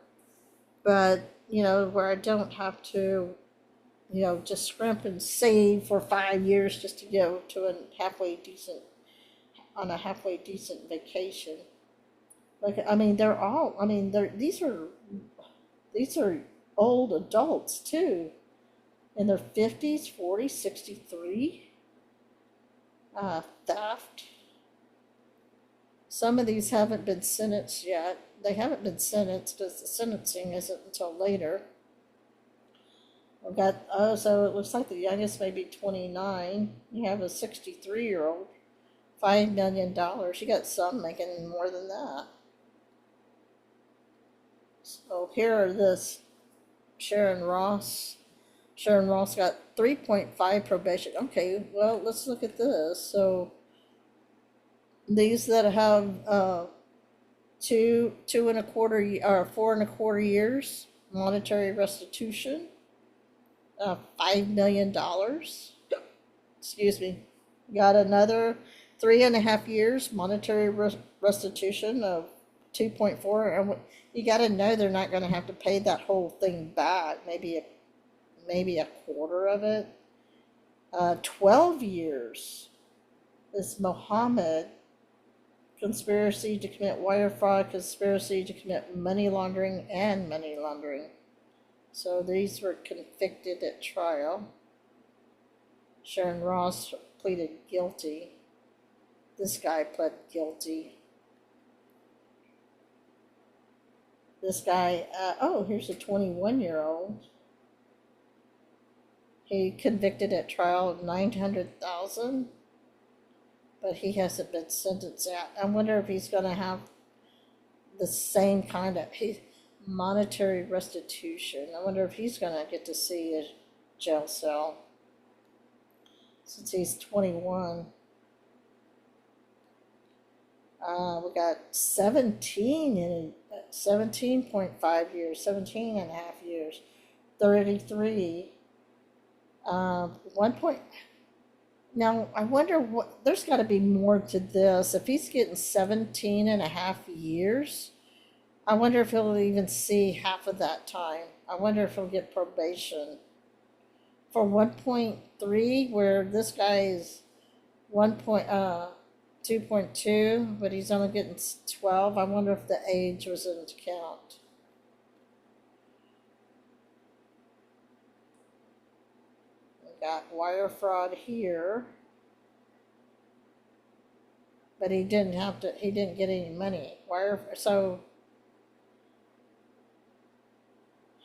S2: but where I don't have to, just scrimp and save for 5 years just to go to a halfway decent vacation. Like, I mean, these are old adults too, in their 50s, 40s, 63. Theft. Some of these haven't been sentenced yet. They haven't been sentenced because the sentencing isn't until later. We've got, so it looks like the youngest may be 29. You have a 63-year-old, $5 million. You got some making more than that. So here are this Sharon Ross. Sharon Ross got 3.5 probation. Okay, well, let's look at this. So these that have 2.25 or 4.25 years monetary restitution, $5 million. Excuse me. Got another 3.5 years monetary restitution of 2.4. And you got to know they're not going to have to pay that whole thing back. Maybe a quarter of it. 12 years. This Mohammed, conspiracy to commit wire fraud, conspiracy to commit money laundering. So these were convicted at trial. Sharon Ross pleaded guilty. This guy pled guilty. This guy, here's a 21-year-old. He convicted at trial of $900,000. But he hasn't been sentenced yet. I wonder if he's going to have the same kind of monetary restitution. I wonder if he's going to get to see a jail cell since he's 21. We got 17.5 years, 17 and a half years, 33, 1 point. Now, I wonder what, there's got to be more to this. If he's getting 17 and a half years, I wonder if he'll even see half of that time. I wonder if he'll get probation. For 1.3, where this guy is 2.2, but he's only getting 12, I wonder if the age was in account. Got wire fraud here. but he didn't have to. He didn't get any money. Why? So,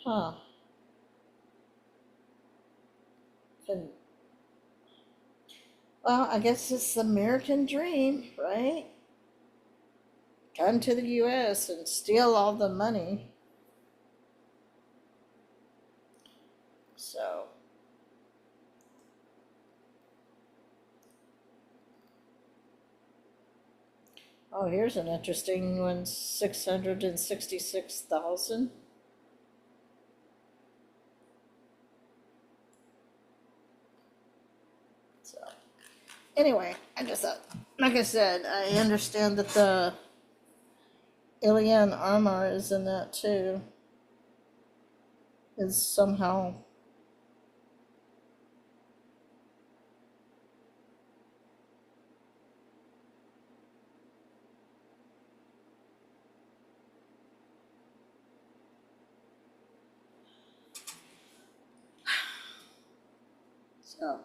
S2: huh? Can, well, I guess it's the American dream, right? Come to the U.S. and steal all the money. So, oh, here's an interesting one: 666,000. So, anyway, I just thought, like I said, I understand that the alien armor is in that too. Is somehow. So,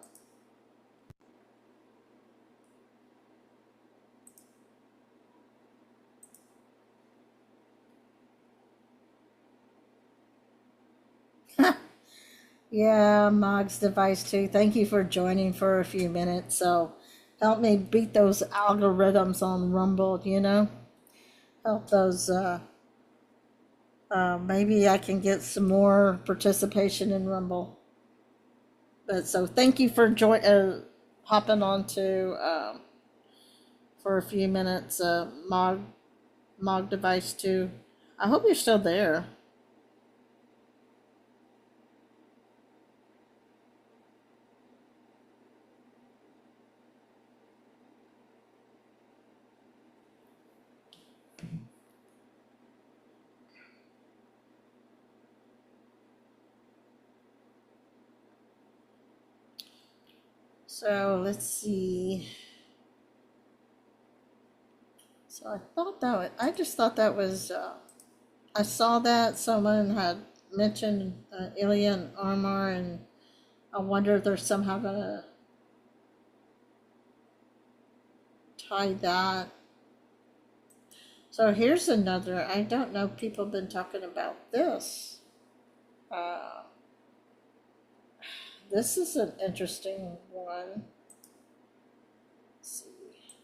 S2: yeah, Mog's device too. Thank you for joining for a few minutes. So, help me beat those algorithms on Rumble, Help those, maybe I can get some more participation in Rumble. But so thank you for hopping on to, for a few minutes, Mog device too. I hope you're still there. So let's see. So I just thought that was, I saw that someone had mentioned alien armor, and I wonder if they're somehow gonna tie that. So here's another. I don't know. People have been talking about this. Uh, this is an interesting one. Let's see.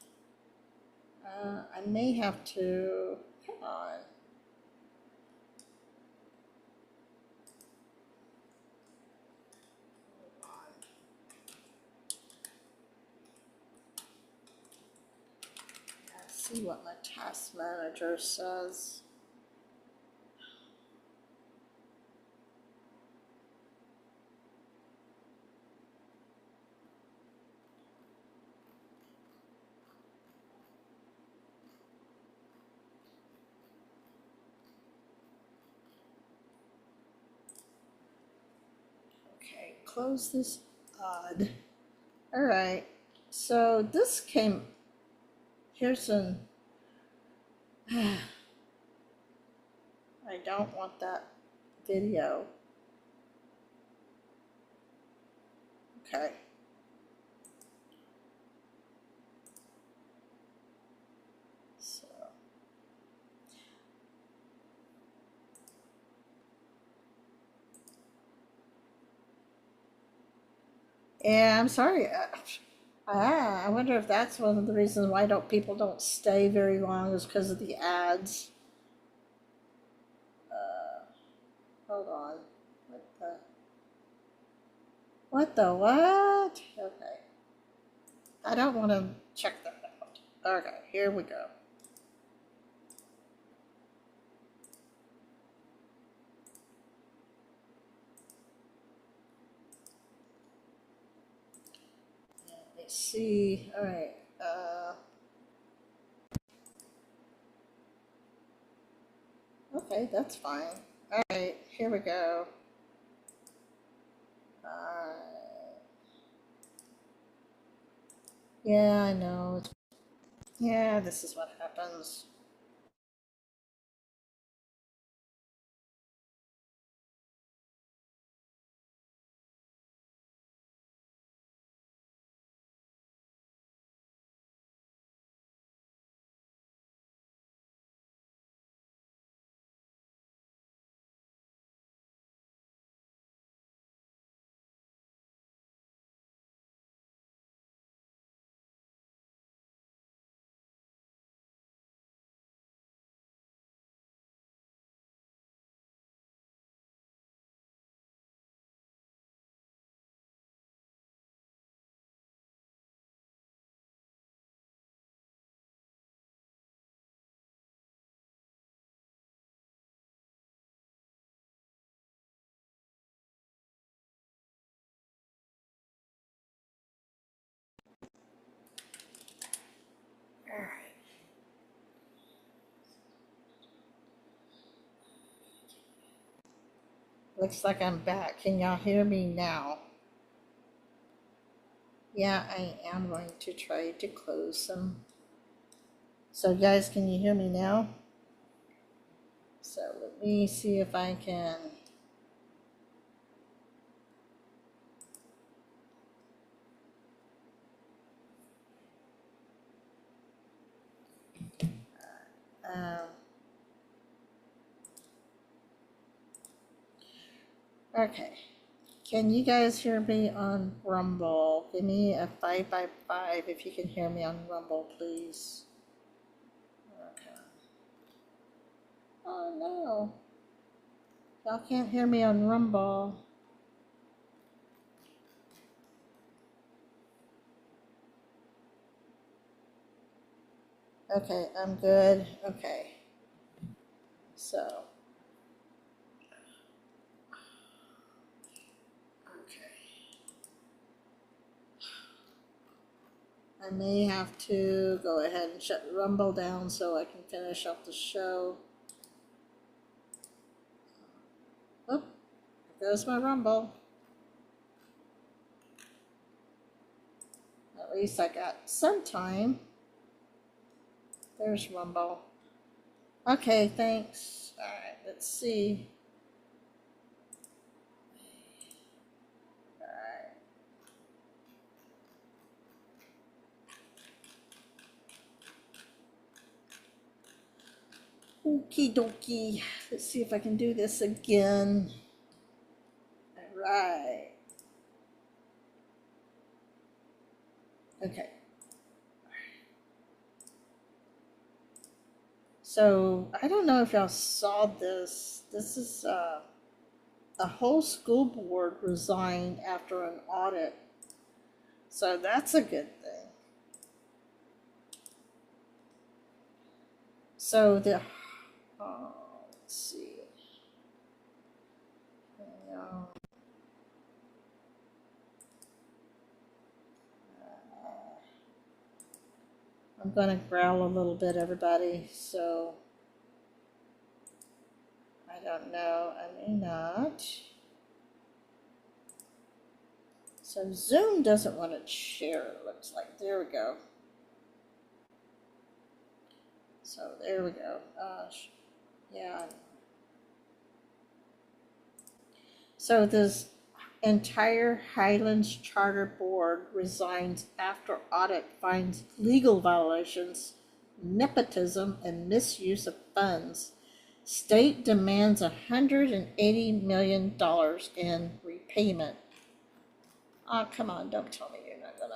S2: I may have to. Come on. See what my task manager says. Okay, close this odd. All right, so this came. Here's an. I don't want that video. Okay. So. Yeah, I'm sorry. I wonder if that's one of the reasons why people don't stay very long is because of the ads. Hold on. What the what? Okay. I don't want to check that out. Okay, here we go. Let's see. All right. Okay, that's fine. All right, here we go. Yeah, I know. Yeah, this is what happens. Looks like I'm back. Can y'all hear me now? Yeah, I am going to try to close them. So guys, can you hear me now? So let me see if I can. Um, okay. Can you guys hear me on Rumble? Give me a 5 by 5 if you can hear me on Rumble, please. Okay. Oh no. Y'all can't hear me on Rumble. Okay, I'm good. Okay. So. Okay. I may have to go ahead and shut Rumble down so I can finish up the show. Oop, there goes my Rumble. At least I got some time. There's Rumble. Okay, thanks. All right, let's see. All right. Okie dokie. Let's see if I can do this again. All right. Okay. So I don't know if y'all saw this. This is a whole school board resigned after an audit. So that's a good thing. So the let's see. I'm gonna growl a little bit, everybody. So I don't know. I may not. So Zoom doesn't want to share, it looks like. There we go. So there we go. Yeah. So this entire Highlands Charter Board resigns after audit finds legal violations, nepotism, and misuse of funds. State demands $180 million in repayment. Oh, come on, don't tell me you're not gonna.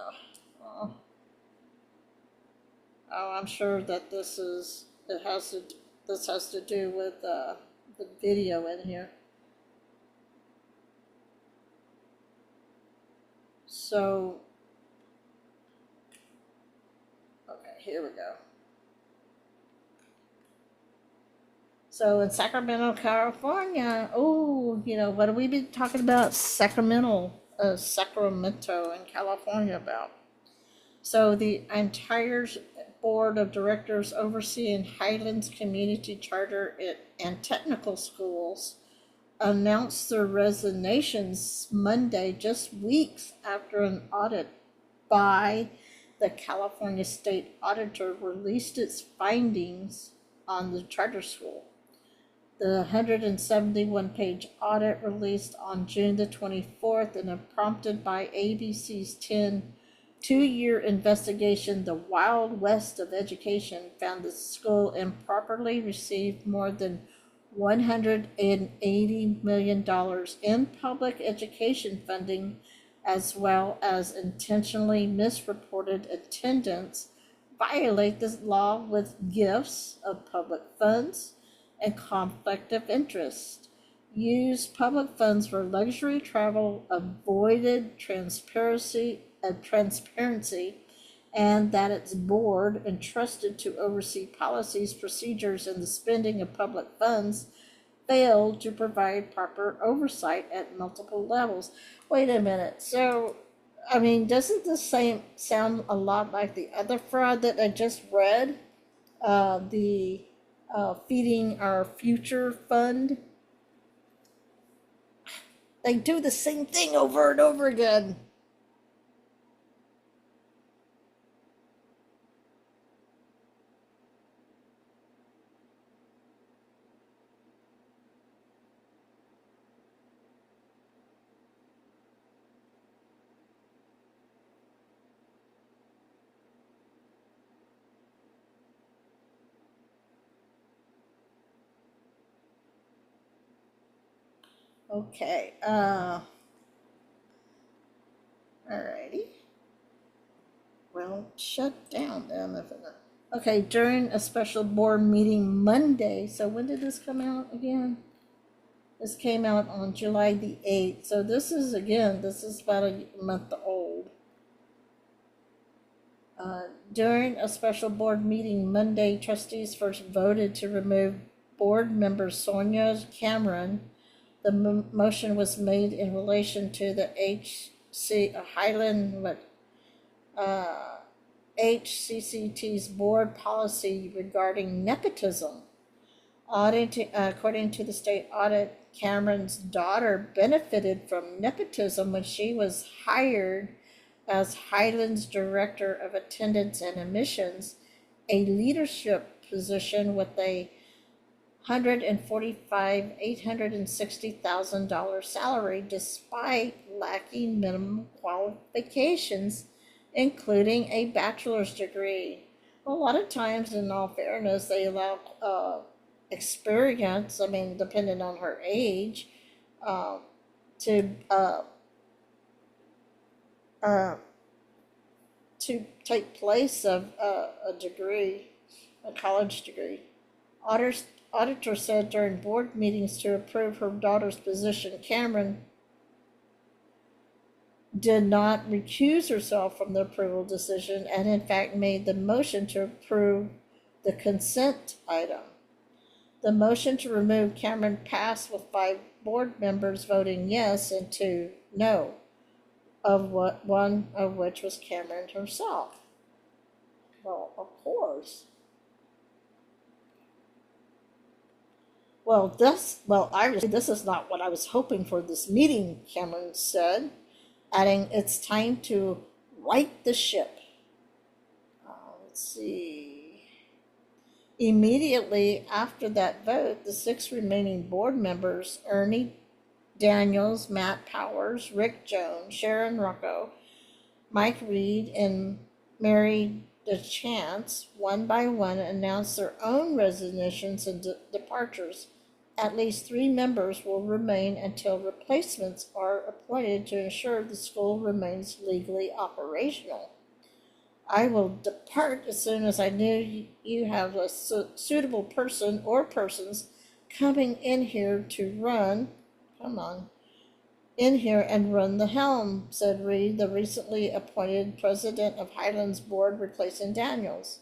S2: Oh, I'm sure that this has to do with the video in here. So, okay, here we go. So in Sacramento, California, what have we been talking about Sacramento in California about? So the entire board of directors overseeing Highlands Community Charter and Technical Schools announced their resignations Monday, just weeks after an audit by the California State Auditor released its findings on the charter school. The 171-page audit released on June the 24th and prompted by ABC's 2-year investigation, The Wild West of Education, found the school improperly received more than $180 million in public education funding, as well as intentionally misreported attendance, violate this law with gifts of public funds and conflict of interest, used public funds for luxury travel, avoided transparency, and that its board, entrusted to oversee policies, procedures, and the spending of public funds, failed to provide proper oversight at multiple levels. Wait a minute. So, I mean, doesn't this sound a lot like the other fraud that I just read? The Feeding Our Future Fund. They do the same thing over and over again. Okay, alrighty. Well, shut down then if it not. Okay, during a special board meeting Monday. So when did this come out again? This came out on July the 8th. So this is about a month old. During a special board meeting Monday, trustees first voted to remove board member Sonia Cameron. The motion was made in relation to the HCCT's board policy regarding nepotism. According to the state audit, Cameron's daughter benefited from nepotism when she was hired as Highlands Director of Attendance and Admissions, a leadership position with a $860,000 salary despite lacking minimum qualifications, including a bachelor's degree. A lot of times, in all fairness, they allow experience, I mean, depending on her age, to take place of a degree, a college degree. Auditor said during board meetings to approve her daughter's position, Cameron did not recuse herself from the approval decision and in fact made the motion to approve the consent item. The motion to remove Cameron passed with 5 board members voting yes and 2 no, one of which was Cameron herself. Well, of course. This is not what I was hoping for this meeting, Cameron said, adding, it's time to right the ship. Let's see. Immediately after that vote, the 6 remaining board members, Ernie Daniels, Matt Powers, Rick Jones, Sharon Rocco, Mike Reed, and Mary DeChance, one by one, announced their own resignations and departures. At least 3 members will remain until replacements are appointed to ensure the school remains legally operational. I will depart as soon as I know you have a suitable person or persons coming in here and run the helm, said Reed, the recently appointed president of Highlands Board, replacing Daniels.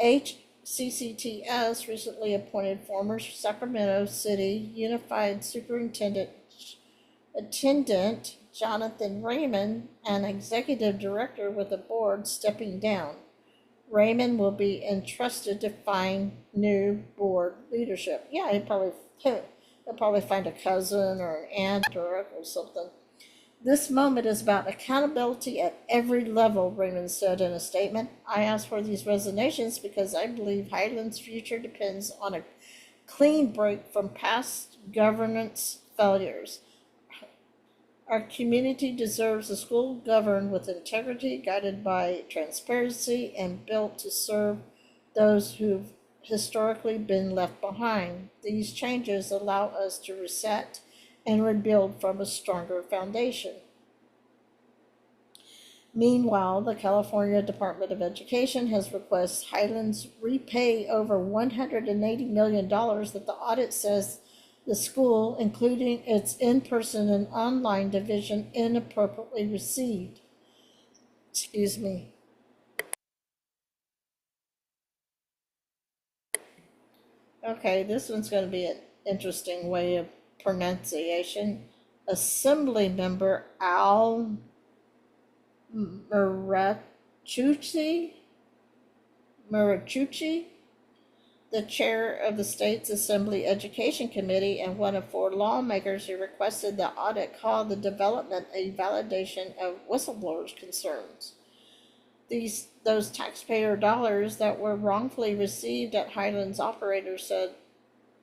S2: HCCTS recently appointed former Sacramento City Unified Superintendent Jonathan Raymond and executive director with the board stepping down. Raymond will be entrusted to find new board leadership. Yeah, he'll probably find a cousin or an aunt or something. This moment is about accountability at every level, Raymond said in a statement. I asked for these resignations because I believe Highlands' future depends on a clean break from past governance failures. Our community deserves a school governed with integrity, guided by transparency, and built to serve those who've historically been left behind. These changes allow us to reset and rebuild from a stronger foundation. Meanwhile, the California Department of Education has requested Highlands repay over $180 million that the audit says the school, including its in-person and online division, inappropriately received. Excuse me. Okay, this one's going to be an interesting way of pronunciation. Assembly member Al Marachucci the chair of the state's Assembly Education Committee and one of 4 lawmakers who requested the audit call the development a validation of whistleblowers' concerns. Those taxpayer dollars that were wrongfully received at Highlands, operators said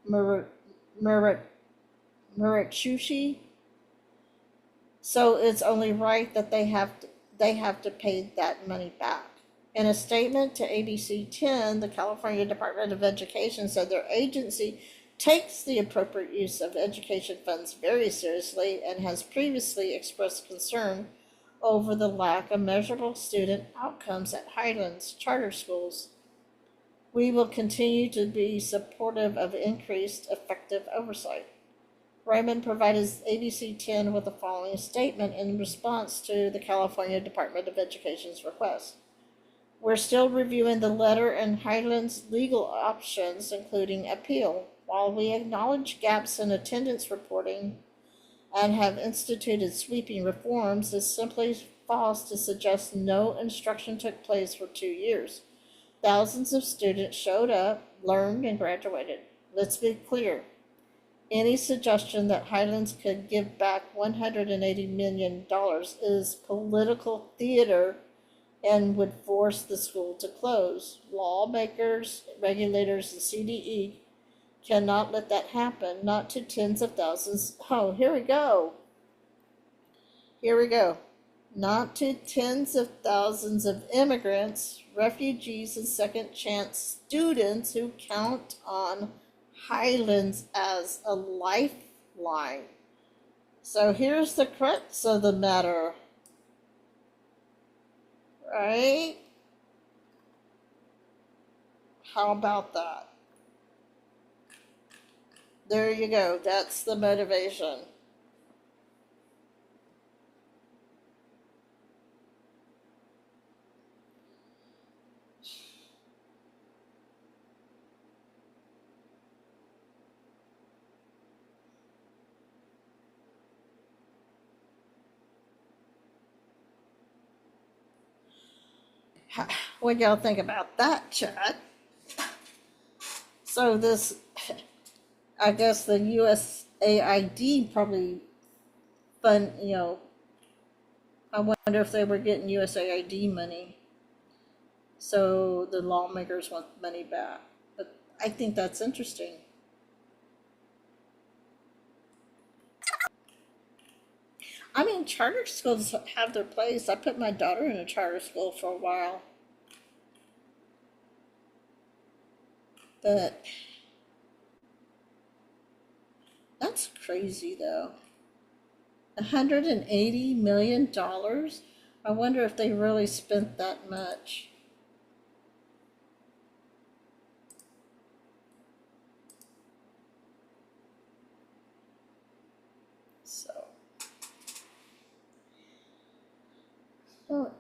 S2: Murachushi. So it's only right that they have to pay that money back. In a statement to ABC 10, the California Department of Education said their agency takes the appropriate use of education funds very seriously and has previously expressed concern over the lack of measurable student outcomes at Highlands charter schools. We will continue to be supportive of increased effective oversight. Raymond provided ABC 10 with the following statement in response to the California Department of Education's request. We're still reviewing the letter and Highlands' legal options, including appeal. While we acknowledge gaps in attendance reporting and have instituted sweeping reforms, it's simply false to suggest no instruction took place for 2 years. Thousands of students showed up, learned, and graduated. Let's be clear. Any suggestion that Highlands could give back $180 million is political theater and would force the school to close. Lawmakers, regulators, and CDE cannot let that happen, not to tens of thousands. Oh, here we go. Not to tens of thousands of immigrants, refugees, and second chance students who count on Highlands as a lifeline. So here's the crux of the matter. Right? How about that? There you go. That's the motivation. What y'all think about that, chat? So this, I guess the USAID probably fund, I wonder if they were getting USAID money. So the lawmakers want money back. But I think that's interesting. I mean, charter schools have their place. I put my daughter in a charter school for a while. But that's crazy, though. $180 million? I wonder if they really spent that much. So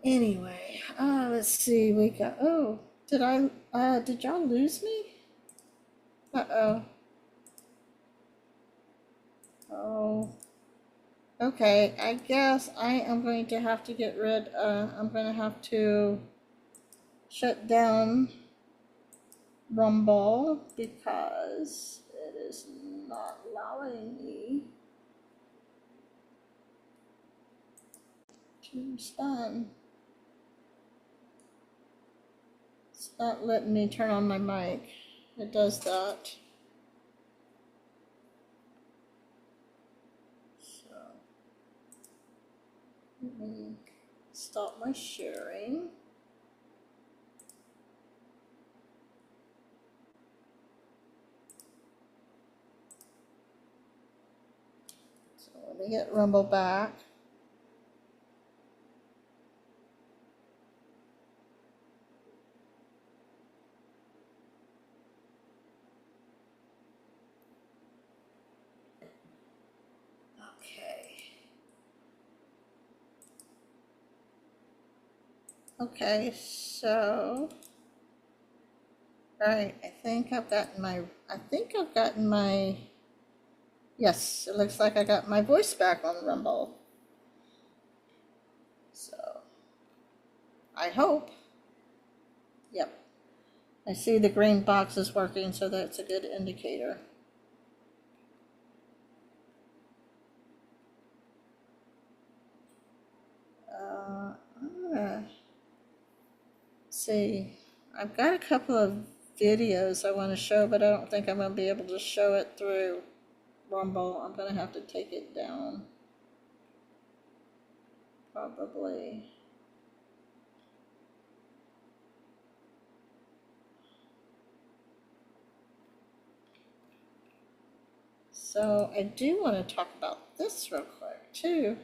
S2: anyway, let's see. We got. Oh, did y'all lose me? Oh. Okay, I guess I am going to have to I'm going to have to shut down Rumble because it is not allowing me to respond. It's not letting me turn on my mic. It does that. So let me stop my sharing. So let me get Rumble back. Okay, so, all right, I think I've gotten my, yes, it looks like I got my voice back on Rumble. So, I hope, yep. I see the green box is working, so that's a good indicator. I'm gonna see. I've got a couple of videos I want to show, but I don't think I'm going to be able to show it through Rumble. I'm going to have to take it down. Probably. So I do want to talk about this real quick too.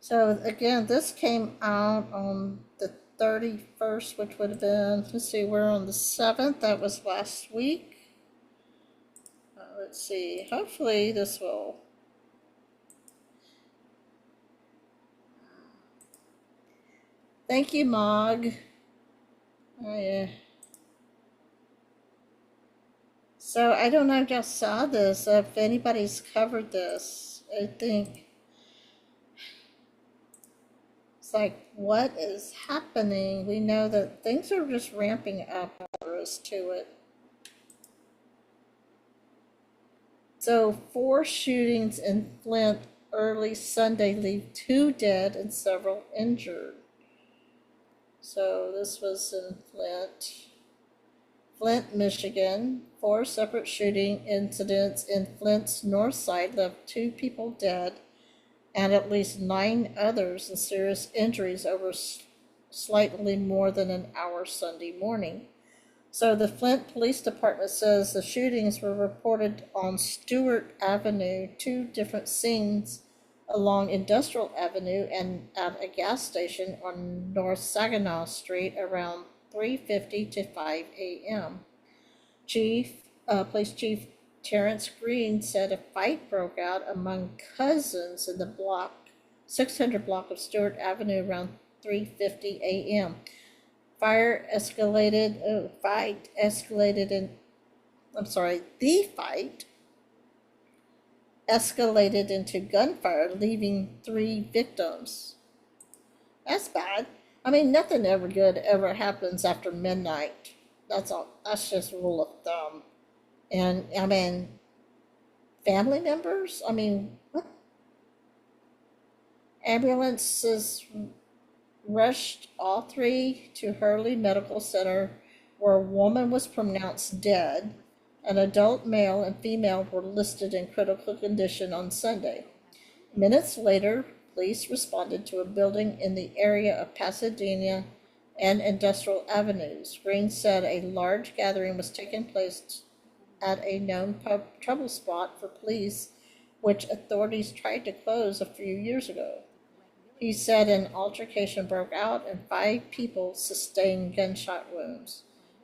S2: So again, this came out on the 31st, which would have been, let's see, we're on the 7th. That was last week. Let's see, hopefully this will. Thank you, Mog. Oh, yeah. So I don't know if y'all saw this, if anybody's covered this. I think it's like, what is happening? We know that things are just ramping up for us to it. So 4 shootings in Flint early Sunday leave 2 dead and several injured. So this was in Flint, Michigan. 4 separate shooting incidents in Flint's north side left 2 people dead and at least 9 others in serious injuries over slightly more than an hour Sunday morning. So the Flint Police Department says the shootings were reported on Stewart Avenue, 2 different scenes along Industrial Avenue and at a gas station on North Saginaw Street around 3:50 to 5 a.m. Police Chief Terrence Green said a fight broke out among cousins in the 600 block of Stewart Avenue around 3:50 a.m. The fight escalated into gunfire, leaving 3 victims. That's bad. I mean, nothing ever good ever happens after midnight. That's all. That's just rule of thumb. And I mean, family members? I mean, what? Ambulances rushed all 3 to Hurley Medical Center, where a woman was pronounced dead. An adult male and female were listed in critical condition on Sunday. Minutes later, police responded to a building in the area of Pasadena and Industrial Avenues. Green said a large gathering was taking place at a known trouble spot for police, which authorities tried to close a few years ago. He said an altercation broke out and 5 people sustained gunshot wounds.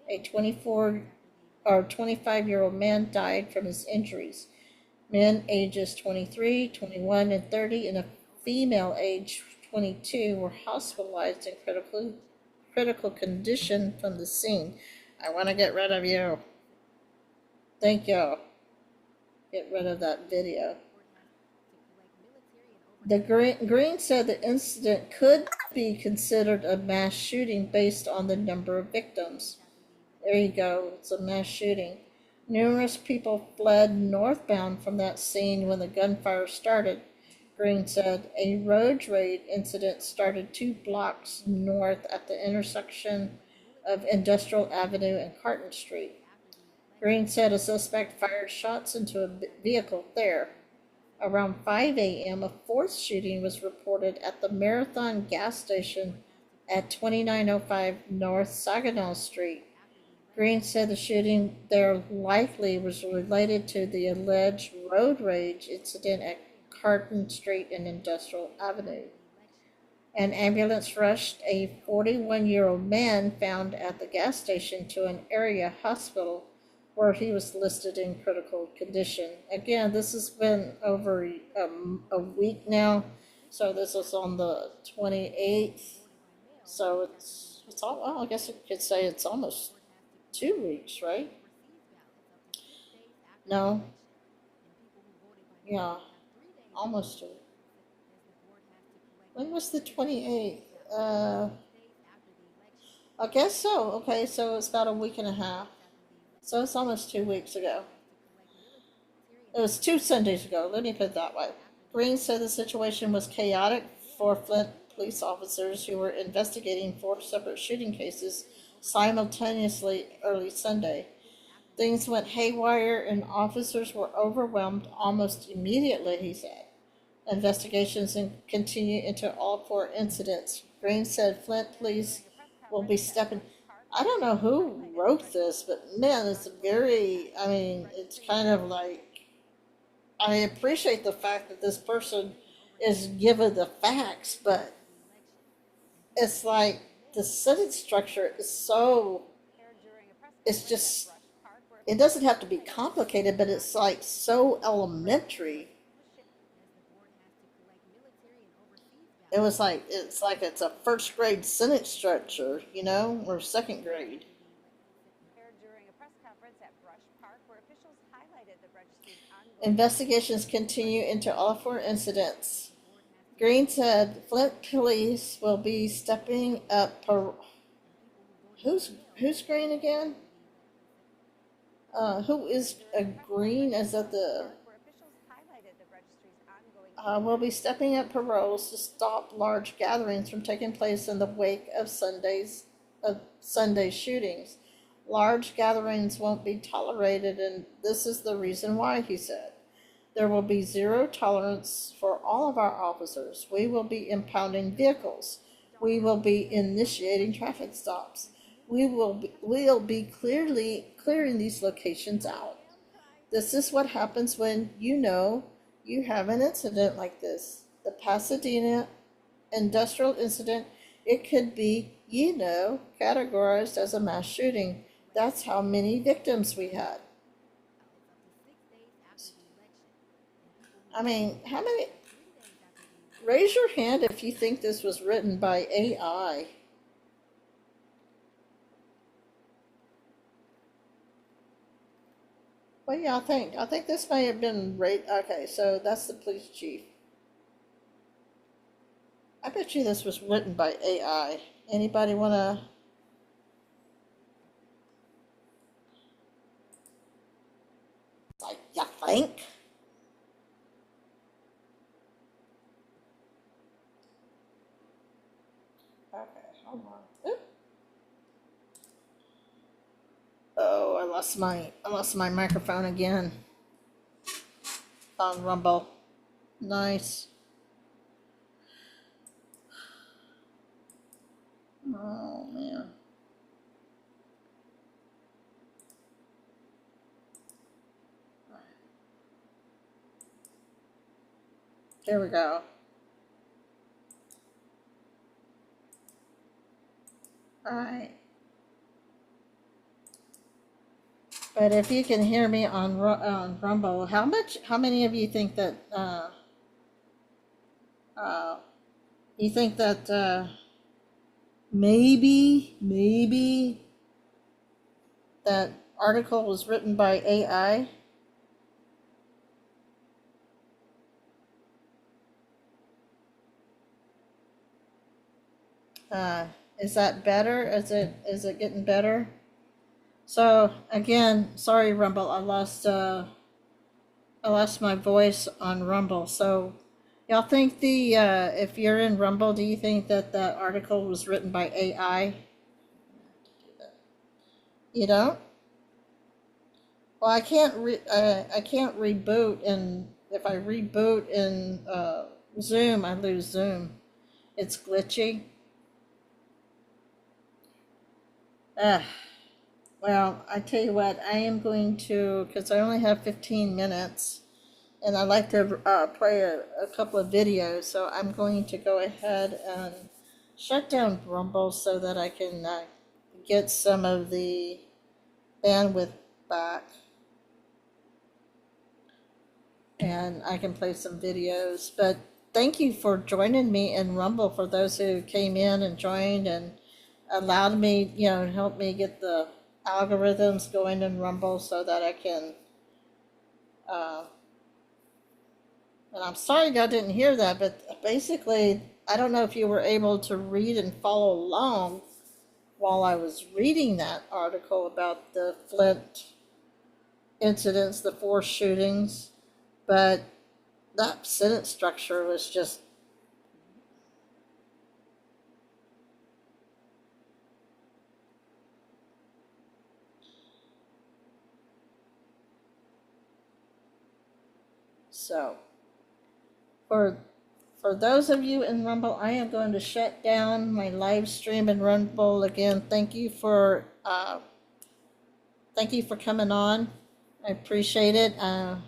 S2: A 25-year-old man died from his injuries. Men ages 23, 21, and 30 and a female age 22 were hospitalized in critical condition from the scene. I want to get rid of you. Thank you. Get rid of that video. The Green said the incident could be considered a mass shooting based on the number of victims. There you go, it's a mass shooting. Numerous people fled northbound from that scene when the gunfire started. Green said a road rage incident started 2 blocks north at the intersection of Industrial Avenue and Carton Street. Green said a suspect fired shots into a vehicle there. Around 5 a.m., a 4th shooting was reported at the Marathon gas station at 2905 North Saginaw Street. Green said the shooting there likely was related to the alleged road rage incident at Carton Street and Industrial Avenue. An ambulance rushed a 41-year-old man found at the gas station to an area hospital where he was listed in critical condition. Again, this has been over a week now, so this is on the 28th. So it's all, well, I guess you could say it's almost 2 weeks, right? No. Yeah, almost 2. When was the 28th? I guess so. Okay, so it's about a week and a half. So it's almost 2 weeks ago. It was 2 Sundays ago, let me put it that way. Green said the situation was chaotic for Flint police officers who were investigating 4 separate shooting cases simultaneously early Sunday. Things went haywire and officers were overwhelmed almost immediately, he said. Investigations continue into all 4 incidents. Green said Flint police will be stepping. I don't know who wrote this, but man, it's it's kind of like, I appreciate the fact that this person is given the facts, but it's like the sentence structure is so, it's just, it doesn't have to be complicated, but it's like so elementary. It's like it's a first grade sentence structure, or second grade. Investigations continue into all 4 incidents. Green said Flint police will be stepping up. Who's Green again? Who is Green? Is that the? Will be stepping up paroles to stop large gatherings from taking place in the wake of Sunday shootings. Large gatherings won't be tolerated, and this is the reason why, he said. There will be zero tolerance for all of our officers. We will be impounding vehicles. We will be initiating traffic stops. We'll be clearing these locations out. This is what happens when you have an incident like this. The Pasadena industrial incident, it could be, categorized as a mass shooting. That's how many victims we had. How many? Raise your hand if you think this was written by AI. What do y'all think? I think this may have been okay, so that's the police chief. I bet you this was written by AI. Anybody wanna? Like, you think? Okay, hold on. Oop. Oh, I lost my microphone again. On Rumble. Nice. Oh man. Here we go. Alright. But if you can hear me on Rumble, how many of you think that maybe that article was written by AI? Is that better? Is it getting better? So again, sorry Rumble, I lost my voice on Rumble. So y'all think if you're in Rumble, do you think that article was written by AI? You don't? Well, I can't reboot, and if I reboot in Zoom, I lose Zoom. It's glitchy. Well, I tell you what, I am going to, because I only have 15 minutes, and I like to play a couple of videos, so I'm going to go ahead and shut down Rumble so that I can get some of the bandwidth back, and I can play some videos. But thank you for joining me in Rumble, for those who came in and joined and allowed me, help me get the algorithms going in Rumble so that I can, and I'm sorry y'all didn't hear that, but basically I don't know if you were able to read and follow along while I was reading that article about the Flint incidents, the 4 shootings, but that sentence structure was just so. For those of you in Rumble, I am going to shut down my live stream in Rumble again. Thank you for coming on. I appreciate it. I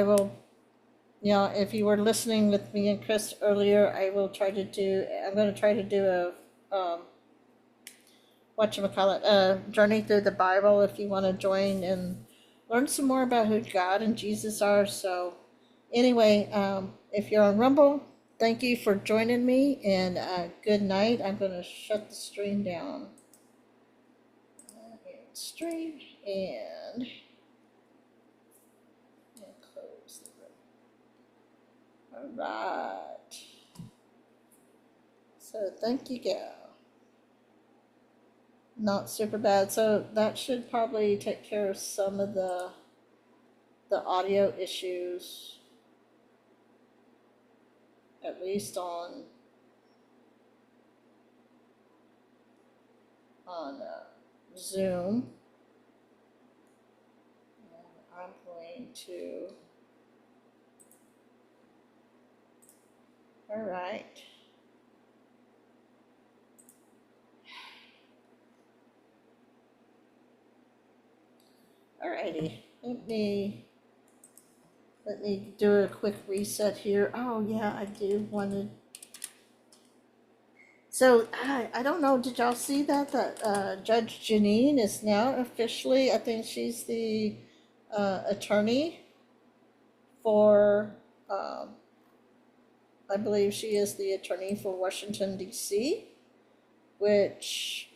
S2: will, if you were listening with me and Chris earlier, I'm going to try to do a, a journey through the Bible if you want to join and learn some more about who God and Jesus are. So anyway, if you're on Rumble, thank you for joining me, and good night. I'm going to shut the stream down. Stream and close the room. All right. So thank you, gal. Not super bad. So that should probably take care of some of the audio issues, at least on Zoom. And I'm going to. All right. Alrighty, let me do a quick reset here. Oh yeah, I do want to. So I don't know. Did y'all see that Judge Janine is now officially? I think she's the attorney for. I believe she is the attorney for Washington D.C., which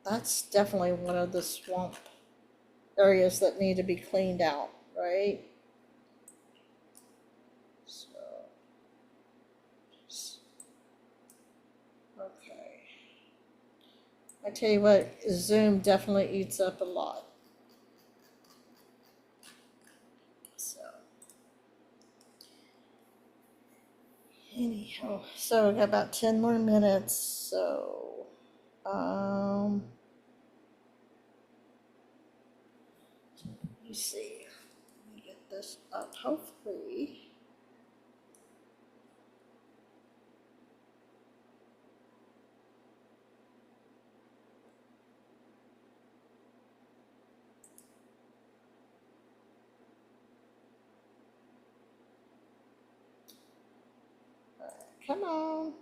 S2: that's definitely one of the swamp areas that need to be cleaned out, right? So, okay. I tell you what, Zoom definitely eats up a lot. So, anyhow, so we got about 10 more minutes. So, let me see. Let me get this up. Hopefully. Come on.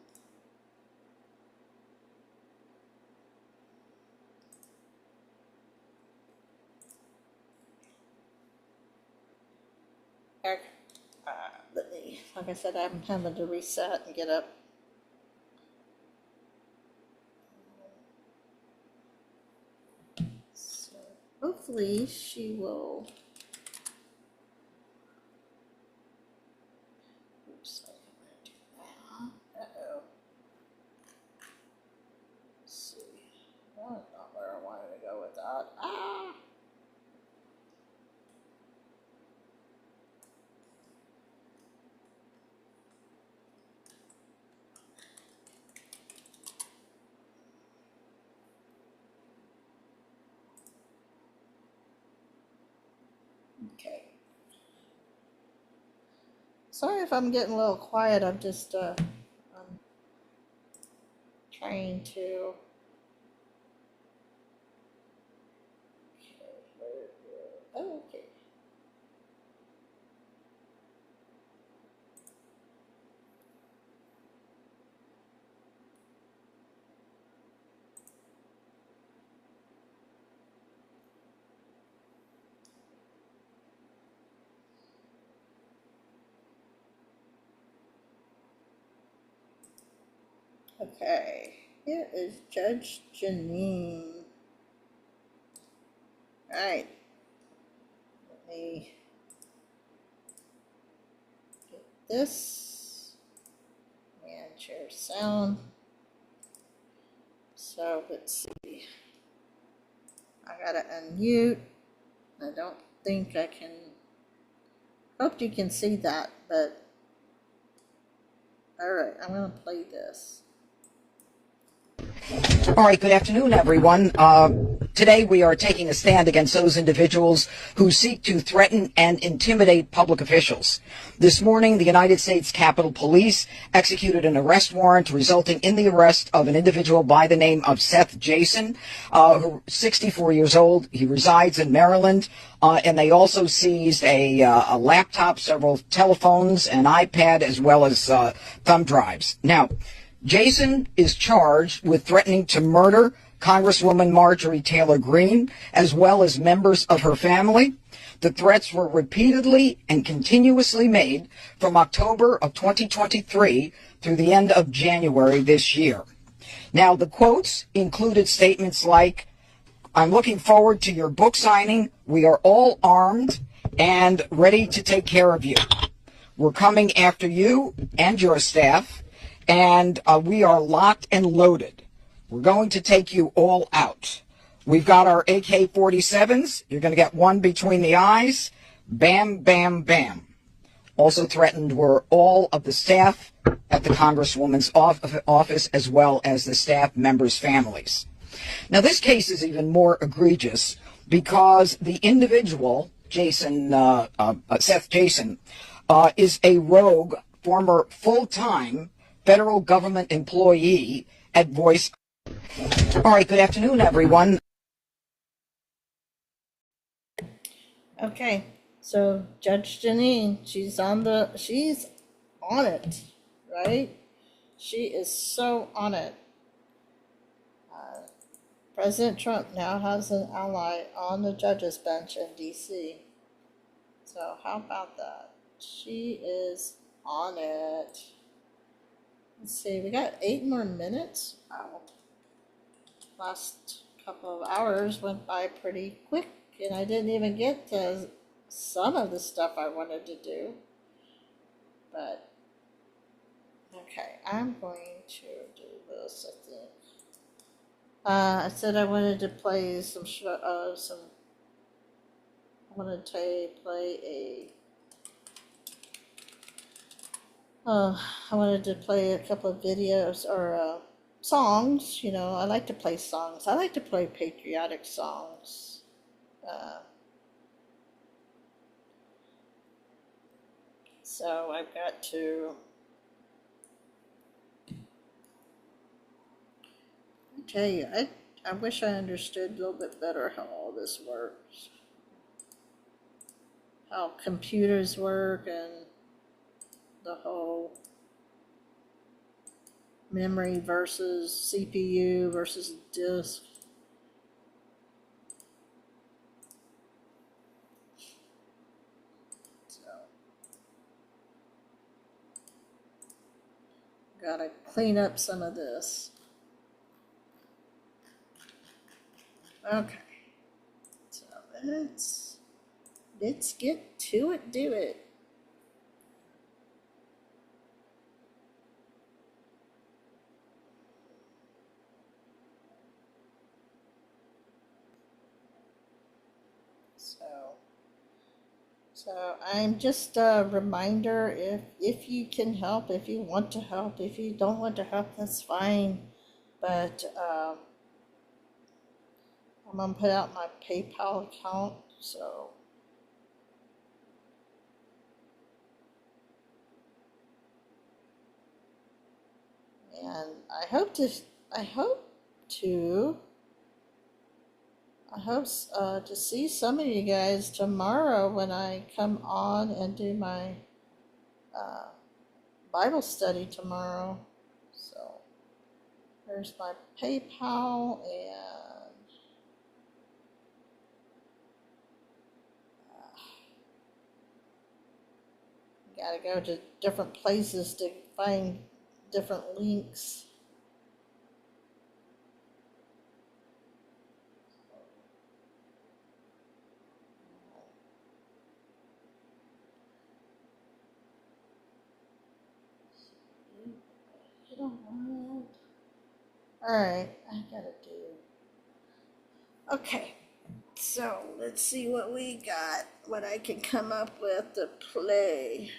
S2: Let me, like I said, I'm having to reset and get up. So hopefully she will. Oops, I didn't do that. Uh-oh. Let's see. That's not where I wanted to go with that. Ah! Okay. Sorry if I'm getting a little quiet. I'm just I'm trying to. Oh, okay. Okay, here is Judge Janine. All right, let me get this. share sound. So let's see. I gotta unmute. I don't think I can. Hope you can see that, but all right, I'm gonna play this.
S5: All right, good afternoon, everyone. Today we are taking a stand against those individuals who seek to threaten and intimidate public officials. This morning, the United States Capitol Police executed an arrest warrant resulting in the arrest of an individual by the name of Seth Jason, 64 years old. He resides in Maryland, and they also seized a laptop, several telephones, an iPad, as well as thumb drives. Now, Jason is charged with threatening to murder Congresswoman Marjorie Taylor Greene, as well as members of her family. The threats were repeatedly and continuously made from October of 2023 through the end of January this year. Now, the quotes included statements like, "I'm looking forward to your book signing. We are all armed and ready to take care of you. We're coming after you and your staff, and we are locked and loaded. We're going to take you all out. We've got our AK-47s. You're going to get one between the eyes. Bam, bam, bam." Also threatened were all of the staff at the Congresswoman's office, as well as the staff members' families. Now, this case is even more egregious because the individual, Seth Jason, is a rogue, former full-time federal government employee at Voice. All right, good afternoon, everyone.
S2: Okay, so Judge Janine, she's on it, right? She is so on it. President Trump now has an ally on the judges bench in DC. So how about that? She is on it. Let's see, we got 8 more minutes. Wow. Last couple of hours went by pretty quick, and I didn't even get to some of the stuff I wanted to do. But, okay, I'm going to do this, I think. I said I wanted to play I wanted to play a couple of videos or songs. You know, I like to play songs. I like to play patriotic songs. So I've got to tell you, I wish I understood a little bit better how all this works. How computers work and the whole memory versus CPU versus disk. So, gotta clean up some of this. Okay, so let's get to it, do it. So I'm just a reminder, if you can help, if you want to help, if you don't want to help, that's fine. But I'm gonna put out my PayPal account, so and I hope to see some of you guys tomorrow when I come on and do my Bible study tomorrow. So there's my PayPal, and gotta go to different places to find different links. All right, I gotta do. Okay, so let's see what we got, what I can come up with to play.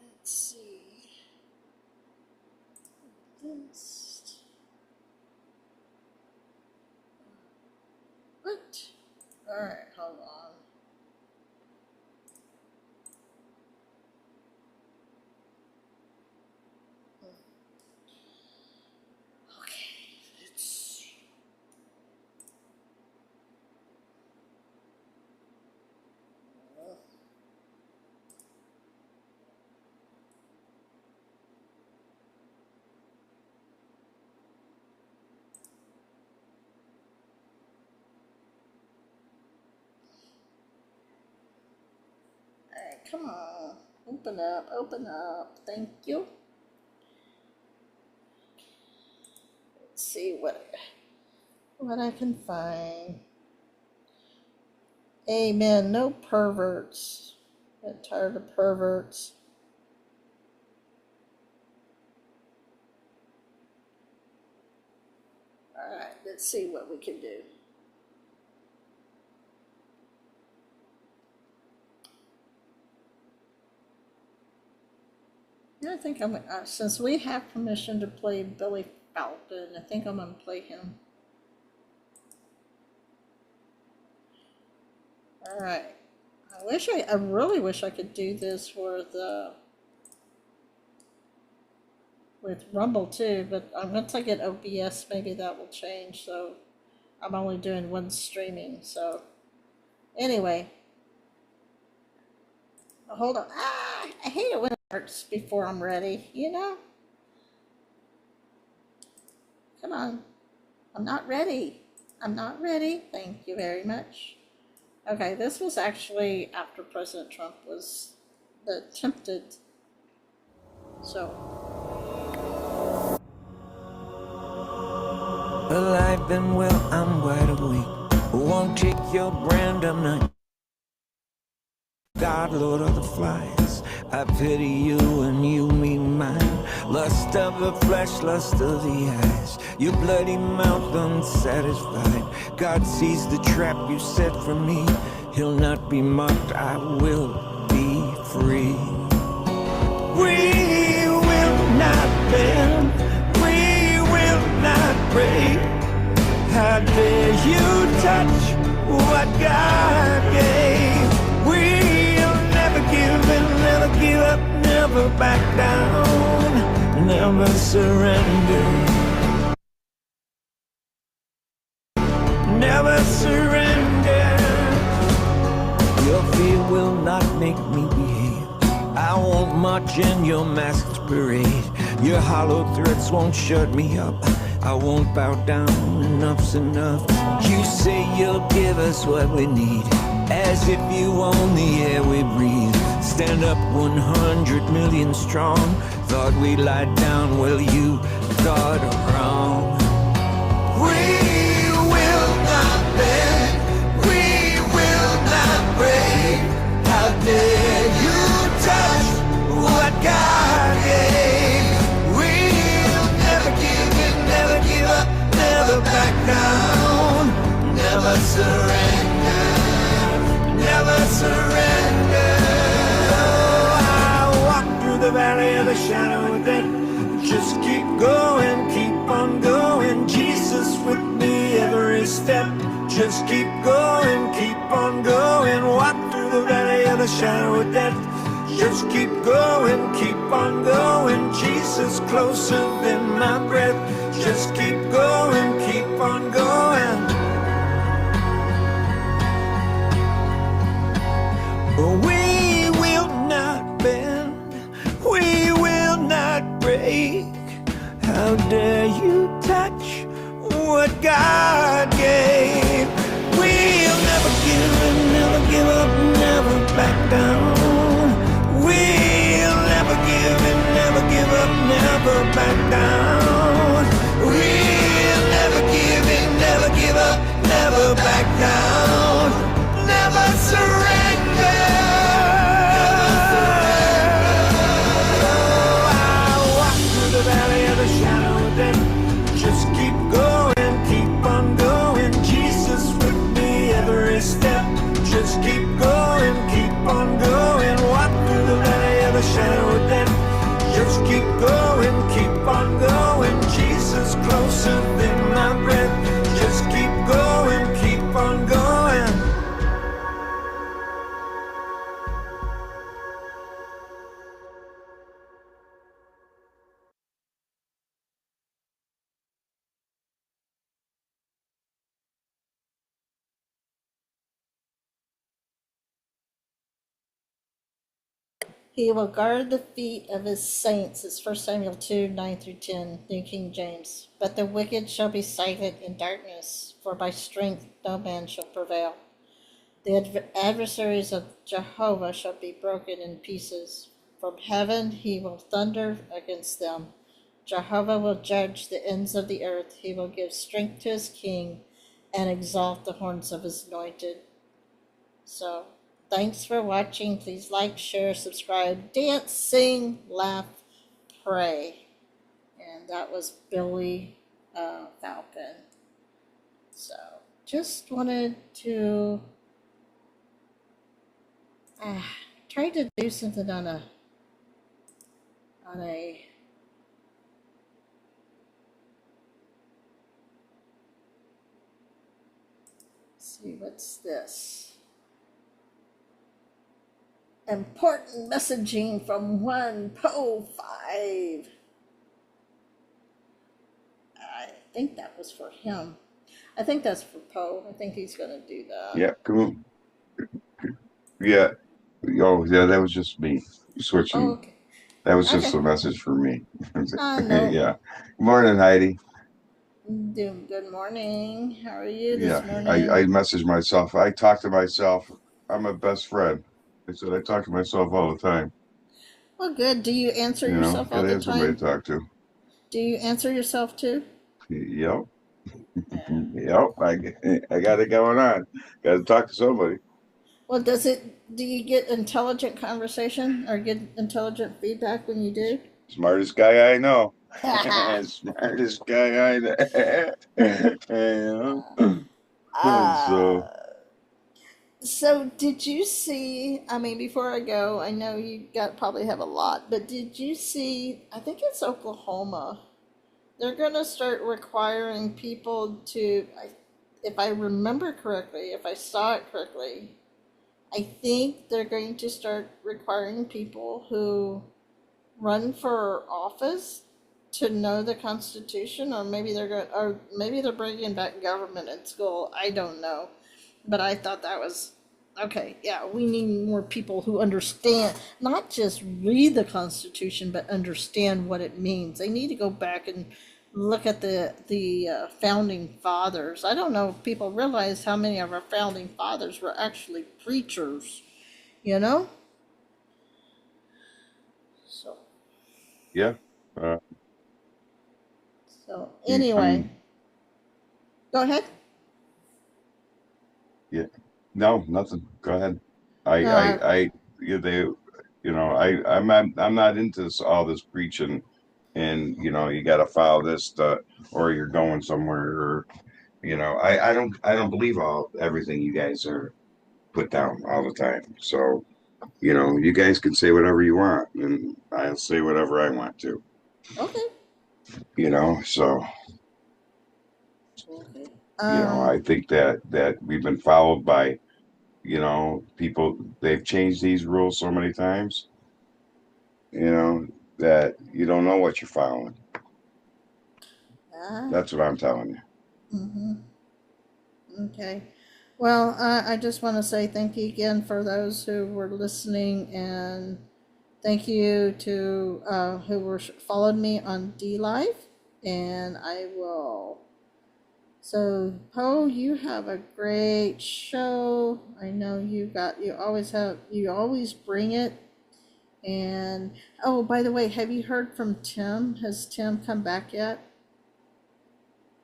S2: Let's see. This. What? All right, hold on. Okay, let's see. All right, come on. Open up, open up. Thank you. Let's see what I can find. Amen. No perverts. I'm tired of perverts. All right, let's see what we can do. Yeah, I think I'm, since we have permission to play Billy Falcon, I think I'm gonna play him. All right. I really wish I could do this with Rumble too, but once I get OBS, maybe that will change. So I'm only doing one streaming. So anyway, hold on. I hate it when it hurts before I'm ready, you know? Come on. I'm not ready. I'm not ready. Thank you very much. Okay, this was actually after President Trump was attempted. So.
S6: Alive and well, I'm wide awake. Won't take your brand, I'm not God, Lord of the flies. I pity you and you me mine. Lust of the flesh, lust of the eyes. Your bloody mouth unsatisfied. God sees the trap you set for me. He'll not be mocked, I will be free. We will not bend, we will not break. How dare you touch what God gave? We'll never give in, never give up, never back down, never surrender. Never surrender. Your fear will not make me behave. I won't march in your masked parade. Your hollow threats won't shut me up. I won't bow down, enough's enough. You say you'll give us what we need, as if you own the air we breathe. Stand up 100 million strong. Thought we lied down, well you thought wrong. We will not bend, we will not break. How dare you touch what God gave? We'll never give in, never give up, never back down, never surrender, never surrender. Oh, I walk through the valley of the shadow of death. Just keep going, keep on going. Jesus with me every step. Just keep going, keep on going. Walk through the valley of the shadow of death. Just keep going, keep on going. Jesus closer than my breath. Just keep going, keep on going. We will not bend, we will not break. How dare you touch
S2: He will guard the feet of his saints. It's 1 Samuel 2, 9 through 10, New King James. But the wicked shall be silent in darkness, for by strength no man shall prevail. The adversaries of Jehovah shall be broken in pieces. From heaven he will thunder against them. Jehovah will judge the ends of the earth. He will give strength to his king and exalt the horns of his anointed. So, thanks for watching. Please like, share, subscribe, dance, sing, laugh, pray. And that was Billy Falcon. So, just wanted to try to do something on a see, what's this? Important messaging from 1PO5. I think that was for him. I think that's for Poe. I think he's going to do that.
S7: Yeah, come on. Yeah. Oh, yeah, that was just me switching.
S2: Oh, okay.
S7: That was just
S2: Okay.
S7: a message for me.
S2: I know.
S7: Yeah. Good morning, Heidi.
S2: Good morning. How are you
S7: Yeah,
S2: this morning?
S7: I messaged myself. I talk to myself. I'm my best friend. I said I talk to myself all the time.
S2: Well, good. Do you answer
S7: You know,
S2: yourself all
S7: gotta
S2: the
S7: have somebody
S2: time?
S7: to talk to.
S2: Do you answer yourself too?
S7: Yep. Yep. I got it going on. Got to talk to somebody.
S2: Well, do you get intelligent conversation or get intelligent feedback when you do?
S7: Smartest guy I know. Smartest guy I know. So.
S2: So did you see, I mean, before I go, I know you probably have a lot, but did you see, I think it's Oklahoma, they're going to start requiring people to, if I remember correctly, if I saw it correctly, I think they're going to start requiring people who run for office to know the Constitution, or maybe they're bringing back government in school. I don't know, but I thought that was okay. Yeah, we need more people who understand, not just read the Constitution, but understand what it means. They need to go back and look at the founding fathers. I don't know if people realize how many of our founding fathers were actually preachers, you know? So.
S7: Yeah.
S2: So anyway, go ahead.
S7: Yeah. No, nothing. Go ahead. I'm not into all this preaching, and you got to follow this, or you're going somewhere, or I don't believe everything you guys are put down all the time. So you guys can say whatever you want, and I'll say whatever I want to.
S2: Okay.
S7: So.
S2: Okay.
S7: I think that we've been followed by, people. They've changed these rules so many times, that you don't know what you're following. That's what I'm telling you.
S2: Mm-hmm. Okay. Well, I just want to say thank you again for those who were listening, and thank you to who followed me on DLive, and I will. So, Poe, you have a great show. I know you always bring it. And, oh, by the way, have you heard from Tim? Has Tim come back yet?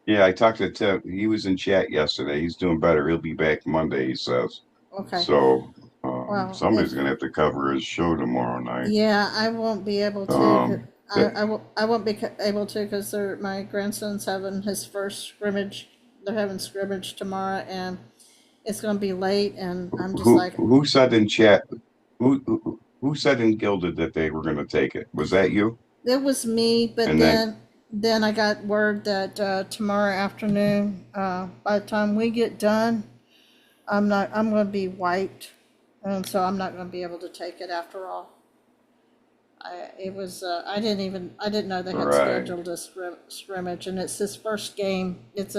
S7: Yeah, I talked to Tim. He was in chat yesterday. He's doing better. He'll be back Monday, he says.
S2: Okay.
S7: So,
S2: Well,
S7: somebody's going to have to cover his show tomorrow night.
S2: Yeah, I won't be able to. I won't be able to because my grandson's having his first scrimmage. They're having scrimmage tomorrow, and it's going to be late. And I'm just
S7: who said in chat? Who said in Gilded that they were going to take it? Was that you?
S2: It was me, but
S7: And
S2: then I got word that tomorrow afternoon, by the time we get done, I'm going to be wiped, and so I'm not going to be able to take it after all. I didn't know they had scheduled a scrimmage, and it's his first game. It's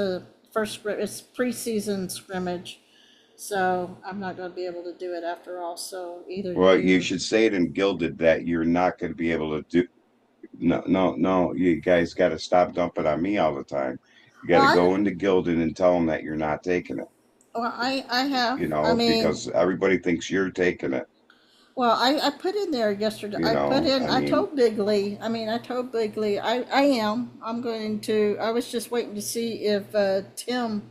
S2: preseason scrimmage, So I'm not going to be able to do it after all. So either
S7: Well, you
S2: you,
S7: should say it in Gilded that you're not going to be able to do. No, no, no. You guys got to stop dumping on me all the time. You got
S2: well,
S7: to go into Gilded and tell them that you're not taking it.
S2: I have, I mean,
S7: Because everybody thinks you're taking it.
S2: well, I put in there yesterday.
S7: I
S2: I
S7: mean,
S2: told Bigley, I told Bigley, I'm going to, I was just waiting to see if Tim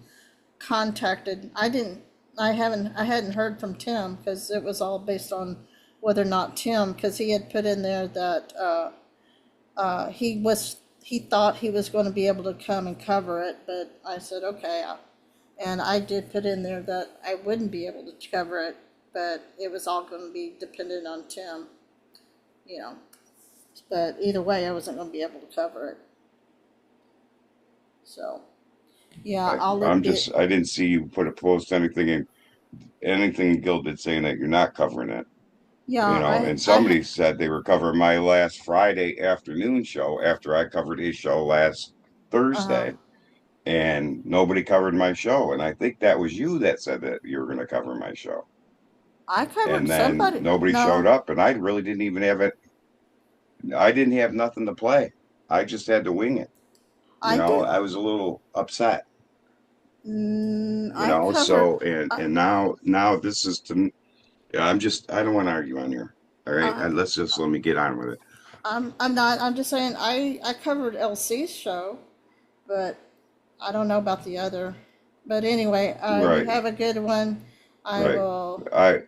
S2: contacted. I hadn't heard from Tim because it was all based on whether or not Tim, because he had put in there that he thought he was going to be able to come and cover it, but I said, okay. And I did put in there that I wouldn't be able to cover it, but it was all going to be dependent on Tim, you know. But either way, I wasn't going to be able to cover it. So, yeah, I'll
S7: I'm
S2: look
S7: just,
S2: at,
S7: I didn't see you put a post anything in Gilded saying that you're not covering it.
S2: yeah,
S7: And somebody said they were covering my last Friday afternoon show after I covered his show last
S2: uh-huh.
S7: Thursday, and nobody covered my show. And I think that was you that said that you were going to cover my show.
S2: I
S7: And
S2: covered
S7: then
S2: somebody.
S7: nobody showed
S2: No,
S7: up, and I really didn't even have it. I didn't have nothing to play. I just had to wing it.
S2: I did.
S7: I was a little upset.
S2: I covered.
S7: So and now this is to. I don't want to argue on here. All right,
S2: Uh,
S7: let's just let me get on with it.
S2: I'm not. I'm just saying. I covered LC's show, but I don't know about the other. But anyway, you
S7: Right,
S2: have a good one. I
S7: right.
S2: will.
S7: I